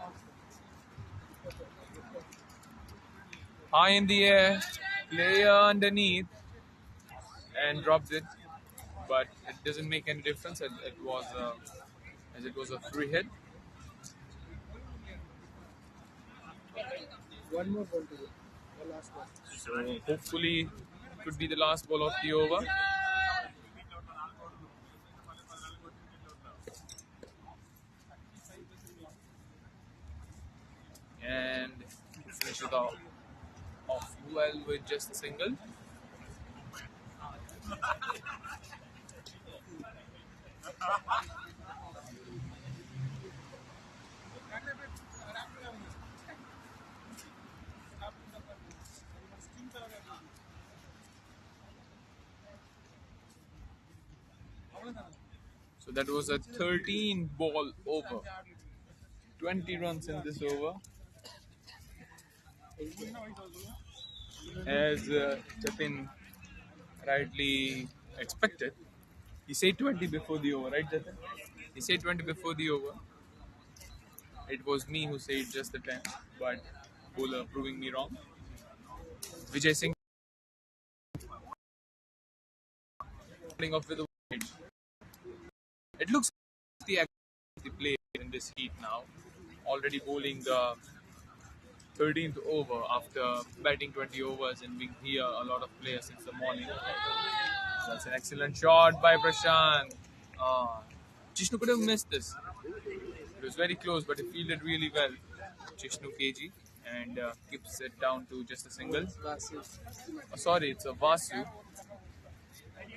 High in the air, player underneath, and dropped it. But it doesn't make any difference as it was a free hit. One more ball to go. The last one. So hopefully could be the last ball of the over. And finish it off well with just a single. So that was a 13 ball over. 20 runs in this over. As Jatin rightly expected, he said 20 before the over, right, Jatin? He said 20 before the over. It was me who said just the 10, but bowler proving me wrong. Vijay Singh starting off with a wide. It looks like the play in this heat now. Already bowling the 13th over after batting 20 overs and being here a lot of players since the morning. That's an excellent shot by Prashant. Chishnu could have missed this. It was very close, but he fielded really well. Chishnu KG and keeps it down to just a single. Sorry, it's a Vasu.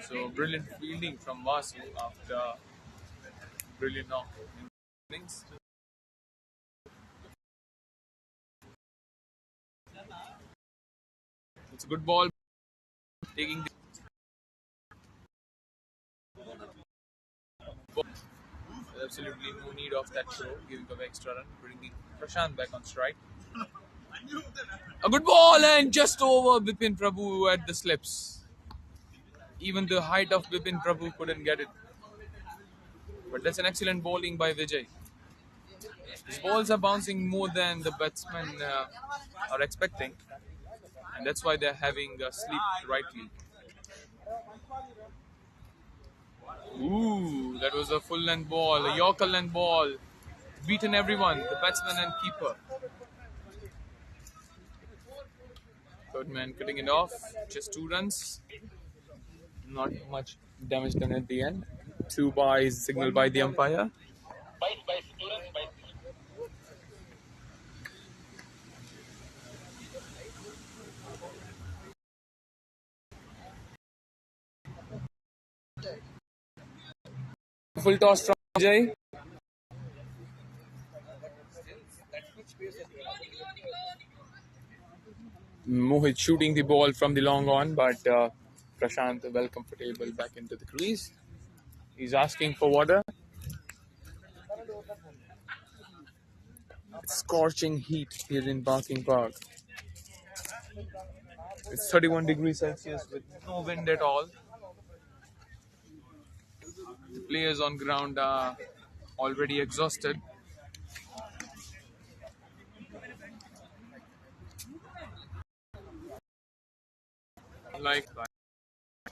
So brilliant fielding from Vasu after brilliant knock in innings. It's a good ball. Taking the absolutely no need of that throw, giving away extra run, bringing Prashant back on strike. A good ball and just over Bipin Prabhu at the slips. Even the height of Bipin Prabhu couldn't get it. But that's an excellent bowling by Vijay. His balls are bouncing more than the batsmen are expecting. And that's why they're having sleep rightly. Ooh, that was a full length ball, a Yorker length ball. Beaten everyone, the batsman and keeper. Third man cutting it off, just 2 runs. Not much damage done at the end. 2 by signal by the umpire. Full toss from Jay. Mohit shooting the ball from the long on, but Prashant well comfortable back into the crease. He's asking for water. It's scorching heat here in Barking Park. It's 31 degrees Celsius with no wind at all. The players on ground are already exhausted. Like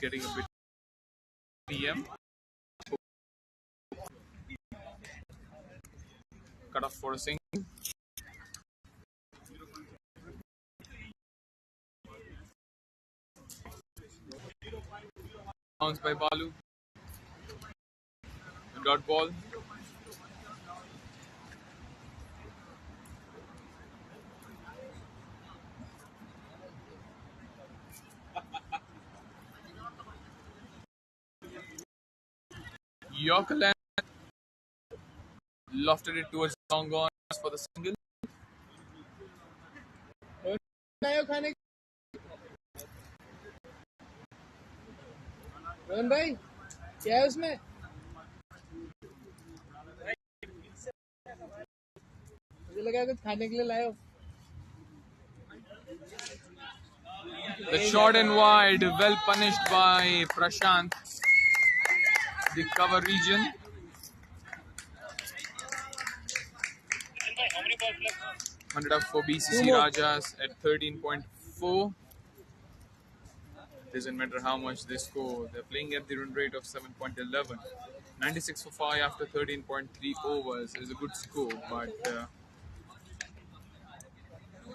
getting a bit PM. Cut off for a single. Bounce by Balu. A dot ball. Yorker lofted it towards long on for the single. Rohan भाई क्या है उसमें मुझे लगा कुछ खाने के लिए लाए हो The short and wide, well punished by Prashant. The cover region. Hundred up for BCC Rajas at 13.4. Doesn't matter how much they score. They're playing at the run rate of 7.11. 96 for 5 after 13.3 overs is a good score, but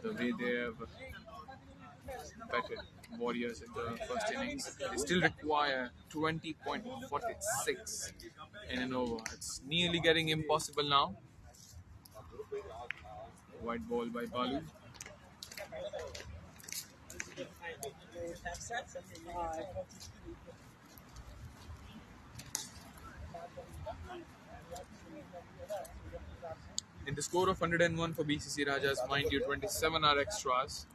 the way they have batted Warriors in the first innings, they still require 20.46 in an over. It's nearly getting impossible now. White ball by Balu. In the score of 101 for BCC Rajas, mind you, 27 are extras.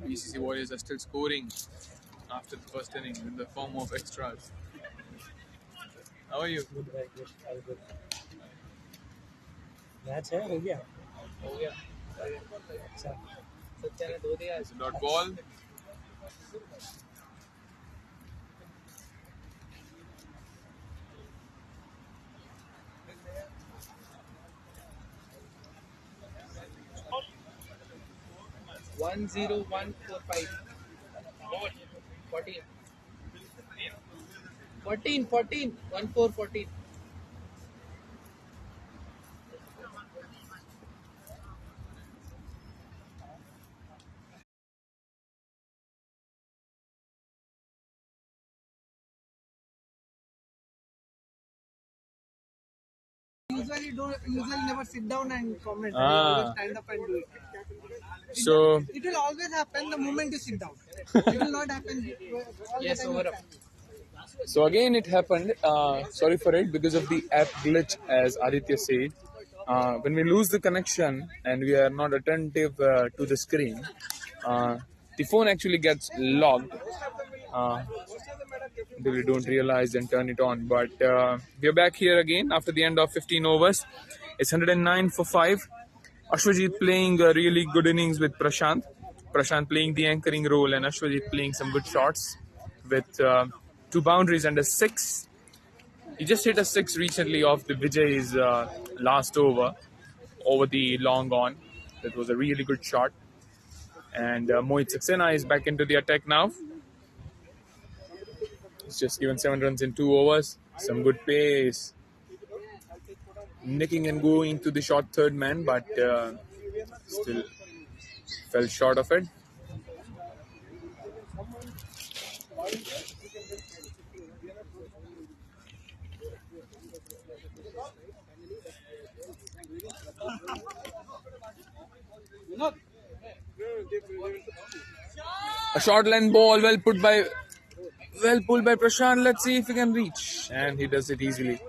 BCC Warriors are still scoring after the first inning in the form of extras. How are you? Match है हो गया अच्छा सच्चा ने दो दिया It's a dot ball. One 10145 14 14 usually never sit down and comment. Ah. You always stand up and do it. So It will always happen the moment you sit down. It will not happen all yes the time. over up So again, it happened. Sorry for it because of the app glitch, as Aditya said. When we lose the connection and we are not attentive to the screen, the phone actually gets logged. Until we don't realize and turn it on. But we're back here again after the end of 15 overs. It's 109 for 5. Ashwajit playing really good innings with Prashant. Prashant playing the anchoring role and Ashwajit playing some good shots with 2 boundaries and a 6. He just hit a 6 recently off the Vijay's last over the long on. That was a really good shot. And Mohit Saxena is back into the attack now. He's just given 7 runs in 2 overs. Some good pace. Nicking and going to the short third man, but still fell short of it. A short length ball, well pulled by Prashant. Let's see if he can reach, and he does it easily.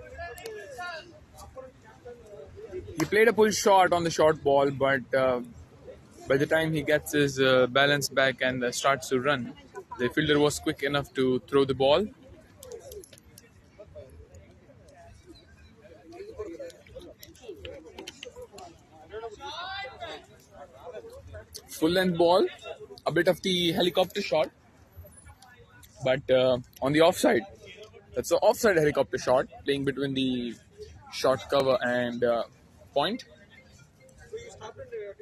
He played a pull shot on the short ball, but by the time he gets his balance back and starts to run, the fielder was quick enough to throw the ball. Full length ball, a bit of the helicopter shot, but on the offside. That's the offside helicopter shot, playing between the short cover and point,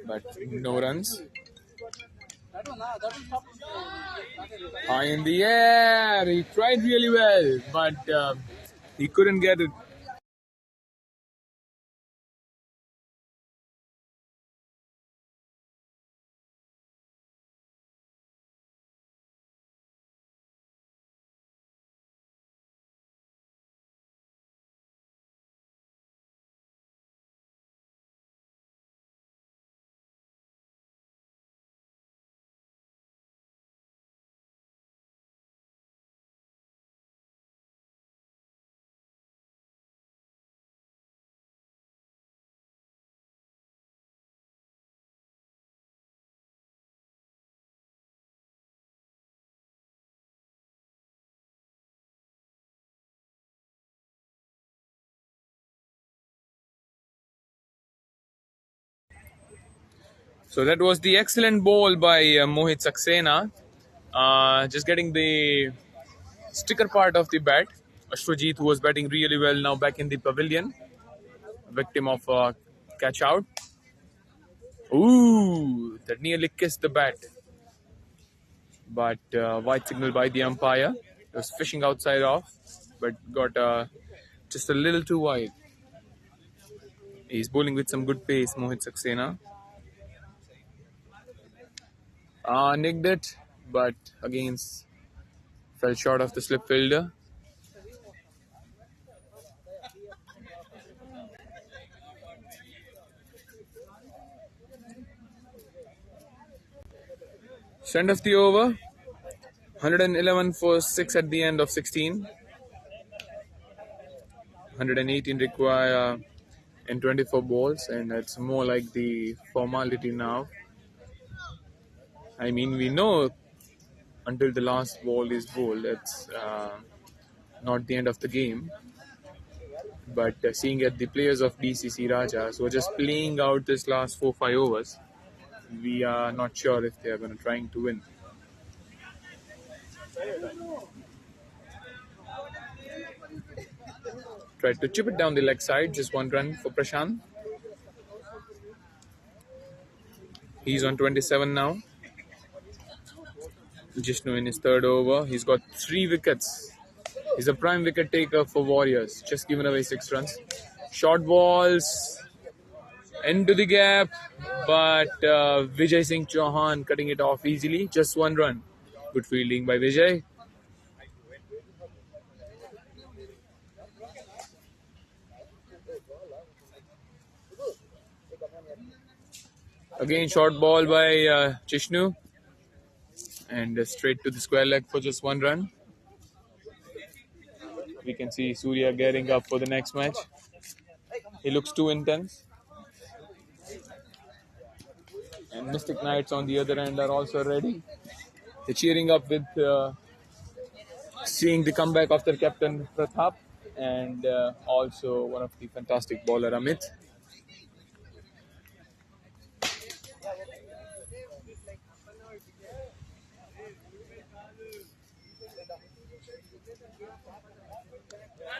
but no runs. High in the air, he tried really well, but he couldn't get it. So that was the excellent ball by Mohit Saxena. Just getting the sticker part of the bat. Ashwajit, who was batting really well, now back in the pavilion. Victim of catch out. Ooh, that nearly kissed the bat. But white signal by the umpire. It was fishing outside off, but got just a little too wide. He's bowling with some good pace, Mohit Saxena. Nicked it, but again fell short of the slip fielder. Send of the over. 111 for 6 at the end of 16. 118 require in 24 balls, and it's more like the formality now. I mean, we know until the last ball is bowled, it's not the end of the game. But seeing at the players of BCC Rajas who are just playing out this last 4-5 overs, we are not sure if they are going to trying to win. Tried to chip it down the leg side, just one run for Prashant. He's on 27 now. Jishnu in his third over. He's got 3 wickets. He's a prime wicket taker for Warriors. Just given away 6 runs. Short balls into the gap, but Vijay Singh Chauhan cutting it off easily. Just 1 run. Good fielding by Vijay. Again, short ball by Jishnu. And straight to the square leg for just 1 run. We can see Surya gearing up for the next match. He looks too intense. And Mystic Knights on the other end are also ready. They're cheering up with seeing the comeback of their captain Pratap and also one of the fantastic bowler Amit.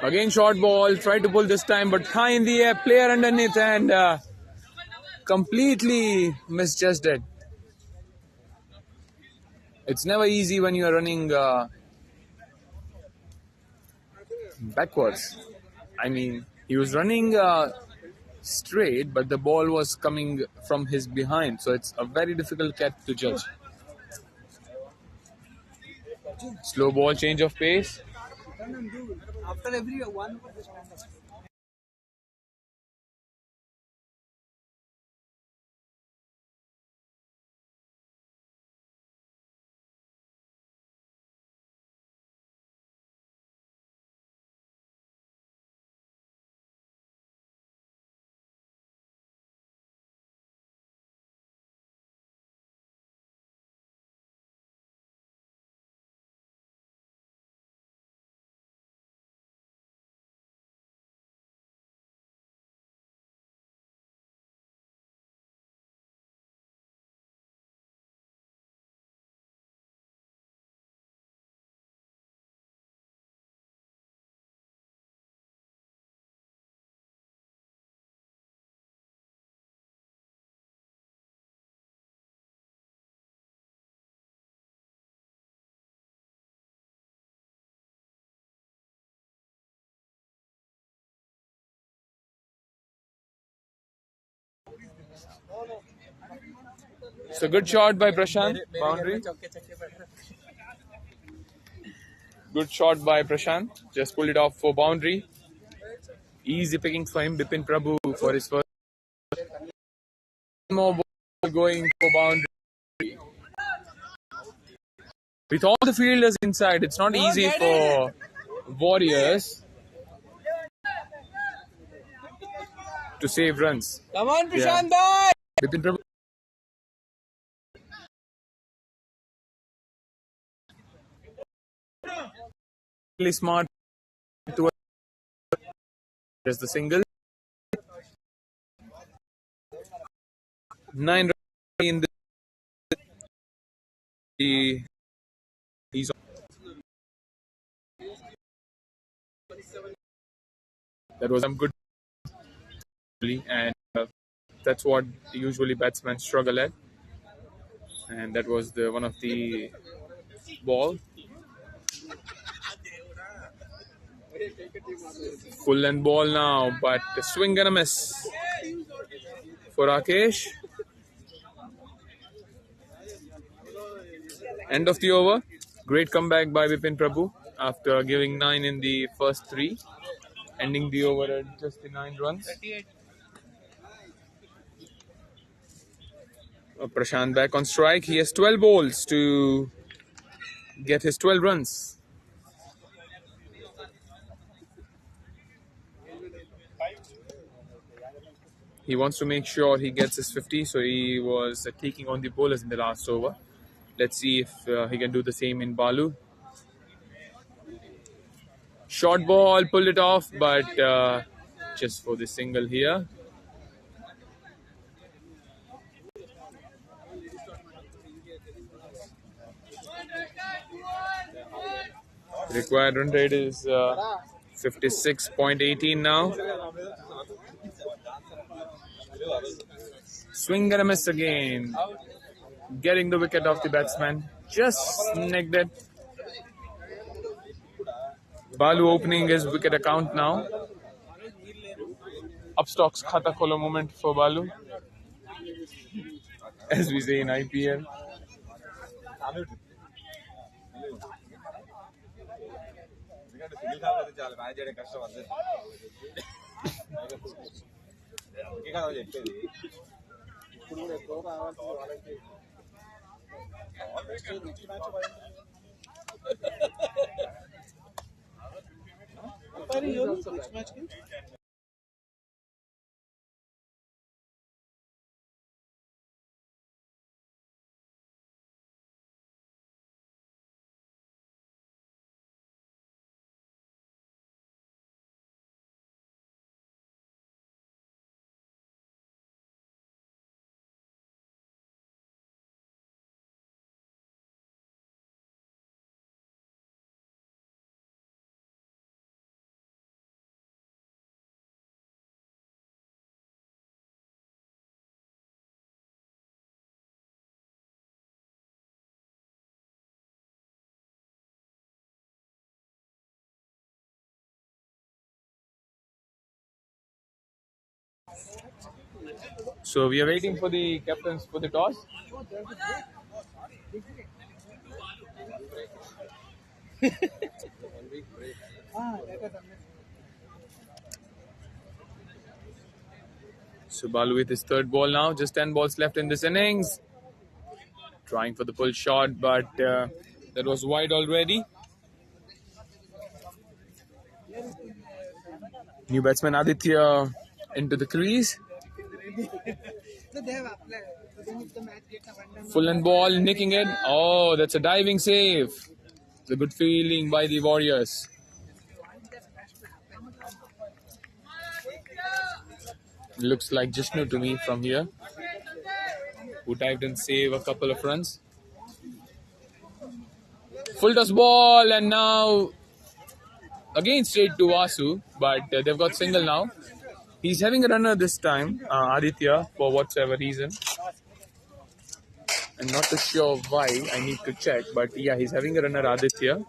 Again, short ball, try to pull this time, but high in the air, player underneath and completely misjudged it. It's never easy when you are running backwards. I mean, he was running straight, but the ball was coming from his behind, so it's a very difficult catch to judge. Slow ball, change of pace. After every one over, they stand up. It's a good shot by Prashant. Boundary. Good shot by Prashant. Just pulled it off for boundary. Easy picking for him. Bipin Prabhu for his first. More ball going for boundary. With all the fielders inside, it's not easy for Warriors to save runs. Come on, Prashant bhai! Bipin Prabhu. Really smart towards just the single. 9 runs in the. He's that was some good, and that's what usually batsmen struggle at. And that was the one of the ball. Full and ball now, but the swing and a miss for Rakesh. End of the over. Great comeback by Bipin Prabhu after giving 9 in the first 3, ending the over at just the 9 runs. Prashant back on strike. He has 12 balls to get his 12 runs. He wants to make sure he gets his 50, so he was taking on the bowlers in the last over. Let's see if he can do the same in Balu. Short ball, pulled it off, but just for the single here. Required run rate is 56.18 now. Swing and a miss again. Getting the wicket off the batsman. Just nicked it. Balu opening his wicket account now. Upstocks khata kholo moment for Balu. As we say in IPL. చాలా match చేయడం కష్టం అంతే okay కదా చెప్పేది ఇప్పుడు కూడా ఎక్కువ కావాల్సింది వాళ్ళకి So we are waiting for the captains for the toss. So Balu with his third ball now. Just 10 balls left in this innings. Trying for the pull shot, but that was wide already. New batsman Aditya into the crease. So they have applied. So then if the match gets a one down. Full and ball, nicking it. Oh, that's a diving save. It's a good feeling by the Warriors. Looks like Jishnu to me from here, who dived and saved a couple of runs. Full toss ball, and now again straight to Vasu, but they've got single now. He's having a runner this time, Aditya, for whatever reason. I'm not too sure why, I need to check, but yeah, he's having a runner, Aditya.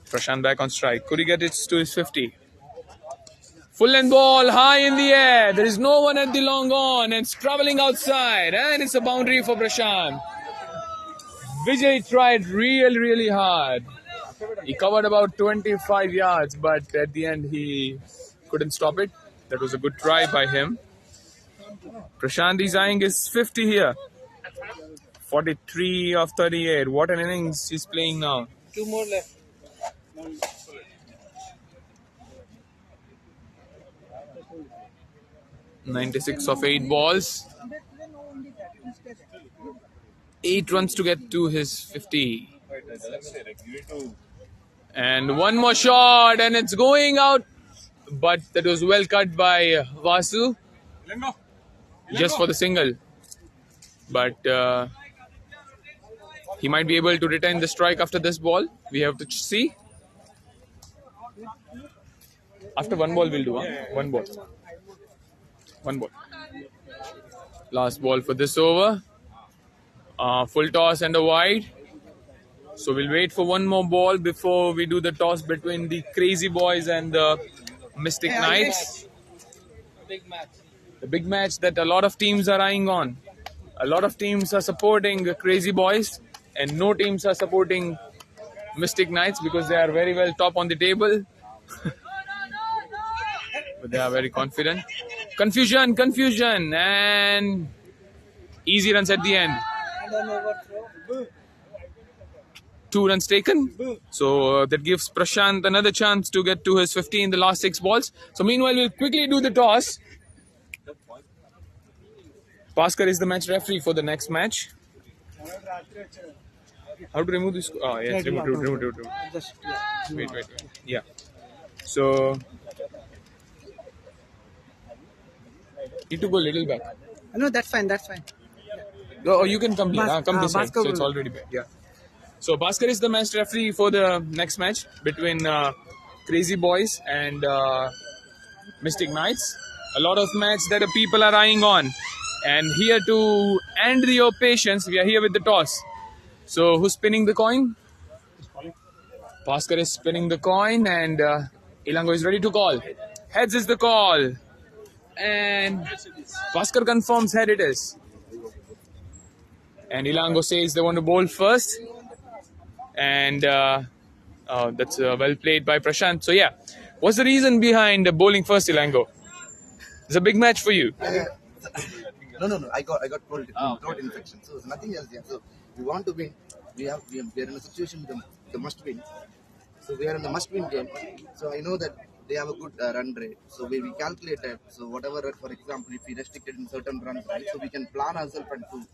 Prashant back on strike. Could he get it to his 50? Full and ball, high in the air. There is no one at the long on, and it's traveling outside, and it's a boundary for Prashant. Vijay tried really hard. He covered about 25 yards, but at the end he couldn't stop it. That was a good try by him. Prashant is eyeing his 50 here. 43 of 38. What an innings he's playing now. 2 more left. 96 of 8 balls. 8 runs to get to his 50. And one more shot, and it's going out. But that was well cut by Vasu. Just for the single. But he might be able to retain the strike after this ball. We have to see. After one ball, we'll do. One ball. One ball. Last ball for this over. Full toss and a wide. So we'll wait for one more ball before we do the toss between the Crazy Boys and the Mystic Knights. Big match. The big match that a lot of teams are eyeing on. A lot of teams are supporting the Crazy Boys, and no teams are supporting Mystic Knights because they are very well top on the table. But they are very confident. Confusion, and easy runs at the end. And then overthrow. 2 runs taken. So that gives Prashant another chance to get to his 50 in the last 6 balls. So meanwhile, we'll quickly do the toss. Bhaskar is the match referee for the next match. How to remove this? Oh, yes, remove. Just Wait. Yeah. So need to go a little back. no, that's fine. Oh, you can come here. Come this side. Bhaskar So it's will- already back. Yeah. So Bhaskar is the match referee for the next match between Crazy Boys and Mystic Knights. A lot of match that the people are eyeing on. And here to end your patience, we are here with the toss. So who's spinning the coin? Bhaskar is spinning the coin, and Ilango is ready to call. Heads is the call. And Bhaskar confirms head it is. And Ilango says they want to bowl first. And that's well played by Prashant. So yeah, what's the reason behind bowling first, Ilango? It's a big match for you. No. I got throat infection. So it's nothing else there. So we want to win. We are in a situation the must win. So we are in the must win game. So I know that they have a good run rate. So we calculated. So whatever, for example, if we restricted in certain runs, right? So we can plan ourselves and to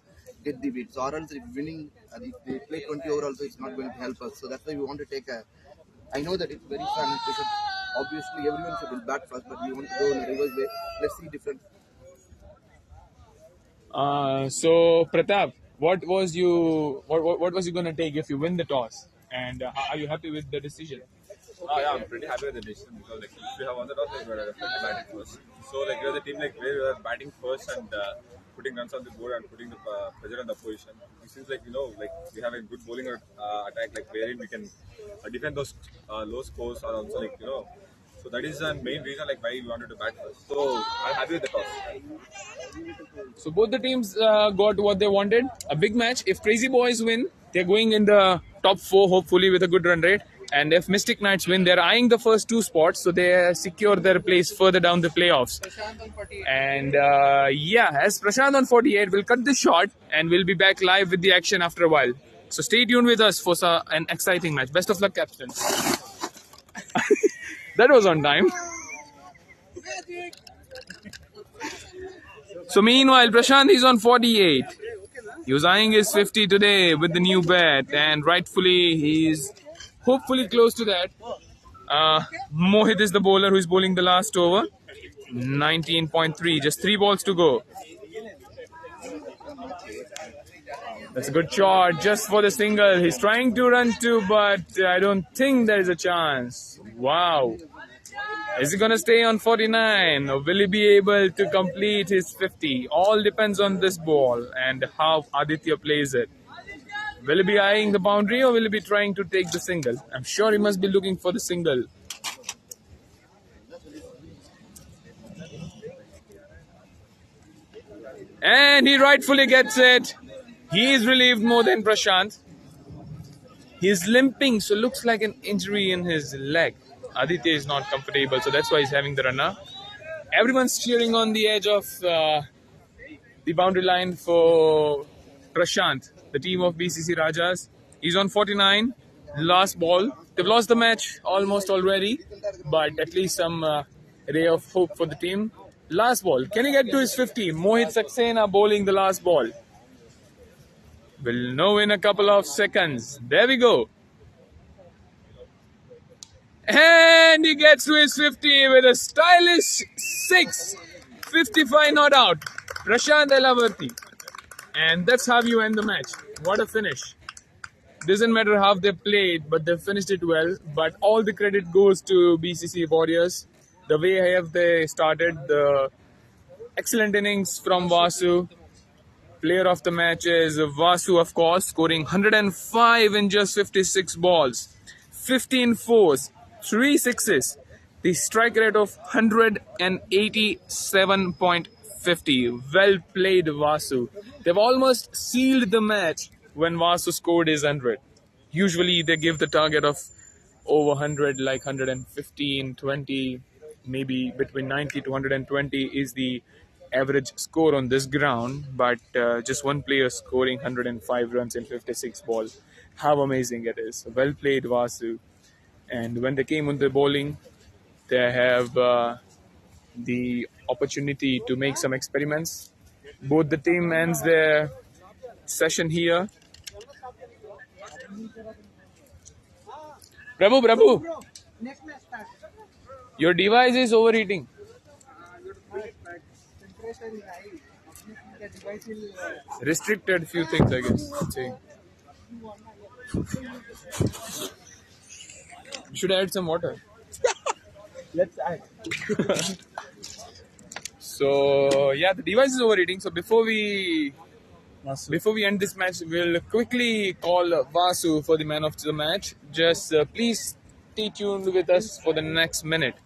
get the beat. So or else if winning, if they play 20 over also, it's not going to help us. So that's why we want to take a. I know that it's very fun because obviously everyone should bat first, but we want to go in a reverse way. Let's see different. So Pratap, what was you gonna take if you win the toss? And are you happy with the decision? Yeah, I'm pretty happy with the decision because like if we have won the toss, like, we are definitely batting first. So like we are the team like where we are batting first and putting runs on the board and putting the pressure on the opposition. It seems like like we have a good bowling attack like wherein we can defend those low scores or also like So that is the main reason like why we wanted to bat first. So I'm happy with the toss. So both the teams got what they wanted. A big match. If Crazy Boys win, they're going in the top 4 hopefully with a good run rate. And if Mystic Knights win, they're eyeing the first 2 spots, so they secure their place further down the playoffs. And as Prashant on 48, we'll cut this short and we'll be back live with the action after a while. So stay tuned with us for an exciting match. Best of luck, Captain. That was on time. So meanwhile, Prashant is on 48. He was eyeing his 50 today with the new bat, and rightfully he's hopefully close to that. Mohit is the bowler who is bowling the last over. 19.3, just 3 balls to go. That's a good shot, just for the single. He's trying to run too, but I don't think there is a chance. Wow. Is he going to stay on 49, or will he be able to complete his 50? All depends on this ball and how Aditya plays it. Will he be eyeing the boundary, or will he be trying to take the single? I'm sure he must be looking for the single. And he rightfully gets it. He is relieved more than Prashant. He's limping, so looks like an injury in his leg. Aditya is not comfortable, so that's why he's having the runner. Everyone's cheering on the edge of the boundary line for Prashant, the team of BCC Rajas. He's on 49, last ball. They've lost the match almost already, but at least some ray of hope for the team. Last ball. Can he get to his 50? Mohit Saxena bowling the last ball. We'll know in a couple of seconds. There we go. And he gets to his 50 with a stylish 6. 55 not out. Prashant Elavarthi. And that's how you end the match. What a finish. Doesn't matter how they played, but they finished it well. But all the credit goes to BCC Warriors. The way they started, the excellent innings from Vasu. Player of the match is Vasu, of course, scoring 105 in just 56 balls. 15 fours, 3 sixes. The strike rate of 187.50. Well played, Vasu. They've almost sealed the match when Vasu scored his 100. Usually they give the target of over 100, like 115, 20, maybe between 90 to 120 is the average score on this ground. But just one player scoring 105 runs in 56 balls. How amazing it is. Well played, Vasu. And when they came on the bowling, they have the opportunity to make some experiments. Both the team ends their session here. Prabhu, Next match start. your device is overheating. Temperature is high. The device will. Restricted few things, I guess. See. You should add some water. Let's add. So yeah, the device is overheating. So before we end this match, we'll quickly call Vasu for the man of the match. Just please stay tuned with us for the next minute.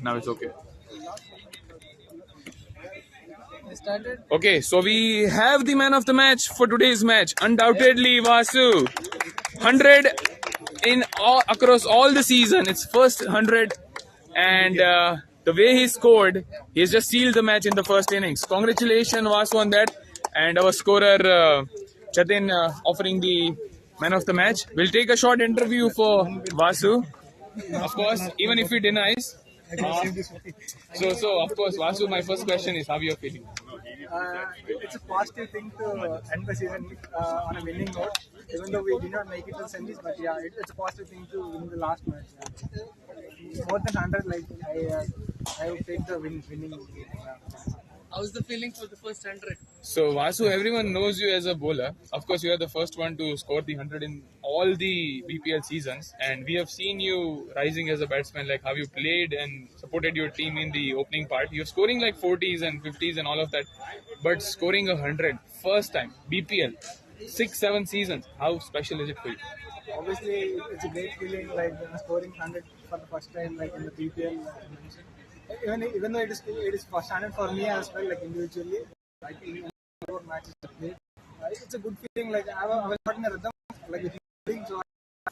Now it's okay. I started. Okay, so we have the man of the match for today's match. Undoubtedly, Vasu. 100 in all, across all the season. It's first 100. And the way he scored, he's just sealed the match in the first innings. Congratulations, Vasu, on that. And our scorer, Jatin, offering the man of the match. We'll take a short interview for Vasu. Of course, even if he denies. So of course, Vasu, my first question is how you're feeling. It's a positive thing to end the season on a winning note. Even though we did not make it to the semis, but yeah, it's a positive thing to win the last match. Yeah. More than 100, like I would take the winning. How's the feeling for the first 100? So Vasu, everyone knows you as a bowler. Of course, you are the first one to score the 100 in all the BPL seasons, and we have seen you rising as a batsman, like how you played and supported your team in the opening part. You're scoring like 40s and 50s and all of that, but scoring 100 first time BPL, 6-7 seasons. How special is it for you? Obviously, it's a great feeling, like scoring 100 for the first time, like in the BPL. Even though it is first standard for me as well, like individually, like in matches I played, it's a good feeling. Like I was not in a rhythm, like with hitting, so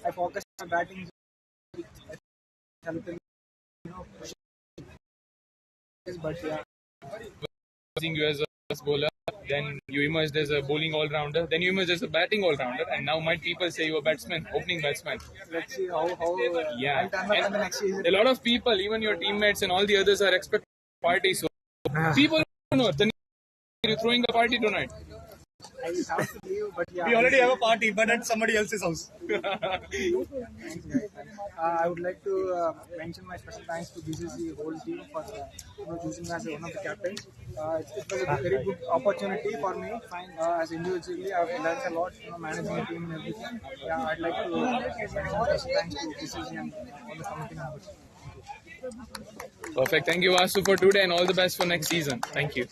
I focused on batting. Helping, but yeah. Seeing you as a fast bowler, then you emerged as a bowling all-rounder, then you emerged as a batting all-rounder, and now might people say you're a batsman, opening batsman. Let's see how Yeah. I'll turn up in the next season. A lot of people, even your teammates and all the others, are expecting party. So people don't know. Then you're throwing the party tonight. I have to leave, but yeah. We already have a party, but at somebody else's house. Thanks, guys. I would like to mention my special thanks to BCC whole team for choosing me as one of the captains. It was a very good opportunity for me. As individually, I've learned a lot, managing a team and everything. Yeah, I'd like to mention special thanks to BCC and all the committee members. Perfect. Thank you, Vasu, for today, and all the best for next season. Thank you.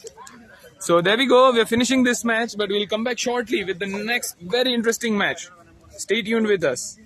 So there we go. We're finishing this match, but we'll come back shortly with the next very interesting match. Stay tuned with us.